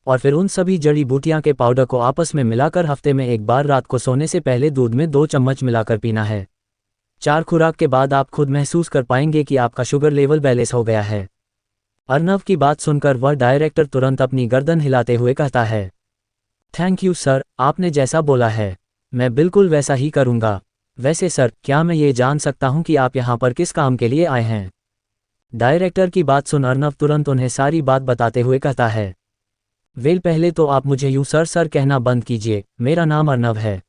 और फिर उन सभी जड़ी बूटियां के पाउडर को आपस में मिलाकर हफ्ते में एक बार रात को सोने से पहले दूध में 2 चम्मच मिलाकर पीना है। 4 खुराक के बाद आप खुद महसूस कर पाएंगे कि आपका शुगर लेवल बैलेंस हो गया है। अर्नव की बात सुनकर वह डायरेक्टर तुरंत अपनी गर्दन हिलाते हुए कहता है, थैंक यू सर, आपने जैसा बोला है मैं बिल्कुल वैसा ही करूँगा। वैसे सर, क्या मैं ये जान सकता हूँ कि आप यहाँ पर किस काम के लिए आए हैं? डायरेक्टर की बात सुन अर्नव तुरंत उन्हें सारी बात बताते हुए कहता है, वेल पहले तो आप मुझे यूँ सर सर कहना बंद कीजिए, मेरा नाम अर्नव है,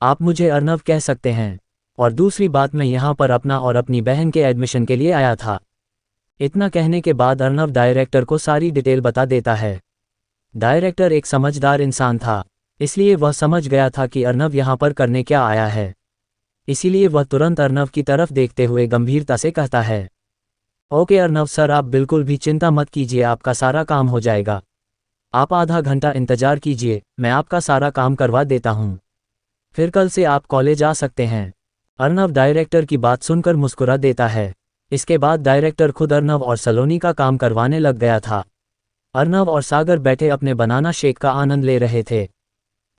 आप मुझे अर्नव कह सकते हैं। और दूसरी बात, मैं यहाँ पर अपना और अपनी बहन के एडमिशन के लिए आया था। इतना कहने के बाद अर्नव डायरेक्टर को सारी डिटेल बता देता है। डायरेक्टर एक समझदार इंसान था, इसलिए वह समझ गया था कि अर्नव यहाँ पर करने क्या आया है। इसीलिए वह तुरंत अर्नव की तरफ देखते हुए गंभीरता से कहता है, ओके अर्नव सर, आप बिल्कुल भी चिंता मत कीजिए, आपका सारा काम हो जाएगा। आप आधा घंटा इंतजार कीजिए, मैं आपका सारा काम करवा देता हूँ। फिर कल से आप कॉलेज आ सकते हैं। अर्नव डायरेक्टर की बात सुनकर मुस्कुरा देता है। इसके बाद डायरेक्टर खुद अर्नव और सलोनी का काम करवाने लग गया था। अर्नव और सागर बैठे अपने बनाना शेक का आनंद ले रहे थे।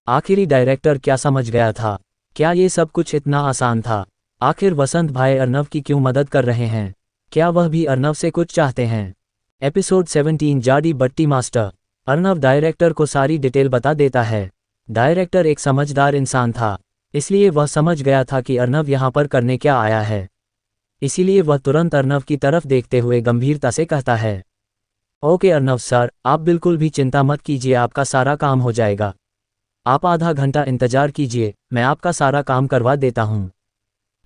आखिरी डायरेक्टर क्या समझ गया था? क्या ये सब कुछ इतना आसान था? आखिर वसंत भाई अर्नव की क्यों मदद कर रहे हैं? क्या वह भी अर्नव से कुछ चाहते हैं? एपिसोड 17 जाडी बट्टी मास्टर। अर्नव डायरेक्टर को सारी डिटेल बता देता है। डायरेक्टर एक समझदार इंसान था, इसलिए वह समझ गया था कि अर्नव यहाँ पर करने क्या आया है। इसीलिए वह तुरंत अर्नव की तरफ देखते हुए गंभीरता से कहता है, ओके अर्नव सर, आप बिल्कुल भी चिंता मत कीजिए, आपका सारा काम हो जाएगा। आप आधा घंटा इंतजार कीजिए, मैं आपका सारा काम करवा देता हूँ।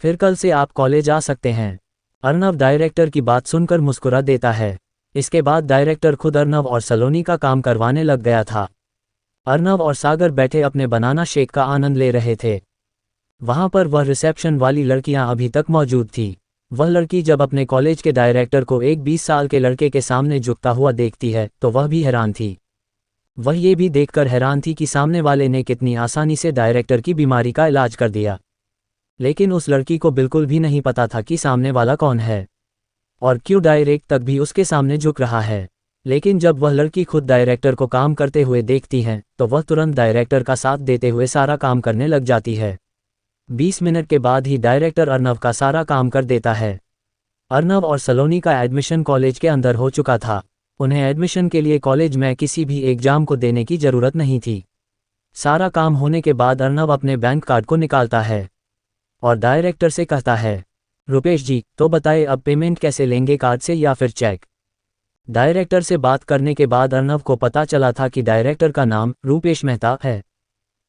फिर कल से आप कॉलेज आ सकते हैं। अर्नव डायरेक्टर की बात सुनकर मुस्कुरा देता है। इसके बाद डायरेक्टर खुद अर्नव और सलोनी का काम करवाने लग गया था। अर्नव और सागर बैठे अपने बनाना शेक का आनंद ले रहे थे। वहाँ पर वह रिसेप्शन वाली लड़कियाँ अभी तक मौजूद थी। वह लड़की जब अपने कॉलेज के डायरेक्टर को एक 20 साल के लड़के के सामने झुकता हुआ देखती है तो वह भी हैरान थी। वह ये भी देखकर हैरान थी कि सामने वाले ने कितनी आसानी से डायरेक्टर की बीमारी का इलाज कर दिया। लेकिन उस लड़की को बिल्कुल भी नहीं पता था कि सामने वाला कौन है और क्यों डायरेक्ट तक भी उसके सामने झुक रहा है। लेकिन जब वह लड़की खुद डायरेक्टर को काम करते हुए देखती है तो वह तुरंत डायरेक्टर का साथ देते हुए सारा काम करने लग जाती है। 20 मिनट के बाद ही डायरेक्टर अर्नव का सारा काम कर देता है। अर्नव और सलोनी का एडमिशन कॉलेज के अंदर हो चुका था। उन्हें एडमिशन के लिए कॉलेज में किसी भी एग्जाम को देने की ज़रूरत नहीं थी। सारा काम होने के बाद अर्नव अपने बैंक कार्ड को निकालता है और डायरेक्टर से कहता है, रुपेश जी, तो बताए अब पेमेंट कैसे लेंगे, कार्ड से या फिर चेक? डायरेक्टर से बात करने के बाद अर्नव को पता चला था कि डायरेक्टर का नाम रूपेश मेहता है।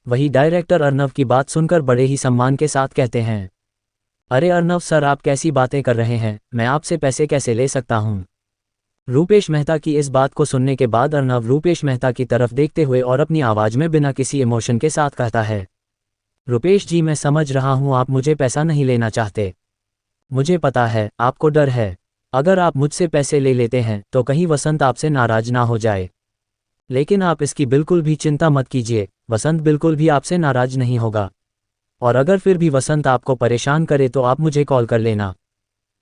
वही डायरेक्टर अर्नव की बात सुनकर बड़े ही सम्मान के साथ कहते हैं, अरे अर्नव सर, आप कैसी बातें कर रहे हैं, मैं आपसे पैसे कैसे ले सकता हूँ? रूपेश मेहता की इस बात को सुनने के बाद अर्नव रूपेश मेहता की तरफ देखते हुए और अपनी आवाज़ में बिना किसी इमोशन के साथ कहता है, रुपेश जी, मैं समझ रहा हूँ आप मुझे पैसा नहीं लेना चाहते। मुझे पता है आपको डर है, अगर आप मुझसे पैसे ले लेते हैं तो कहीं वसंत आपसे नाराज ना हो जाए। लेकिन आप इसकी बिल्कुल भी चिंता मत कीजिए, वसंत बिल्कुल भी आपसे नाराज नहीं होगा। और अगर फिर भी वसंत आपको परेशान करे तो आप मुझे कॉल कर लेना,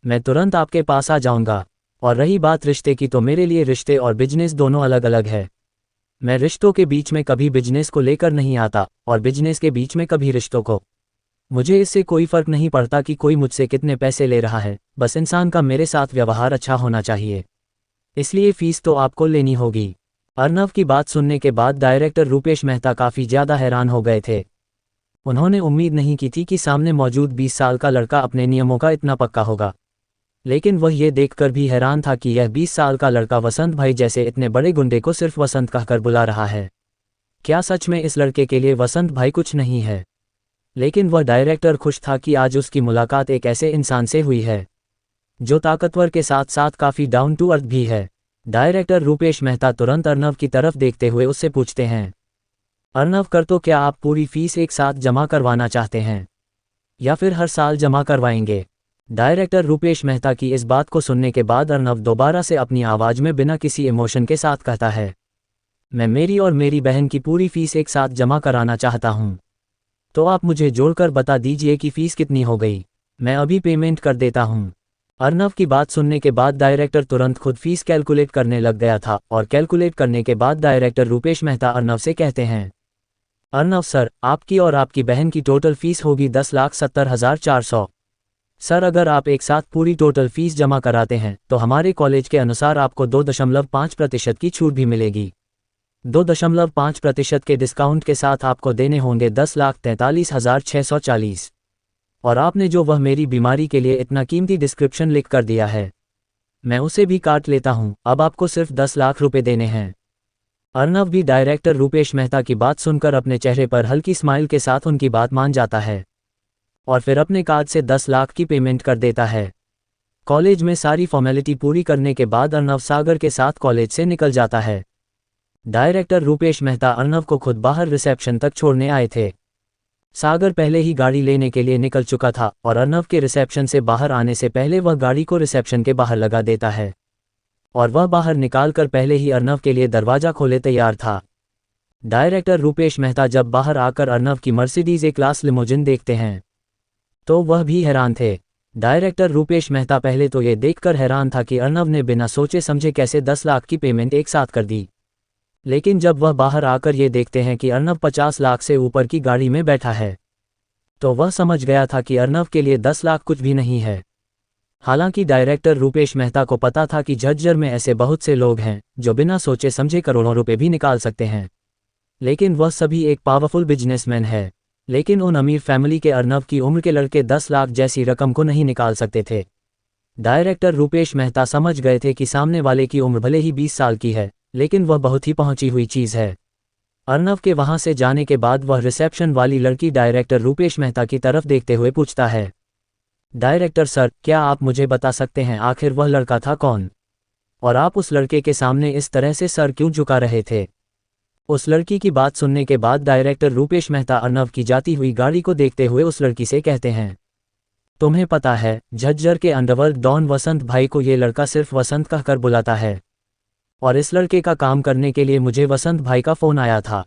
मैं तुरंत आपके पास आ जाऊंगा। और रही बात रिश्ते की, तो मेरे लिए रिश्ते और बिजनेस दोनों अलग अलग है। मैं रिश्तों के बीच में कभी बिजनेस को लेकर नहीं आता और बिजनेस के बीच में कभी रिश्तों को। मुझे इससे कोई फ़र्क नहीं पड़ता कि कोई मुझसे कितने पैसे ले रहा है, बस इंसान का मेरे साथ व्यवहार अच्छा होना चाहिए। इसलिए फ़ीस तो आपको लेनी होगी। अर्नव की बात सुनने के बाद डायरेक्टर रूपेश मेहता काफ़ी ज़्यादा हैरान हो गए थे। उन्होंने उम्मीद नहीं की थी कि सामने मौजूद 20 साल का लड़का अपने नियमों का इतना पक्का होगा। लेकिन वह ये देखकर भी हैरान था कि यह 20 साल का लड़का वसंत भाई जैसे इतने बड़े गुंडे को सिर्फ वसंत कहकर बुला रहा है। क्या सच में इस लड़के के लिए वसंत भाई कुछ नहीं है? लेकिन वह डायरेक्टर खुश था कि आज उसकी मुलाकात एक ऐसे इंसान से हुई है जो ताकतवर के साथ साथ काफ़ी डाउन टू अर्थ भी है। डायरेक्टर रूपेश मेहता तुरंत अर्नव की तरफ देखते हुए उससे पूछते हैं, अर्नव कर, तो क्या आप पूरी फीस एक साथ जमा करवाना चाहते हैं या फिर हर साल जमा करवाएंगे? डायरेक्टर रूपेश मेहता की इस बात को सुनने के बाद अर्नव दोबारा से अपनी आवाज़ में बिना किसी इमोशन के साथ कहता है, मैं मेरी और मेरी बहन की पूरी फीस एक साथ जमा कराना चाहता हूँ। तो आप मुझे जोड़कर बता दीजिए कि फ़ीस कितनी हो गई, मैं अभी पेमेंट कर देता हूँ। अर्नव की बात सुनने के बाद डायरेक्टर तुरंत खुद फीस कैलकुलेट करने लग गया था और कैलकुलेट करने के बाद डायरेक्टर रूपेश मेहता अर्नव से कहते हैं, अर्नव सर, आपकी और आपकी बहन की टोटल फीस होगी 10,70,400। सर, अगर आप एक साथ पूरी टोटल फीस जमा कराते हैं तो हमारे कॉलेज के अनुसार आपको 2.5% की छूट भी मिलेगी। 2.5% के डिस्काउंट के साथ आपको देने होंगे 10,43,640। और आपने जो वह मेरी बीमारी के लिए इतना कीमती डिस्क्रिप्शन लिख कर दिया है, मैं उसे भी काट लेता हूं। अब आपको सिर्फ 10 लाख रुपए देने हैं। अर्नव भी डायरेक्टर रूपेश मेहता की बात सुनकर अपने चेहरे पर हल्की स्माइल के साथ उनकी बात मान जाता है और फिर अपने कार्ड से 10 लाख की पेमेंट कर देता है। कॉलेज में सारी फॉर्मेलिटी पूरी करने के बाद अर्नव सागर के साथ कॉलेज से निकल जाता है। डायरेक्टर रूपेश मेहता अर्नव को खुद बाहर रिसेप्शन तक छोड़ने आए थे। सागर पहले ही गाड़ी लेने के लिए निकल चुका था और अर्नव के रिसेप्शन से बाहर आने से पहले वह गाड़ी को रिसेप्शन के बाहर लगा देता है और वह बाहर निकालकर पहले ही अर्नव के लिए दरवाज़ा खोले तैयार था। डायरेक्टर रूपेश मेहता जब बाहर आकर अर्नव की मर्सिडीज ए क्लास लिमोजिन देखते हैं तो वह भी हैरान थे। डायरेक्टर रूपेश मेहता पहले तो ये देखकर हैरान था कि अर्नव ने बिना सोचे समझे कैसे 10 लाख की पेमेंट एक साथ कर दी। लेकिन जब वह बाहर आकर ये देखते हैं कि अर्नव 50 लाख से ऊपर की गाड़ी में बैठा है तो वह समझ गया था कि अर्नव के लिए 10 लाख कुछ भी नहीं है। हालांकि डायरेक्टर रूपेश मेहता को पता था कि झज्जर में ऐसे बहुत से लोग हैं जो बिना सोचे समझे करोड़ों रुपए भी निकाल सकते हैं, लेकिन वह सभी एक पावरफुल बिजनेसमैन है। लेकिन उन अमीर फैमिली के अर्नव की उम्र के लड़के 10 लाख जैसी रकम को नहीं निकाल सकते थे। डायरेक्टर रूपेश मेहता समझ गए थे कि सामने वाले की उम्र भले ही 20 साल की है, लेकिन वह बहुत ही पहुंची हुई चीज़ है। अर्नव के वहां से जाने के बाद वह रिसेप्शन वाली लड़की डायरेक्टर रूपेश मेहता की तरफ देखते हुए पूछता है, डायरेक्टर सर, क्या आप मुझे बता सकते हैं आखिर वह लड़का था कौन और आप उस लड़के के सामने इस तरह से सर क्यों झुका रहे थे? उस लड़की की बात सुनने के बाद डायरेक्टर रूपेश मेहता अर्नव की जाती हुई गाड़ी को देखते हुए उस लड़की से कहते हैं, तुम्हें पता है झज्जर के अंडरवर्ल्ड डॉन वसंत भाई को ये लड़का सिर्फ वसंत कहकर बुलाता है और इस लड़के का काम करने के लिए मुझे वसंत भाई का फ़ोन आया था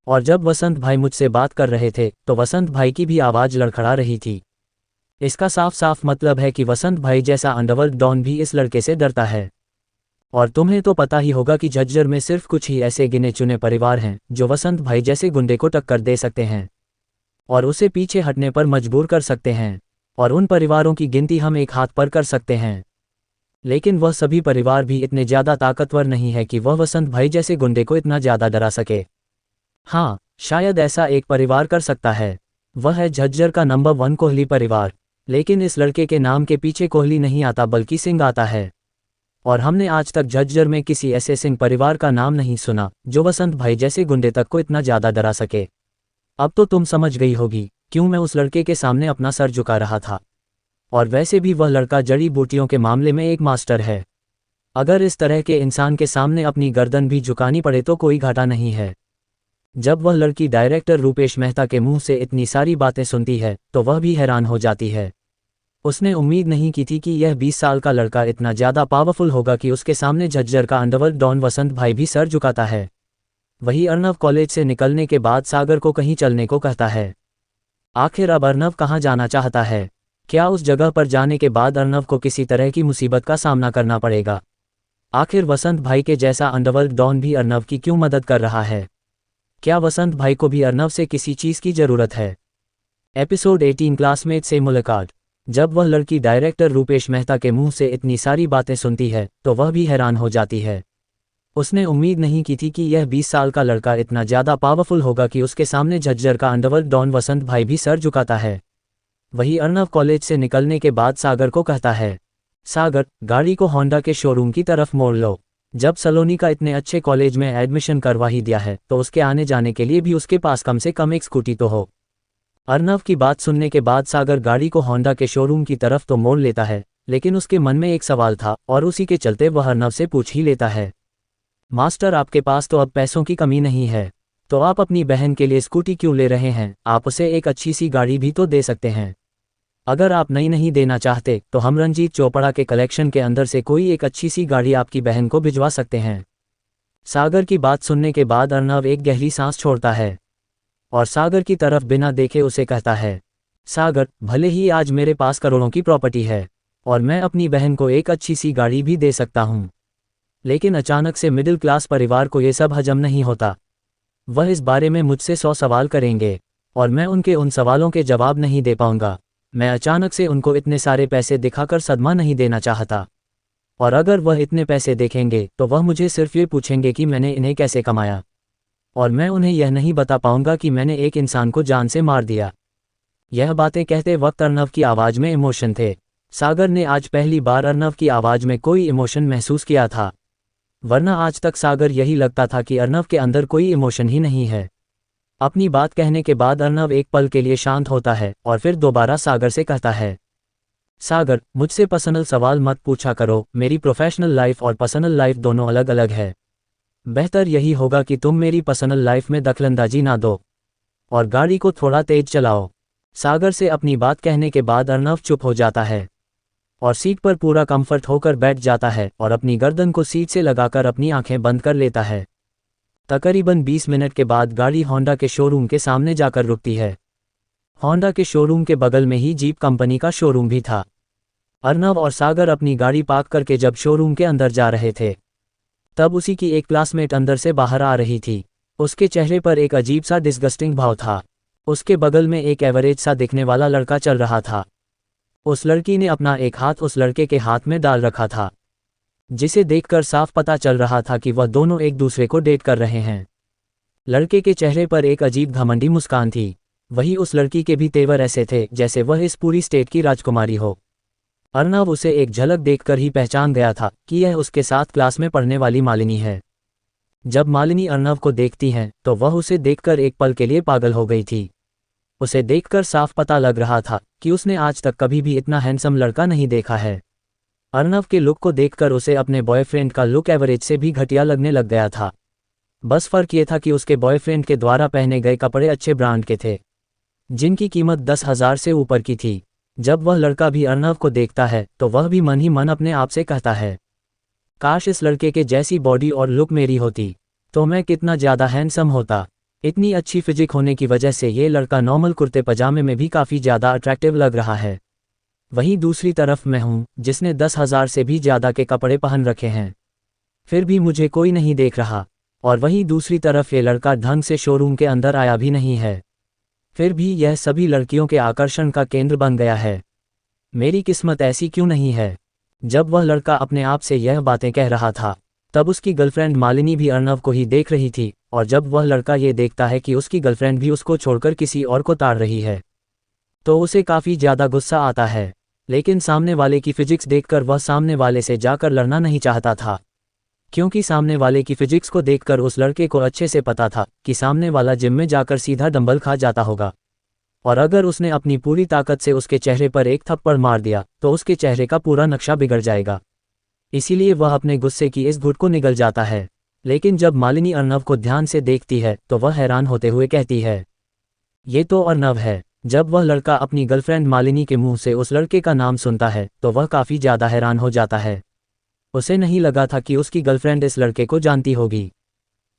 और जब वसंत भाई मुझसे बात कर रहे थे तो वसंत भाई की भी आवाज़ लड़खड़ा रही थी। इसका साफ साफ मतलब है कि वसंत भाई जैसा अंडरवर्ल्ड डॉन भी इस लड़के से डरता है। और तुम्हें तो पता ही होगा कि झज्जर में सिर्फ कुछ ही ऐसे गिने चुने परिवार हैं जो वसंत भाई जैसे गुंडे को टक्कर दे सकते हैं और उसे पीछे हटने पर मजबूर कर सकते हैं, और उन परिवारों की गिनती हम एक हाथ पर कर सकते हैं। लेकिन वह सभी परिवार भी इतने ज़्यादा ताकतवर नहीं है कि वह वसंत भाई जैसे गुंडे को इतना ज़्यादा डरा सके। हाँ, शायद ऐसा एक परिवार कर सकता है, वह है झज्जर का नंबर 1 कोहली परिवार। लेकिन इस लड़के के नाम के पीछे कोहली नहीं आता बल्कि सिंह आता है, और हमने आज तक झज्जर में किसी ऐसे सिंह परिवार का नाम नहीं सुना जो वसंत भाई जैसे गुंडे तक को इतना ज़्यादा डरा सके। अब तो तुम समझ गई होगी क्यों मैं उस लड़के के सामने अपना सर झुका रहा था। और वैसे भी वह लड़का जड़ी बूटियों के मामले में एक मास्टर है। अगर इस तरह के इंसान के सामने अपनी गर्दन भी झुकानी पड़े तो कोई घाटा नहीं है। जब वह लड़की डायरेक्टर रूपेश मेहता के मुंह से इतनी सारी बातें सुनती है तो वह भी हैरान हो जाती है। उसने उम्मीद नहीं की थी कि यह 20 साल का लड़का इतना ज़्यादा पावरफुल होगा कि उसके सामने झज्जर का अंडरवर्ल्ड डॉन वसंत भाई भी सर झुकाता है। वही अर्नव कॉलेज से निकलने के बाद सागर को कहीं चलने को कहता है। आखिर अब अर्नव कहाँ जाना चाहता है? क्या उस जगह पर जाने के बाद अर्नव को किसी तरह की मुसीबत का सामना करना पड़ेगा? आखिर वसंत भाई के जैसा अंडरवर्ल्ड डॉन भी अर्नव की क्यों मदद कर रहा है? क्या वसंत भाई को भी अर्नव से किसी चीज़ की ज़रूरत है? एपिसोड 18 क्लासमेट से मुलाकात। जब वह लड़की डायरेक्टर रूपेश मेहता के मुंह से इतनी सारी बातें सुनती है तो वह भी हैरान हो जाती है। उसने उम्मीद नहीं की थी कि यह 20 साल का लड़का इतना ज़्यादा पावरफुल होगा कि उसके सामने झज्जर का अंडरवर्ल्ड डॉन वसंत भाई भी सर झुकाता है। वही अर्नव कॉलेज से निकलने के बाद सागर को कहता है, सागर, गाड़ी को होंडा के शोरूम की तरफ मोड़ लो। जब सलोनी का इतने अच्छे कॉलेज में एडमिशन करवा ही दिया है तो उसके आने जाने के लिए भी उसके पास कम से कम एक स्कूटी तो हो। अर्नव की बात सुनने के बाद सागर गाड़ी को होंडा के शोरूम की तरफ तो मोड़ लेता है, लेकिन उसके मन में एक सवाल था और उसी के चलते वह अर्नव से पूछ ही लेता है, मास्टर, आपके पास तो अब पैसों की कमी नहीं है, तो आप अपनी बहन के लिए स्कूटी क्यों ले रहे हैं? आप उसे एक अच्छी सी गाड़ी भी तो दे सकते हैं। अगर आप नई नहीं देना चाहते तो हम रंजीत चोपड़ा के कलेक्शन के अंदर से कोई एक अच्छी सी गाड़ी आपकी बहन को भिजवा सकते हैं। सागर की बात सुनने के बाद अर्नव एक गहरी सांस छोड़ता है और सागर की तरफ बिना देखे उसे कहता है, सागर, भले ही आज मेरे पास करोड़ों की प्रॉपर्टी है और मैं अपनी बहन को एक अच्छी सी गाड़ी भी दे सकता हूँ, लेकिन अचानक से मिडिल क्लास परिवार को ये सब हजम नहीं होता। वह इस बारे में मुझसे 100 सवाल करेंगे और मैं उनके उन सवालों के जवाब नहीं दे पाऊंगा। मैं अचानक से उनको इतने सारे पैसे दिखाकर सदमा नहीं देना चाहता, और अगर वह इतने पैसे देखेंगे तो वह मुझे सिर्फ ये पूछेंगे कि मैंने इन्हें कैसे कमाया, और मैं उन्हें यह नहीं बता पाऊंगा कि मैंने एक इंसान को जान से मार दिया। यह बातें कहते वक्त अर्नव की आवाज़ में इमोशन थे। सागर ने आज पहली बार अर्नव की आवाज़ में कोई इमोशन महसूस किया था, वरना आज तक सागर यही लगता था कि अर्नव के अंदर कोई इमोशन ही नहीं है। अपनी बात कहने के बाद अर्नव एक पल के लिए शांत होता है और फिर दोबारा सागर से कहता है, सागर, मुझसे पर्सनल सवाल मत पूछा करो, मेरी प्रोफेशनल लाइफ और पर्सनल लाइफ दोनों अलग अलग है। बेहतर यही होगा कि तुम मेरी पर्सनल लाइफ में दखलंदाजी ना दो और गाड़ी को थोड़ा तेज चलाओ। सागर से अपनी बात कहने के बाद अर्नव चुप हो जाता है और सीट पर पूरा कंफर्ट होकर बैठ जाता है और अपनी गर्दन को सीट से लगाकर अपनी आंखें बंद कर लेता है। तकरीबन 20 मिनट के बाद गाड़ी होंडा के शोरूम के सामने जाकर रुकती है। होंडा के शोरूम के बगल में ही जीप कंपनी का शोरूम भी था। अर्नव और सागर अपनी गाड़ी पार्क करके जब शोरूम के अंदर जा रहे थे तब उसी की एक क्लासमेट अंदर से बाहर आ रही थी। उसके चेहरे पर एक अजीब सा डिस्गस्टिंग भाव था। उसके बगल में एक एवरेज सा दिखने वाला लड़का चल रहा था। उस लड़की ने अपना एक हाथ उस लड़के के हाथ में डाल रखा था, जिसे देखकर साफ पता चल रहा था कि वह दोनों एक दूसरे को डेट कर रहे हैं। लड़के के चेहरे पर एक अजीब घमंडी मुस्कान थी। वही उस लड़की के भी तेवर ऐसे थे जैसे वह इस पूरी स्टेट की राजकुमारी हो। अर्नव उसे एक झलक देखकर ही पहचान गया था कि यह उसके साथ क्लास में पढ़ने वाली मालिनी है। जब मालिनी अर्नव को देखती हैं तो वह उसे देखकर एक पल के लिए पागल हो गई थी। उसे देखकर साफ पता लग रहा था कि उसने आज तक कभी भी इतना हैंडसम लड़का नहीं देखा है। अर्नव के लुक को देखकर उसे अपने बॉयफ्रेंड का लुक एवरेज से भी घटिया लगने लग गया था। बस फर्क ये था कि उसके बॉयफ्रेंड के द्वारा पहने गए कपड़े अच्छे ब्रांड के थे, जिनकी कीमत 10,000 से ऊपर की थी। जब वह लड़का भी अर्नव को देखता है तो वह भी मन ही मन अपने आप से कहता है, काश इस लड़के के जैसी बॉडी और लुक मेरी होती तो मैं कितना ज़्यादा हैंडसम होता। इतनी अच्छी फिजिक होने की वजह से ये लड़का नॉर्मल कुर्ते पजामे में भी काफ़ी ज़्यादा अट्रैक्टिव लग रहा है। वहीं दूसरी तरफ मैं हूँ जिसने 10,000 से भी ज़्यादा के कपड़े पहन रखे हैं, फिर भी मुझे कोई नहीं देख रहा। और वहीं दूसरी तरफ ये लड़का ढंग से शोरूम के अंदर आया भी नहीं है, फिर भी यह सभी लड़कियों के आकर्षण का केंद्र बन गया है। मेरी किस्मत ऐसी क्यों नहीं है। जब वह लड़का अपने आप से यह बातें कह रहा था तब उसकी गर्लफ्रेंड मालिनी भी अर्नव को ही देख रही थी, और जब वह लड़का ये देखता है कि उसकी गर्लफ्रेंड भी उसको छोड़कर किसी और को ताड़ रही है तो उसे काफ़ी ज़्यादा गुस्सा आता है। लेकिन सामने वाले की फिजिक्स देखकर वह सामने वाले से जाकर लड़ना नहीं चाहता था, क्योंकि सामने वाले की फिजिक्स को देखकर उस लड़के को अच्छे से पता था कि सामने वाला जिम में जाकर सीधा डंबल खा जाता होगा, और अगर उसने अपनी पूरी ताकत से उसके चेहरे पर एक थप्पड़ मार दिया तो उसके चेहरे का पूरा नक्शा बिगड़ जाएगा। इसीलिए वह अपने गुस्से की इस घुट को निगल जाता है। लेकिन जब मालिनी अर्नव को ध्यान से देखती है तो वह हैरान होते हुए कहती है, ये तो अर्नव है। जब वह लड़का अपनी गर्लफ्रेंड मालिनी के मुंह से उस लड़के का नाम सुनता है तो वह काफ़ी ज़्यादा हैरान हो जाता है। उसे नहीं लगा था कि उसकी गर्लफ्रेंड इस लड़के को जानती होगी।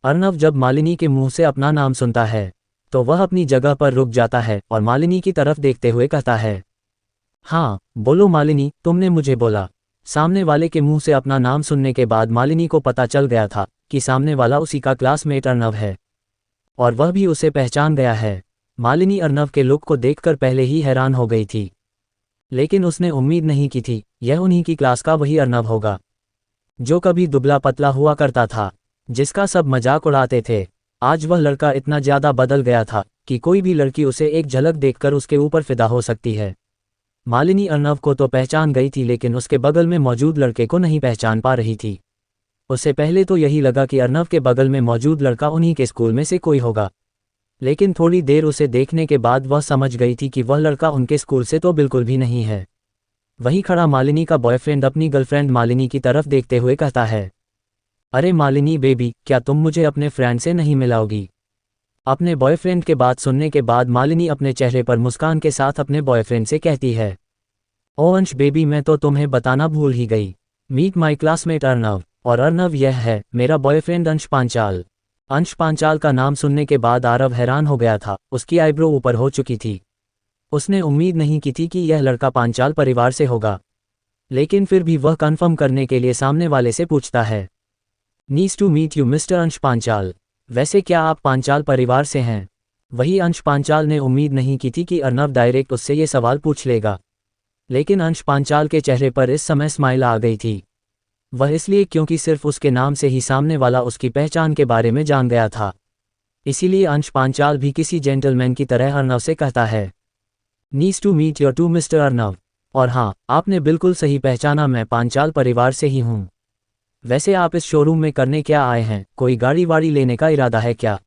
अर्नव जब मालिनी के मुंह से अपना नाम सुनता है तो वह अपनी जगह पर रुक जाता है और मालिनी की तरफ देखते हुए कहता है, हाँ बोलो मालिनी, तुमने मुझे बोला। सामने वाले के मुंह से अपना नाम सुनने के बाद मालिनी को पता चल गया था कि सामने वाला उसी का क्लासमेट अर्नव है, और वह भी उसे पहचान गया है। मालिनी अर्नव के लुक को देखकर पहले ही हैरान हो गई थी, लेकिन उसने उम्मीद नहीं की थी यह उन्हीं की क्लास का वही अर्नव होगा जो कभी दुबला पतला हुआ करता था। जिसका सब मजाक उड़ाते थे। आज वह लड़का इतना ज़्यादा बदल गया था कि कोई भी लड़की उसे एक झलक देखकर उसके ऊपर फिदा हो सकती है। मालिनी अर्नव को तो पहचान गई थी, लेकिन उसके बगल में मौजूद लड़के को नहीं पहचान पा रही थी। उसे पहले तो यही लगा कि अर्नव के बगल में मौजूद लड़का उन्हीं के स्कूल में से कोई होगा, लेकिन थोड़ी देर उसे देखने के बाद वह समझ गई थी कि वह लड़का उनके स्कूल से तो बिल्कुल भी नहीं है। वहीं खड़ा मालिनी का बॉयफ्रेंड अपनी गर्लफ्रेंड मालिनी की तरफ देखते हुए कहता है, अरे मालिनी बेबी, क्या तुम मुझे अपने फ्रेंड से नहीं मिलाओगी? अपने बॉयफ्रेंड के बात सुनने के बाद मालिनी अपने चेहरे पर मुस्कान के साथ अपने बॉयफ्रेंड से कहती है, ओ अंश बेबी, मैं तो तुम्हें बताना भूल ही गई। मीट माई क्लासमेट अर्नव, और अर्नव यह है मेरा बॉयफ्रेंड अंश पांचाल। अंश पांचाल का नाम सुनने के बाद आरव हैरान हो गया था। उसकी आईब्रो ऊपर हो चुकी थी। उसने उम्मीद नहीं की थी कि यह लड़का पांचाल परिवार से होगा, लेकिन फिर भी वह कंफर्म करने के लिए सामने वाले से पूछता है, needs to meet you mister Ansh Panchal. वैसे क्या आप पांचाल परिवार से हैं? वही अंश पांचाल ने उम्मीद नहीं की थी कि अर्नव डायरेक्ट उससे ये सवाल पूछ लेगा, लेकिन अंश पांचाल के चेहरे पर इस समय स्माइल आ गई थी। वह इसलिए क्योंकि सिर्फ उसके नाम से ही सामने वाला उसकी पहचान के बारे में जान गया था। इसीलिए अंश पांचाल भी किसी जेंटलमैन की तरह अर्नव से कहता है, needs to meet your to mister Arnav. और हाँ, आपने बिल्कुल सही पहचाना, मैं पांचाल परिवार से ही हूँ। वैसे आप इस शोरूम में करने क्या आए हैं? कोई गाड़ी वाड़ी लेने का इरादा है क्या?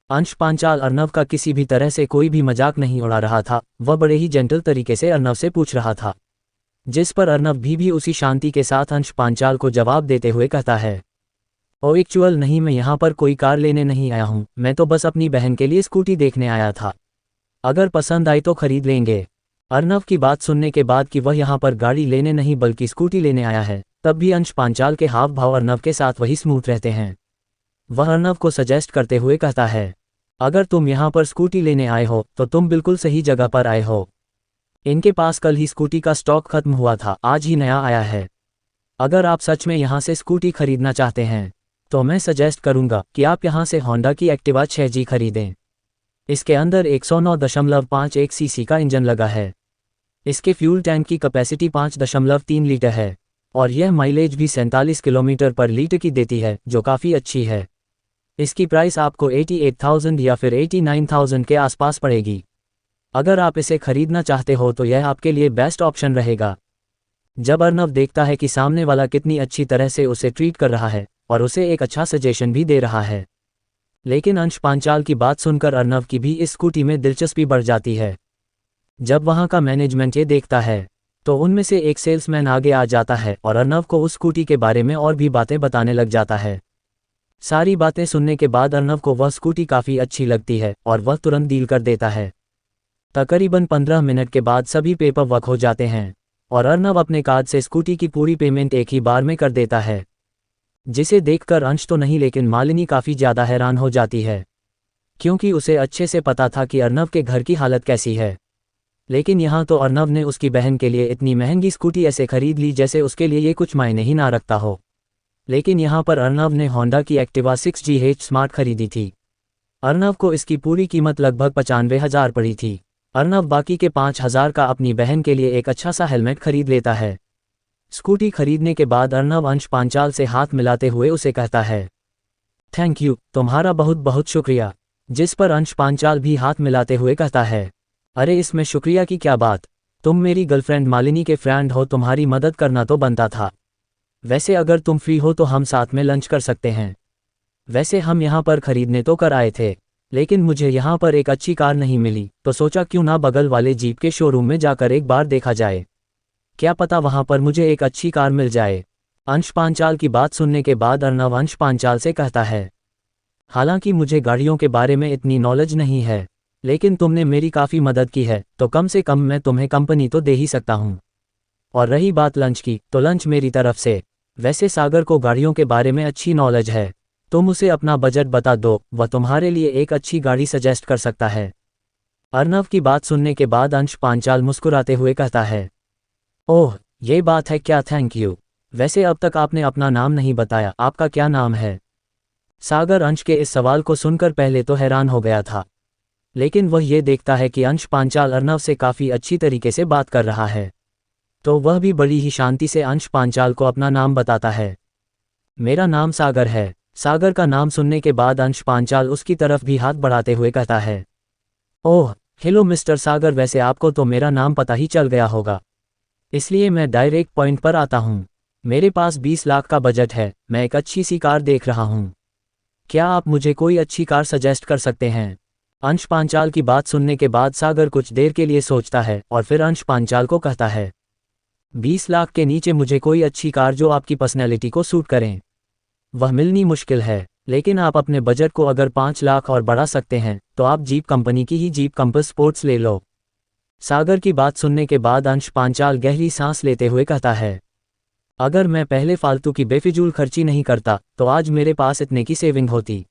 अंश पांचाल अर्नव का किसी भी तरह से कोई भी मजाक नहीं उड़ा रहा था। वह बड़े ही जेंटल तरीके से अर्नव से पूछ रहा था, जिस पर अर्नव भी उसी शांति के साथ अंश पांचाल को जवाब देते हुए कहता है, ओ एक्चुअल नहीं, मैं यहाँ पर कोई कार लेने नहीं आया हूँ, मैं तो बस अपनी बहन के लिए स्कूटी देखने आया था। अगर पसंद आई तो खरीद लेंगे। अर्नव की बात सुनने के बाद कि वह यहाँ पर गाड़ी लेने नहीं बल्कि स्कूटी लेने आया है, तब भी अंश पांचाल के हाव भाव अर्नव के साथ वही स्मूथ रहते हैं। वह अर्नव को सजेस्ट करते हुए कहता है, अगर तुम यहाँ पर स्कूटी लेने आए हो तो तुम बिल्कुल सही जगह पर आए हो। इनके पास कल ही स्कूटी का स्टॉक खत्म हुआ था, आज ही नया आया है। अगर आप सच में यहाँ से स्कूटी खरीदना चाहते हैं तो मैं सजेस्ट करूँगा कि आप यहाँ से होंडा की एक्टिवा 6G खरीदें। इसके अंदर 109.51 सीसी का इंजन लगा है। इसके फ्यूल टैंक की कैपेसिटी 5.3 लीटर है और यह माइलेज भी 47 किलोमीटर पर लीटर की देती है, जो काफ़ी अच्छी है। इसकी प्राइस आपको 88,000 या फिर 89,000 के आसपास पड़ेगी। अगर आप इसे खरीदना चाहते हो तो यह आपके लिए बेस्ट ऑप्शन रहेगा। जब अर्नव देखता है कि सामने वाला कितनी अच्छी तरह से उसे ट्रीट कर रहा है और उसे एक अच्छा सजेशन भी दे रहा है, लेकिन अंश पांचाल की बात सुनकर अर्नव की भी इस स्कूटी में दिलचस्पी बढ़ जाती है। जब वहां का मैनेजमेंट ये देखता है तो उनमें से एक सेल्समैन आगे आ जाता है और अर्नव को उस स्कूटी के बारे में और भी बातें बताने लग जाता है। सारी बातें सुनने के बाद अर्नव को वह स्कूटी काफ़ी अच्छी लगती है और वह तुरंत डील कर देता है। तकरीबन 15 मिनट के बाद सभी पेपर वर्क हो जाते हैं और अर्नव अपने कार्ड से स्कूटी की पूरी पेमेंट एक ही बार में कर देता है, जिसे देखकर अंश तो नहीं लेकिन मालिनी काफ़ी ज़्यादा हैरान हो जाती है, क्योंकि उसे अच्छे से पता था कि अर्नव के घर की हालत कैसी है। लेकिन यहाँ तो अर्नव ने उसकी बहन के लिए इतनी महंगी स्कूटी ऐसे खरीद ली जैसे उसके लिए ये कुछ मायने ही ना रखता हो। लेकिन यहाँ पर अर्नव ने होंडा की एक्टिवा 6GH स्मार्ट खरीदी थी। अर्नव को इसकी पूरी कीमत लगभग 95,000 पड़ी थी। अर्नव बाकी के 5,000 का अपनी बहन के लिए एक अच्छा सा हेलमेट खरीद लेता है। स्कूटी खरीदने के बाद अर्नव अंश पांचाल से हाथ मिलाते हुए उसे कहता है, थैंक यू, तुम्हारा बहुत बहुत शुक्रिया। जिस पर अंश पांचाल भी हाथ मिलाते हुए कहता है, अरे इसमें शुक्रिया की क्या बात, तुम मेरी गर्लफ्रेंड मालिनी के फ्रेंड हो, तुम्हारी मदद करना तो बनता था। वैसे अगर तुम फ्री हो तो हम साथ में लंच कर सकते हैं। वैसे हम यहाँ पर खरीदने तो कर आए थे, लेकिन मुझे यहाँ पर एक अच्छी कार नहीं मिली, तो सोचा क्यों ना बगल वाले जीप के शोरूम में जाकर एक बार देखा जाए, क्या पता वहाँ पर मुझे एक अच्छी कार मिल जाए। अंश पांचाल की बात सुनने के बाद अर्नव अंश पांचाल से कहता है, हालांकि मुझे गाड़ियों के बारे में इतनी नॉलेज नहीं है, लेकिन तुमने मेरी काफ़ी मदद की है, तो कम से कम मैं तुम्हें कंपनी तो दे ही सकता हूँ। और रही बात लंच की, तो लंच मेरी तरफ से। वैसे सागर को गाड़ियों के बारे में अच्छी नॉलेज है, तुम उसे अपना बजट बता दो, वह तुम्हारे लिए एक अच्छी गाड़ी सजेस्ट कर सकता है। अर्नव की बात सुनने के बाद अंश पांचाल मुस्कुराते हुए कहता है, ओह ये बात है क्या, थैंक यू। वैसे अब तक आपने अपना नाम नहीं बताया, आपका क्या नाम है? सागर अंश के इस सवाल को सुनकर पहले तो हैरान हो गया था, लेकिन वह ये देखता है कि अंश पांचाल अर्नव से काफ़ी अच्छी तरीके से बात कर रहा है, तो वह भी बड़ी ही शांति से अंश पांचाल को अपना नाम बताता है। मेरा नाम सागर है। सागर का नाम सुनने के बाद अंश पांचाल उसकी तरफ भी हाथ बढ़ाते हुए कहता है, ओह हेलो मिस्टर सागर, वैसे आपको तो मेरा नाम पता ही चल गया होगा, इसलिए मैं डायरेक्ट पॉइंट पर आता हूँ। मेरे पास 20 लाख का बजट है, मैं एक अच्छी सी कार देख रहा हूँ। क्या आप मुझे कोई अच्छी कार सजेस्ट कर सकते हैं? अंश पांचाल की बात सुनने के बाद सागर कुछ देर के लिए सोचता है और फिर अंश पांचाल को कहता है, 20 लाख के नीचे मुझे कोई अच्छी कार जो आपकी पर्सनैलिटी को सूट करें वह मिलनी मुश्किल है, लेकिन आप अपने बजट को अगर 5 लाख और बढ़ा सकते हैं तो आप जीप कंपनी की ही जीप कंपास स्पोर्ट्स ले लो। सागर की बात सुनने के बाद अंश पांचाल गहरी सांस लेते हुए कहता है, अगर मैं पहले फालतू की बेफिजूल खर्ची नहीं करता तो आज मेरे पास इतने की सेविंग होती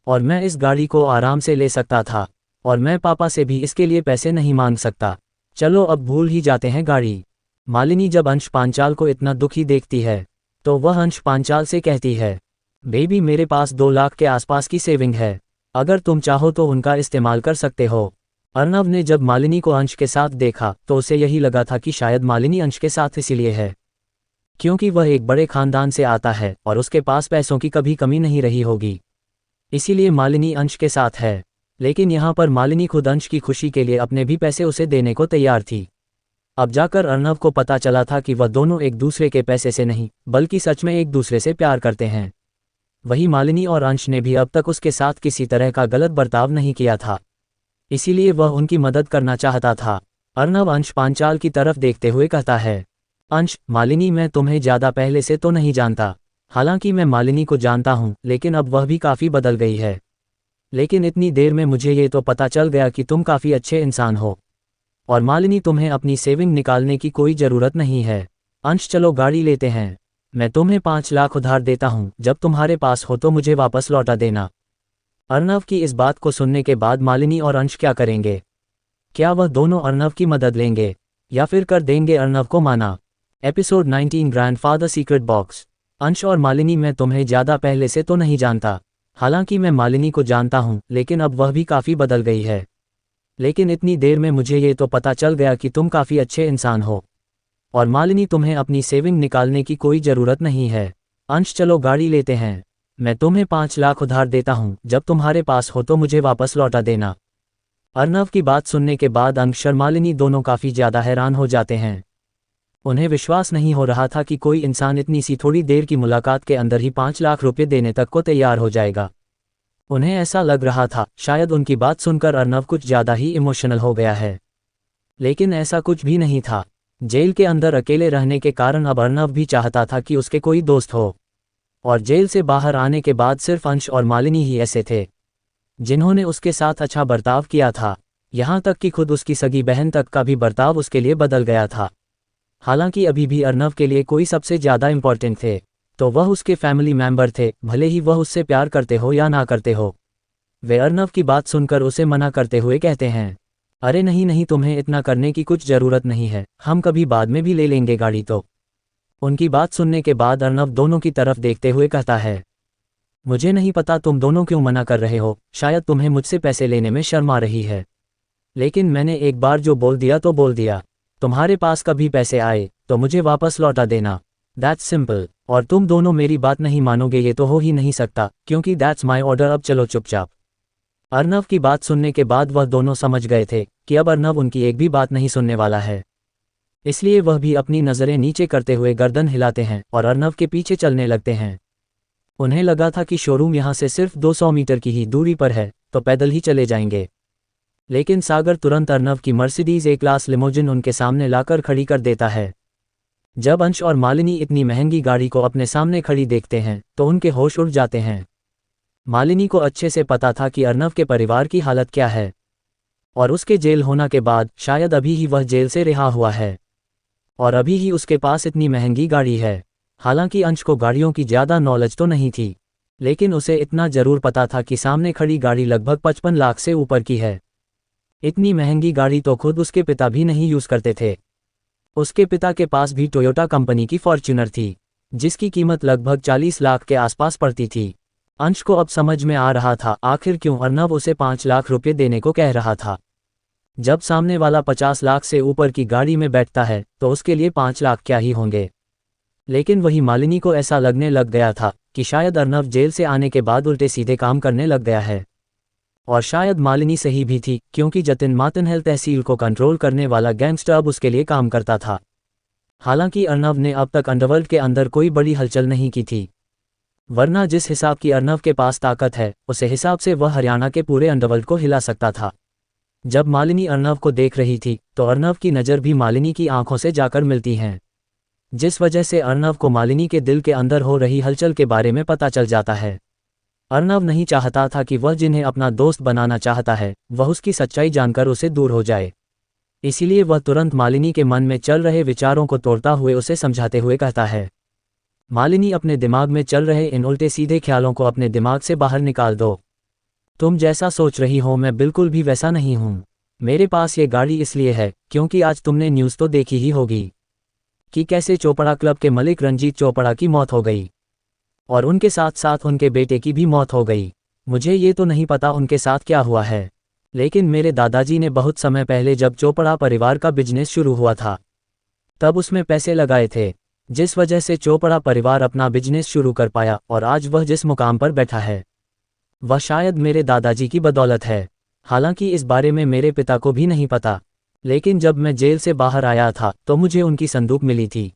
और मैं इस गाड़ी को आराम से ले सकता था और मैं पापा से भी इसके लिए पैसे नहीं मांग सकता। चलो अब भूल ही जाते हैं गाड़ी। मालिनी जब अंश पांचाल को इतना दुखी देखती है तो वह अंश पांचाल से कहती है, बेबी मेरे पास 2 लाख के आसपास की सेविंग है, अगर तुम चाहो तो उनका इस्तेमाल कर सकते हो। अर्नव ने जब मालिनी को अंश के साथ देखा तो उसे यही लगा था कि शायद मालिनी अंश के साथ इसीलिए है क्योंकि वह एक बड़े खानदान से आता है और उसके पास पैसों की कभी कमी नहीं रही होगी, इसीलिए मालिनी अंश के साथ है। लेकिन यहाँ पर मालिनी खुद अंश की खुशी के लिए अपने भी पैसे उसे देने को तैयार थी। अब जाकर अर्नव को पता चला था कि वह दोनों एक दूसरे के पैसे से नहीं बल्कि सच में एक दूसरे से प्यार करते हैं। वही मालिनी और अंश ने भी अब तक उसके साथ किसी तरह का गलत बर्ताव नहीं किया था, इसीलिए वह उनकी मदद करना चाहता था। अर्नव अंश पांचाल की तरफ देखते हुए कहता है, अंश मालिनी मैं तुम्हें ज़्यादा पहले से तो नहीं जानता, हालांकि मैं मालिनी को जानता हूँ लेकिन अब वह भी काफ़ी बदल गई है, लेकिन इतनी देर में मुझे ये तो पता चल गया कि तुम काफ़ी अच्छे इंसान हो और मालिनी तुम्हें अपनी सेविंग निकालने की कोई ज़रूरत नहीं है। अंश चलो गाड़ी लेते हैं, मैं तुम्हें 5 लाख उधार देता हूँ, जब तुम्हारे पास हो तो मुझे वापस लौटा देना। अर्नव की इस बात को सुनने के बाद मालिनी और अंश क्या करेंगे? क्या वह दोनों अर्नव की मदद लेंगे या फिर कर देंगे अर्नव को माना? Episode 19 grandfather secret box. अंश और मालिनी मैं तुम्हें ज़्यादा पहले से तो नहीं जानता, हालांकि मैं मालिनी को जानता हूँ लेकिन अब वह भी काफ़ी बदल गई है, लेकिन इतनी देर में मुझे ये तो पता चल गया कि तुम काफ़ी अच्छे इंसान हो और मालिनी तुम्हें अपनी सेविंग निकालने की कोई ज़रूरत नहीं है। अंश चलो गाड़ी लेते हैं, मैं तुम्हें 5 लाख उधार देता हूँ, जब तुम्हारे पास हो तो मुझे वापस लौटा देना। अर्नव की बात सुनने के बाद अंश और मालिनी दोनों काफ़ी ज़्यादा हैरान हो जाते हैं। उन्हें विश्वास नहीं हो रहा था कि कोई इंसान इतनी सी थोड़ी देर की मुलाकात के अंदर ही 5 लाख रुपये देने तक को तैयार हो जाएगा। उन्हें ऐसा लग रहा था शायद उनकी बात सुनकर अर्नव कुछ ज़्यादा ही इमोशनल हो गया है, लेकिन ऐसा कुछ भी नहीं था। जेल के अंदर अकेले रहने के कारण अब अर्नव भी चाहता था कि उसके कोई दोस्त हो और जेल से बाहर आने के बाद सिर्फ अंश और मालिनी ही ऐसे थे जिन्होंने उसके साथ अच्छा बर्ताव किया था, यहाँ तक कि खुद उसकी सगी बहन तक का भी बर्ताव उसके लिए बदल गया था। हालांकि अभी भी अर्नव के लिए कोई सबसे ज़्यादा इम्पोर्टेंट थे तो वह उसके फैमिली मेंबर थे, भले ही वह उससे प्यार करते हो या ना करते हो। वे अर्नव की बात सुनकर उसे मना करते हुए कहते हैं, अरे नहीं नहीं, तुम्हें इतना करने की कुछ ज़रूरत नहीं है, हम कभी बाद में भी ले लेंगे गाड़ी तो। उनकी बात सुनने के बाद अर्नव दोनों की तरफ देखते हुए कहता है, मुझे नहीं पता तुम दोनों क्यों मना कर रहे हो, शायद तुम्हें मुझसे पैसे लेने में शर्म आ रही है, लेकिन मैंने एक बार जो बोल दिया तो बोल दिया। तुम्हारे पास कभी पैसे आए तो मुझे वापस लौटा देना, दैट्स सिंपल। और तुम दोनों मेरी बात नहीं मानोगे ये तो हो ही नहीं सकता, क्योंकि दैट्स माई ऑर्डर। अब चलो चुपचाप। अर्नव की बात सुनने के बाद वह दोनों समझ गए थे कि अब अर्नव उनकी एक भी बात नहीं सुनने वाला है, इसलिए वह भी अपनी नज़रें नीचे करते हुए गर्दन हिलाते हैं और अर्नव के पीछे चलने लगते हैं। उन्हें लगा था कि शोरूम यहाँ से सिर्फ 200 मीटर की ही दूरी पर है तो पैदल ही चले जाएंगे, लेकिन सागर तुरंत अर्नव की मर्सिडीज ए क्लास लिमोजिन उनके सामने लाकर खड़ी कर देता है। जब अंश और मालिनी इतनी महंगी गाड़ी को अपने सामने खड़ी देखते हैं तो उनके होश उड़ जाते हैं। मालिनी को अच्छे से पता था कि अर्नव के परिवार की हालत क्या है और उसके जेल होने के बाद शायद अभी ही वह जेल से रिहा हुआ है और अभी ही उसके पास इतनी महंगी गाड़ी है। हालांकि अंश को गाड़ियों की ज़्यादा नॉलेज तो नहीं थी, लेकिन उसे इतना ज़रूर पता था कि सामने खड़ी गाड़ी लगभग 55 लाख से ऊपर की है। इतनी महंगी गाड़ी तो खुद उसके पिता भी नहीं यूज़ करते थे। उसके पिता के पास भी टोयोटा कंपनी की फॉर्च्यूनर थी जिसकी कीमत लगभग 40 लाख के आसपास पड़ती थी। अंश को अब समझ में आ रहा था आखिर क्यों अर्नव उसे 5 लाख रुपये देने को कह रहा था। जब सामने वाला 50 लाख से ऊपर की गाड़ी में बैठता है तो उसके लिए 5 लाख क्या ही होंगे। लेकिन वही मालिनी को ऐसा लगने लग गया था कि शायद अर्नव जेल से आने के बाद उल्टे सीधे काम करने लग गया है। और शायद मालिनी सही भी थी, क्योंकि जतिन मातनहेल तहसील को कंट्रोल करने वाला गैंगस्टर अब उसके लिए काम करता था। हालांकि अर्नव ने अब तक अंडरवर्ल्ड के अंदर कोई बड़ी हलचल नहीं की थी, वरना जिस हिसाब की अर्नव के पास ताकत है, उसे हिसाब से वह हरियाणा के पूरे अंडरवर्ल्ड को हिला सकता था। जब मालिनी अर्नव को देख रही थी तो अर्नव की नज़र भी मालिनी की आंखों से जाकर मिलती हैं, जिस वजह से अर्नव को मालिनी के दिल के अंदर हो रही हलचल के बारे में पता चल जाता है। अर्नव नहीं चाहता था कि वह जिन्हें अपना दोस्त बनाना चाहता है वह उसकी सच्चाई जानकर उसे दूर हो जाए। इसीलिए वह तुरंत मालिनी के मन में चल रहे विचारों को तोड़ता हुए उसे समझाते हुए कहता है, मालिनी, अपने दिमाग में चल रहे इन उल्टे सीधे ख्यालों को अपने दिमाग से बाहर निकाल दो। तुम जैसा सोच रही हो मैं बिल्कुल भी वैसा नहीं हूँ। मेरे पास ये गाड़ी इसलिए है क्योंकि आज तुमने न्यूज़ तो देखी ही होगी कि कैसे चोपड़ा क्लब के मालिक रंजीत चोपड़ा की मौत हो गई, और उनके साथ साथ उनके बेटे की भी मौत हो गई। मुझे ये तो नहीं पता उनके साथ क्या हुआ है, लेकिन मेरे दादाजी ने बहुत समय पहले जब चोपड़ा परिवार का बिजनेस शुरू हुआ था तब उसमें पैसे लगाए थे, जिस वजह से चोपड़ा परिवार अपना बिजनेस शुरू कर पाया और आज वह जिस मुकाम पर बैठा है वह शायद मेरे दादाजी की बदौलत है। हालांकि इस बारे में मेरे पिता को भी नहीं पता, लेकिन जब मैं जेल से बाहर आया था तो मुझे उनकी संदूक मिली थी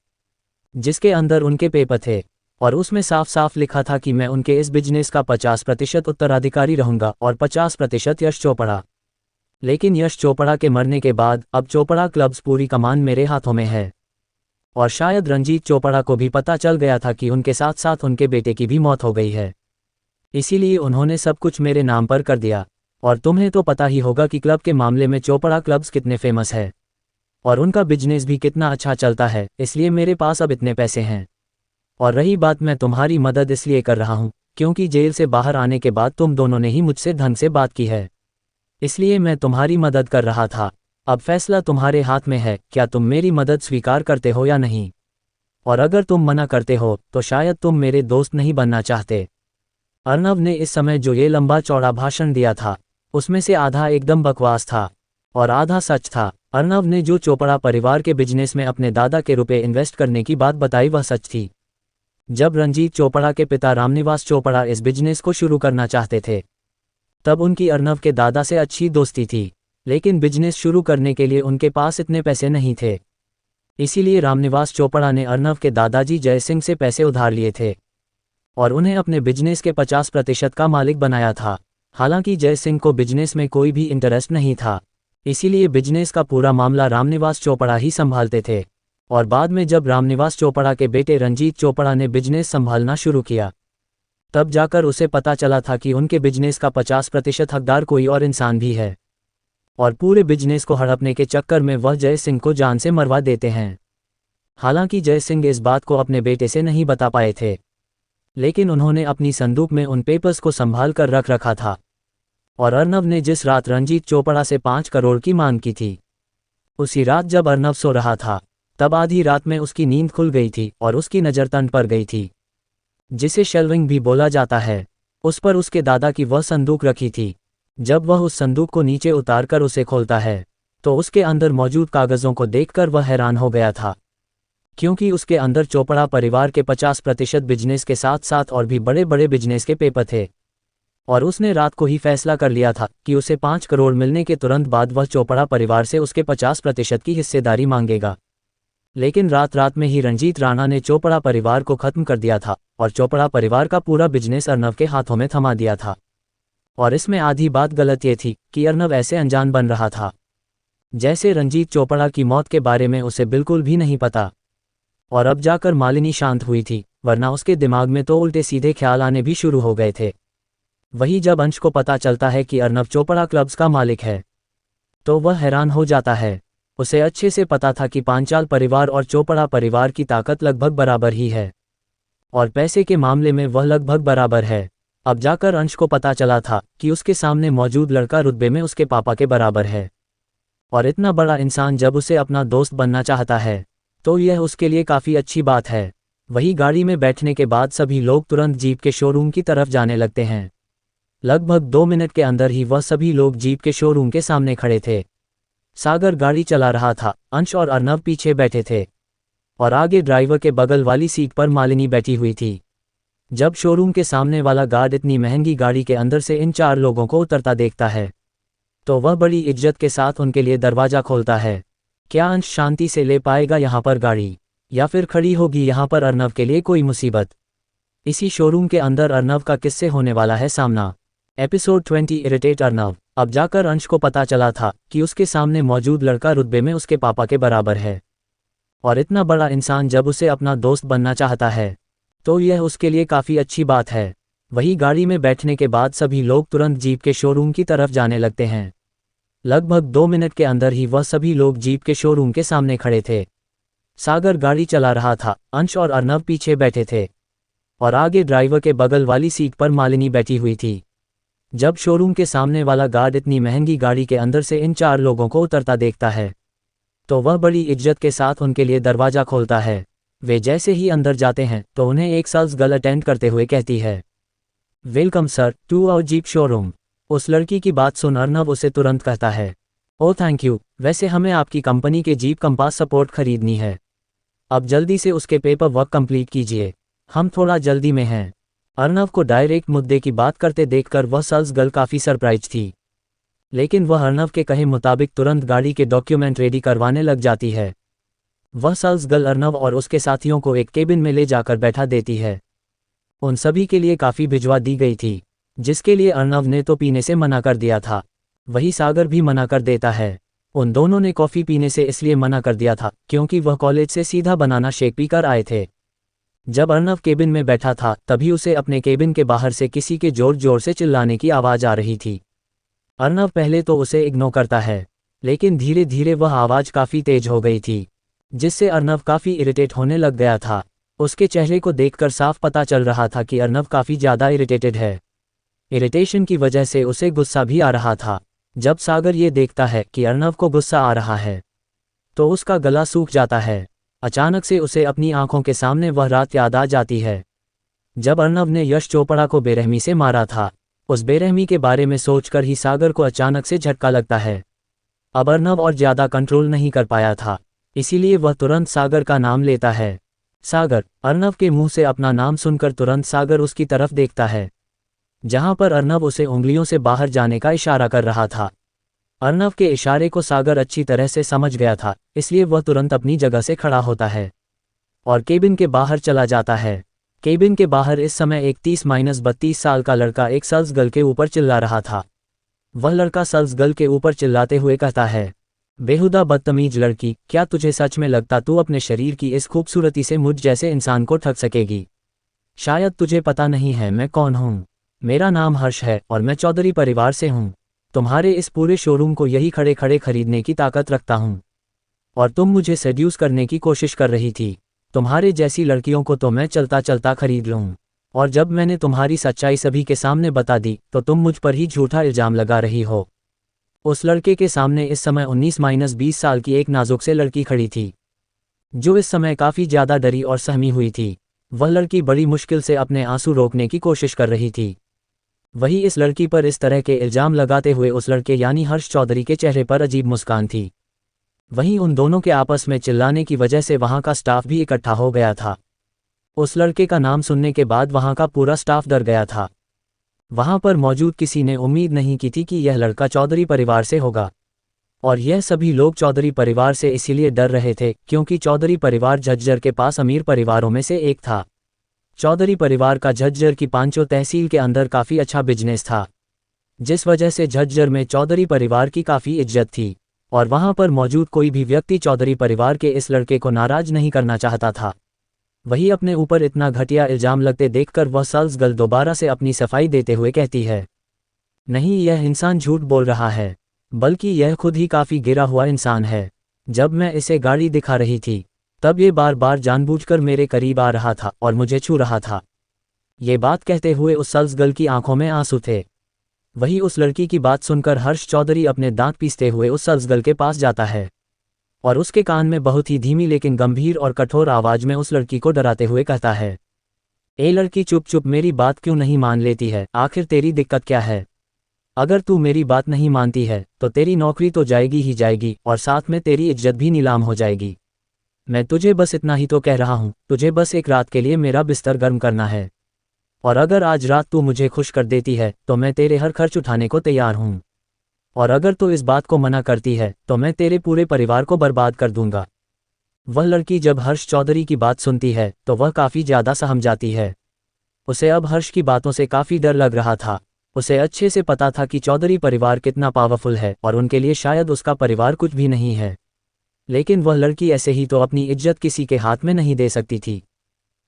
जिसके अंदर उनके पेपर थे, और उसमें साफ साफ लिखा था कि मैं उनके इस बिजनेस का 50% उत्तराधिकारी रहूंगा और 50% यश चोपड़ा। लेकिन यश चोपड़ा के मरने के बाद अब चोपड़ा क्लब्स पूरी कमान मेरे हाथों में है, और शायद रंजीत चोपड़ा को भी पता चल गया था कि उनके साथ साथ उनके बेटे की भी मौत हो गई है। इसीलिए उन्होंने सब कुछ मेरे नाम पर कर दिया। और तुम्हें तो पता ही होगा कि क्लब के मामले में चोपड़ा क्लब्स कितने फेमस है और उनका बिजनेस भी कितना अच्छा चलता है, इसलिए मेरे पास अब इतने पैसे हैं। और रही बात, मैं तुम्हारी मदद इसलिए कर रहा हूँ क्योंकि जेल से बाहर आने के बाद तुम दोनों ने ही मुझसे ढंग से बात की है, इसलिए मैं तुम्हारी मदद कर रहा था। अब फैसला तुम्हारे हाथ में है, क्या तुम मेरी मदद स्वीकार करते हो या नहीं? और अगर तुम मना करते हो तो शायद तुम मेरे दोस्त नहीं बनना चाहते। अर्नव ने इस समय जो ये लंबा चौड़ा भाषण दिया था उसमें से आधा एकदम बकवास था और आधा सच था। अर्नव ने जो चोपड़ा परिवार के बिजनेस में अपने दादा के रुपए इन्वेस्ट करने की बात बताई वह सच थी। जब रंजीत चोपड़ा के पिता रामनिवास चोपड़ा इस बिजनेस को शुरू करना चाहते थे तब उनकी अर्नव के दादा से अच्छी दोस्ती थी, लेकिन बिजनेस शुरू करने के लिए उनके पास इतने पैसे नहीं थे। इसीलिए रामनिवास चोपड़ा ने अर्नव के दादाजी जय सिंह से पैसे उधार लिए थे और उन्हें अपने बिजनेस के 50% का मालिक बनाया था। हालांकि जय सिंह को बिजनेस में कोई भी इंटरेस्ट नहीं था, इसीलिए बिजनेस का पूरा मामला रामनिवास चोपड़ा ही संभालते थे। और बाद में जब रामनिवास चोपड़ा के बेटे रंजीत चोपड़ा ने बिजनेस संभालना शुरू किया तब जाकर उसे पता चला था कि उनके बिजनेस का 50% हकदार कोई और इंसान भी है, और पूरे बिजनेस को हड़पने के चक्कर में वह जय सिंह को जान से मरवा देते हैं। हालांकि जय सिंह इस बात को अपने बेटे से नहीं बता पाए थे, लेकिन उन्होंने अपनी संदूक में उन पेपर्स को संभाल कर रख रखा था। और अर्नव ने जिस रात रंजीत चोपड़ा से 5 करोड़ की मांग की थी, उसी रात जब अर्नव सो रहा था तब आधी रात में उसकी नींद खुल गई थी और उसकी नज़र तन पर गई थी, जिसे शेल्विंग भी बोला जाता है। उस पर उसके दादा की वह संदूक रखी थी। जब वह उस संदूक को नीचे उतारकर उसे खोलता है तो उसके अंदर मौजूद कागज़ों को देखकर वह हैरान हो गया था, क्योंकि उसके अंदर चोपड़ा परिवार के 50% बिजनेस के साथ साथ और भी बड़े बड़े बिजनेस के पेपर थे। और उसने रात को ही फैसला कर लिया था कि उसे 5 करोड़ मिलने के तुरंत बाद वह चोपड़ा परिवार से उसके 50% की हिस्सेदारी मांगेगा। लेकिन रात रात में ही रंजीत राणा ने चोपड़ा परिवार को खत्म कर दिया था और चोपड़ा परिवार का पूरा बिजनेस अर्नव के हाथों में थमा दिया था। और इसमें आधी बात गलत ये थी कि अर्नव ऐसे अनजान बन रहा था जैसे रंजीत चोपड़ा की मौत के बारे में उसे बिल्कुल भी नहीं पता। और अब जाकर मालिनी शांत हुई थी, वरना उसके दिमाग में तो उल्टे सीधे ख्याल आने भी शुरू हो गए थे। वही जब अंश को पता चलता है कि अर्नव चोपड़ा क्लब्स का मालिक है तो वह हैरान हो जाता है। उसे अच्छे से पता था कि पांचाल परिवार और चोपड़ा परिवार की ताकत लगभग बराबर ही है और पैसे के मामले में वह लगभग बराबर है। अब जाकर अंश को पता चला था कि उसके सामने मौजूद लड़का रुतबे में उसके पापा के बराबर है, और इतना बड़ा इंसान जब उसे अपना दोस्त बनना चाहता है तो यह उसके लिए काफ़ी अच्छी बात है। वही गाड़ी में बैठने के बाद सभी लोग तुरंत जीप के शोरूम की तरफ जाने लगते हैं। लगभग 2 मिनट के अंदर ही वह सभी लोग जीप के शोरूम के सामने खड़े थे। सागर गाड़ी चला रहा था, अंश और अर्नव पीछे बैठे थे और आगे ड्राइवर के बगल वाली सीट पर मालिनी बैठी हुई थी। जब शोरूम के सामने वाला गार्ड इतनी महंगी गाड़ी के अंदर से इन 4 लोगों को उतरता देखता है तो वह बड़ी इज्जत के साथ उनके लिए दरवाज़ा खोलता है। क्या अंश शांति से ले पाएगा यहाँ पर गाड़ी, या फिर खड़ी होगी यहाँ पर अर्नव के लिए कोई मुसीबत? इसी शोरूम के अंदर अर्नव का किससे होने वाला है सामना? Episode 20 irritate Arnav. अब जाकर अंश को पता चला था कि उसके सामने मौजूद लड़का रुतबे में उसके पापा के बराबर है, और इतना बड़ा इंसान जब उसे अपना दोस्त बनना चाहता है तो यह उसके लिए काफ़ी अच्छी बात है। वही गाड़ी में बैठने के बाद सभी लोग तुरंत जीप के शोरूम की तरफ जाने लगते हैं। लगभग 2 मिनट के अंदर ही वह सभी लोग जीप के शोरूम के सामने खड़े थे। सागर गाड़ी चला रहा था, अंश और अर्नव पीछे बैठे थे और आगे ड्राइवर के बगल वाली सीट पर मालिनी बैठी हुई थी। जब शोरूम के सामने वाला गार्ड इतनी महंगी गाड़ी के अंदर से इन 4 लोगों को उतरता देखता है तो वह बड़ी इज्जत के साथ उनके लिए दरवाज़ा खोलता है। वे जैसे ही अंदर जाते हैं तो उन्हें एक सेल्स गर्ल अटेंड करते हुए कहती है, welcome sir to our Jeep showroom. उस लड़की की बात सुन अर्नव उसे तुरंत कहता है, ओह थैंक यू, वैसे हमें आपकी कंपनी के जीप कंपास सपोर्ट खरीदनी है। अब जल्दी से उसके पेपर वर्क कंप्लीट कीजिए, हम थोड़ा जल्दी में हैं। अर्नव को डायरेक्ट मुद्दे की बात करते देखकर वह सेल्स गर्ल काफ़ी सरप्राइज थी, लेकिन वह अर्नव के कहे मुताबिक तुरंत गाड़ी के डॉक्यूमेंट रेडी करवाने लग जाती है। वह सेल्स गर्ल अर्नव और उसके साथियों को एक केबिन में ले जाकर बैठा देती है। उन सभी के लिए काफ़ी भिजवा दी गई थी, जिसके लिए अर्नव ने तो पीने से मना कर दिया था, वही सागर भी मना कर देता है। उन दोनों ने कॉफ़ी पीने से इसलिए मना कर दिया था क्योंकि वह कॉलेज से सीधा बनाना शेक पीकर आए थे। जब अर्नव केबिन में बैठा था तभी उसे अपने केबिन के बाहर से किसी के जोर जोर से चिल्लाने की आवाज़ आ रही थी। अर्नव पहले तो उसे इग्नोर करता है, लेकिन धीरे धीरे वह आवाज़ काफ़ी तेज हो गई थी, जिससे अर्नव काफ़ी इरिटेट होने लग गया था। उसके चेहरे को देखकर साफ पता चल रहा था कि अर्नव काफ़ी ज़्यादा इरिटेटेड है। इरिटेशन की वजह से उसे गुस्सा भी आ रहा था। जब सागर ये देखता है कि अर्नव को गुस्सा आ रहा है तो उसका गला सूख जाता है। अचानक से उसे अपनी आंखों के सामने वह रात याद आ जाती है जब अर्नव ने यश चोपड़ा को बेरहमी से मारा था। उस बेरहमी के बारे में सोचकर ही सागर को अचानक से झटका लगता है। अब अर्नव और ज़्यादा कंट्रोल नहीं कर पाया था, इसीलिए वह तुरंत सागर का नाम लेता है। सागर। अर्नव के मुंह से अपना नाम सुनकर तुरंत सागर उसकी तरफ देखता है, जहां पर अर्नव उसे उंगलियों से बाहर जाने का इशारा कर रहा था। अर्नव के इशारे को सागर अच्छी तरह से समझ गया था, इसलिए वह तुरंत अपनी जगह से खड़ा होता है और केबिन के बाहर चला जाता है। केबिन के बाहर इस समय एक 30-32 साल का लड़का एक सेल्स गर्ल के ऊपर चिल्ला रहा था। वह लड़का सेल्स गर्ल के ऊपर चिल्लाते हुए कहता है, बेहुदा बदतमीज लड़की, क्या तुझे सच में लगता तू अपने शरीर की इस खूबसूरती से मुझ जैसे इंसान को ठग सकेगी? शायद तुझे पता नहीं है मैं कौन हूँ। मेरा नाम हर्ष है और मैं चौधरी परिवार से हूँ। तुम्हारे इस पूरे शोरूम को यही खड़े खड़े खरीदने की ताकत रखता हूँ, और तुम मुझे सेड्यूस करने की कोशिश कर रही थी। तुम्हारे जैसी लड़कियों को तो मैं चलता चलता खरीद लूँ, और जब मैंने तुम्हारी सच्चाई सभी के सामने बता दी तो तुम मुझ पर ही झूठा इल्ज़ाम लगा रही हो। उस लड़के के सामने इस समय 19-20 साल की एक नाजुक से लड़की खड़ी थी, जो इस समय काफ़ी ज़्यादा डरी और सहमी हुई थी। वह लड़की बड़ी मुश्किल से अपने आंसू रोकने की कोशिश कर रही थी। वही इस लड़की पर इस तरह के इल्ज़ाम लगाते हुए उस लड़के यानी हर्ष चौधरी के चेहरे पर अजीब मुस्कान थी। वहीं उन दोनों के आपस में चिल्लाने की वजह से वहां का स्टाफ भी इकट्ठा हो गया था। उस लड़के का नाम सुनने के बाद वहां का पूरा स्टाफ डर गया था। वहां पर मौजूद किसी ने उम्मीद नहीं की थी कि यह लड़का चौधरी परिवार से होगा, और यह सभी लोग चौधरी परिवार से इसीलिए डर रहे थे क्योंकि चौधरी परिवार झज्जर के पास अमीर परिवारों में से एक था। चौधरी परिवार का झज्जर की पांचों तहसील के अंदर काफ़ी अच्छा बिजनेस था, जिस वजह से झज्जर में चौधरी परिवार की काफ़ी इज्जत थी, और वहां पर मौजूद कोई भी व्यक्ति चौधरी परिवार के इस लड़के को नाराज नहीं करना चाहता था। वही अपने ऊपर इतना घटिया इल्ज़ाम लगते देखकर वह सेल्स गर्ल दोबारा से अपनी सफाई देते हुए कहती है, नहीं, यह इंसान झूठ बोल रहा है, बल्कि यह खुद ही काफ़ी गिरा हुआ इंसान है। जब मैं इसे गाड़ी दिखा रही थी तब ये बार बार जानबूझकर मेरे करीब आ रहा था और मुझे छू रहा था। ये बात कहते हुए उस सेल्स गर्ल की आंखों में आंसू थे। वही उस लड़की की बात सुनकर हर्ष चौधरी अपने दांत पीसते हुए उस सेल्स गर्ल के पास जाता है और उसके कान में बहुत ही धीमी लेकिन गंभीर और कठोर आवाज में उस लड़की को डराते हुए कहता है, ए लड़की, चुप चुप मेरी बात क्यों नहीं मान लेती है? आखिर तेरी दिक्कत क्या है? अगर तू मेरी बात नहीं मानती है तो तेरी नौकरी तो जाएगी ही जाएगी और साथ में तेरी इज्जत भी नीलाम हो जाएगी। मैं तुझे बस इतना ही तो कह रहा हूँ, तुझे बस एक रात के लिए मेरा बिस्तर गर्म करना है। और अगर आज रात तू मुझे खुश कर देती है तो मैं तेरे हर खर्च उठाने को तैयार हूँ, और अगर तू इस बात को मना करती है तो मैं तेरे पूरे परिवार को बर्बाद कर दूंगा। वह लड़की जब हर्ष चौधरी की बात सुनती है तो वह काफ़ी ज़्यादा सहम जाती है। उसे अब हर्ष की बातों से काफ़ी डर लग रहा था। उसे अच्छे से पता था कि चौधरी परिवार कितना पावरफुल है और उनके लिए शायद उसका परिवार कुछ भी नहीं है, लेकिन वह लड़की ऐसे ही तो अपनी इज्जत किसी के हाथ में नहीं दे सकती थी।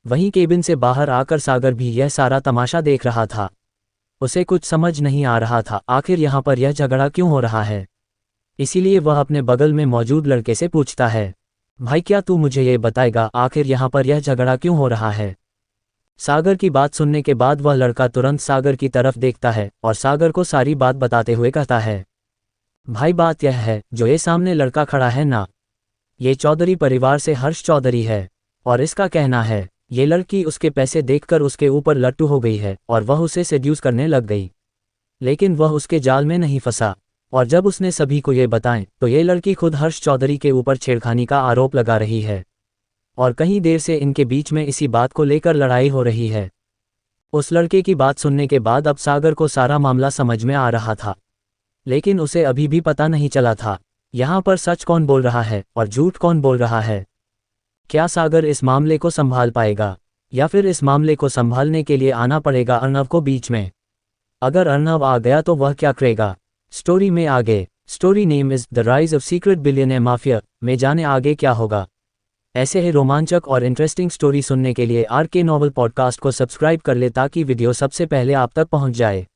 वहीं केबिन से बाहर आकर सागर भी यह सारा तमाशा देख रहा था। उसे कुछ समझ नहीं आ रहा था आखिर यहाँ पर यह झगड़ा क्यों हो रहा है। इसीलिए वह अपने बगल में मौजूद लड़के से पूछता है, भाई क्या तू मुझे ये बताएगा आखिर यहाँ पर यह झगड़ा क्यों हो रहा है। सागर की बात सुनने के बाद वह लड़का तुरंत सागर की तरफ देखता है और सागर को सारी बात बताते हुए कहता है, भाई बात यह है, जो ये सामने लड़का खड़ा है ना, ये चौधरी परिवार से हर्ष चौधरी है, और इसका कहना है ये लड़की उसके पैसे देखकर उसके ऊपर लट्टू हो गई है और वह उसे सेड्यूस करने लग गई, लेकिन वह उसके जाल में नहीं फंसा। और जब उसने सभी को ये बताएं तो ये लड़की खुद हर्ष चौधरी के ऊपर छेड़खानी का आरोप लगा रही है, और कहीं देर से इनके बीच में इसी बात को लेकर लड़ाई हो रही है। उस लड़के की बात सुनने के बाद अब सागर को सारा मामला समझ में आ रहा था, लेकिन उसे अभी भी पता नहीं चला था यहाँ पर सच कौन बोल रहा है और झूठ कौन बोल रहा है। क्या सागर इस मामले को संभाल पाएगा, या फिर इस मामले को संभालने के लिए आना पड़ेगा अर्णव को बीच में। अगर अर्णव आ गया तो वह क्या करेगा। स्टोरी में आगे, story name is the rise of secret billionaire mafia में जाने आगे क्या होगा। ऐसे ही रोमांचक और इंटरेस्टिंग स्टोरी सुनने के लिए आरके नॉवल पॉडकास्ट को सब्सक्राइब कर ले ताकि वीडियो सबसे पहले आप तक पहुंच जाए।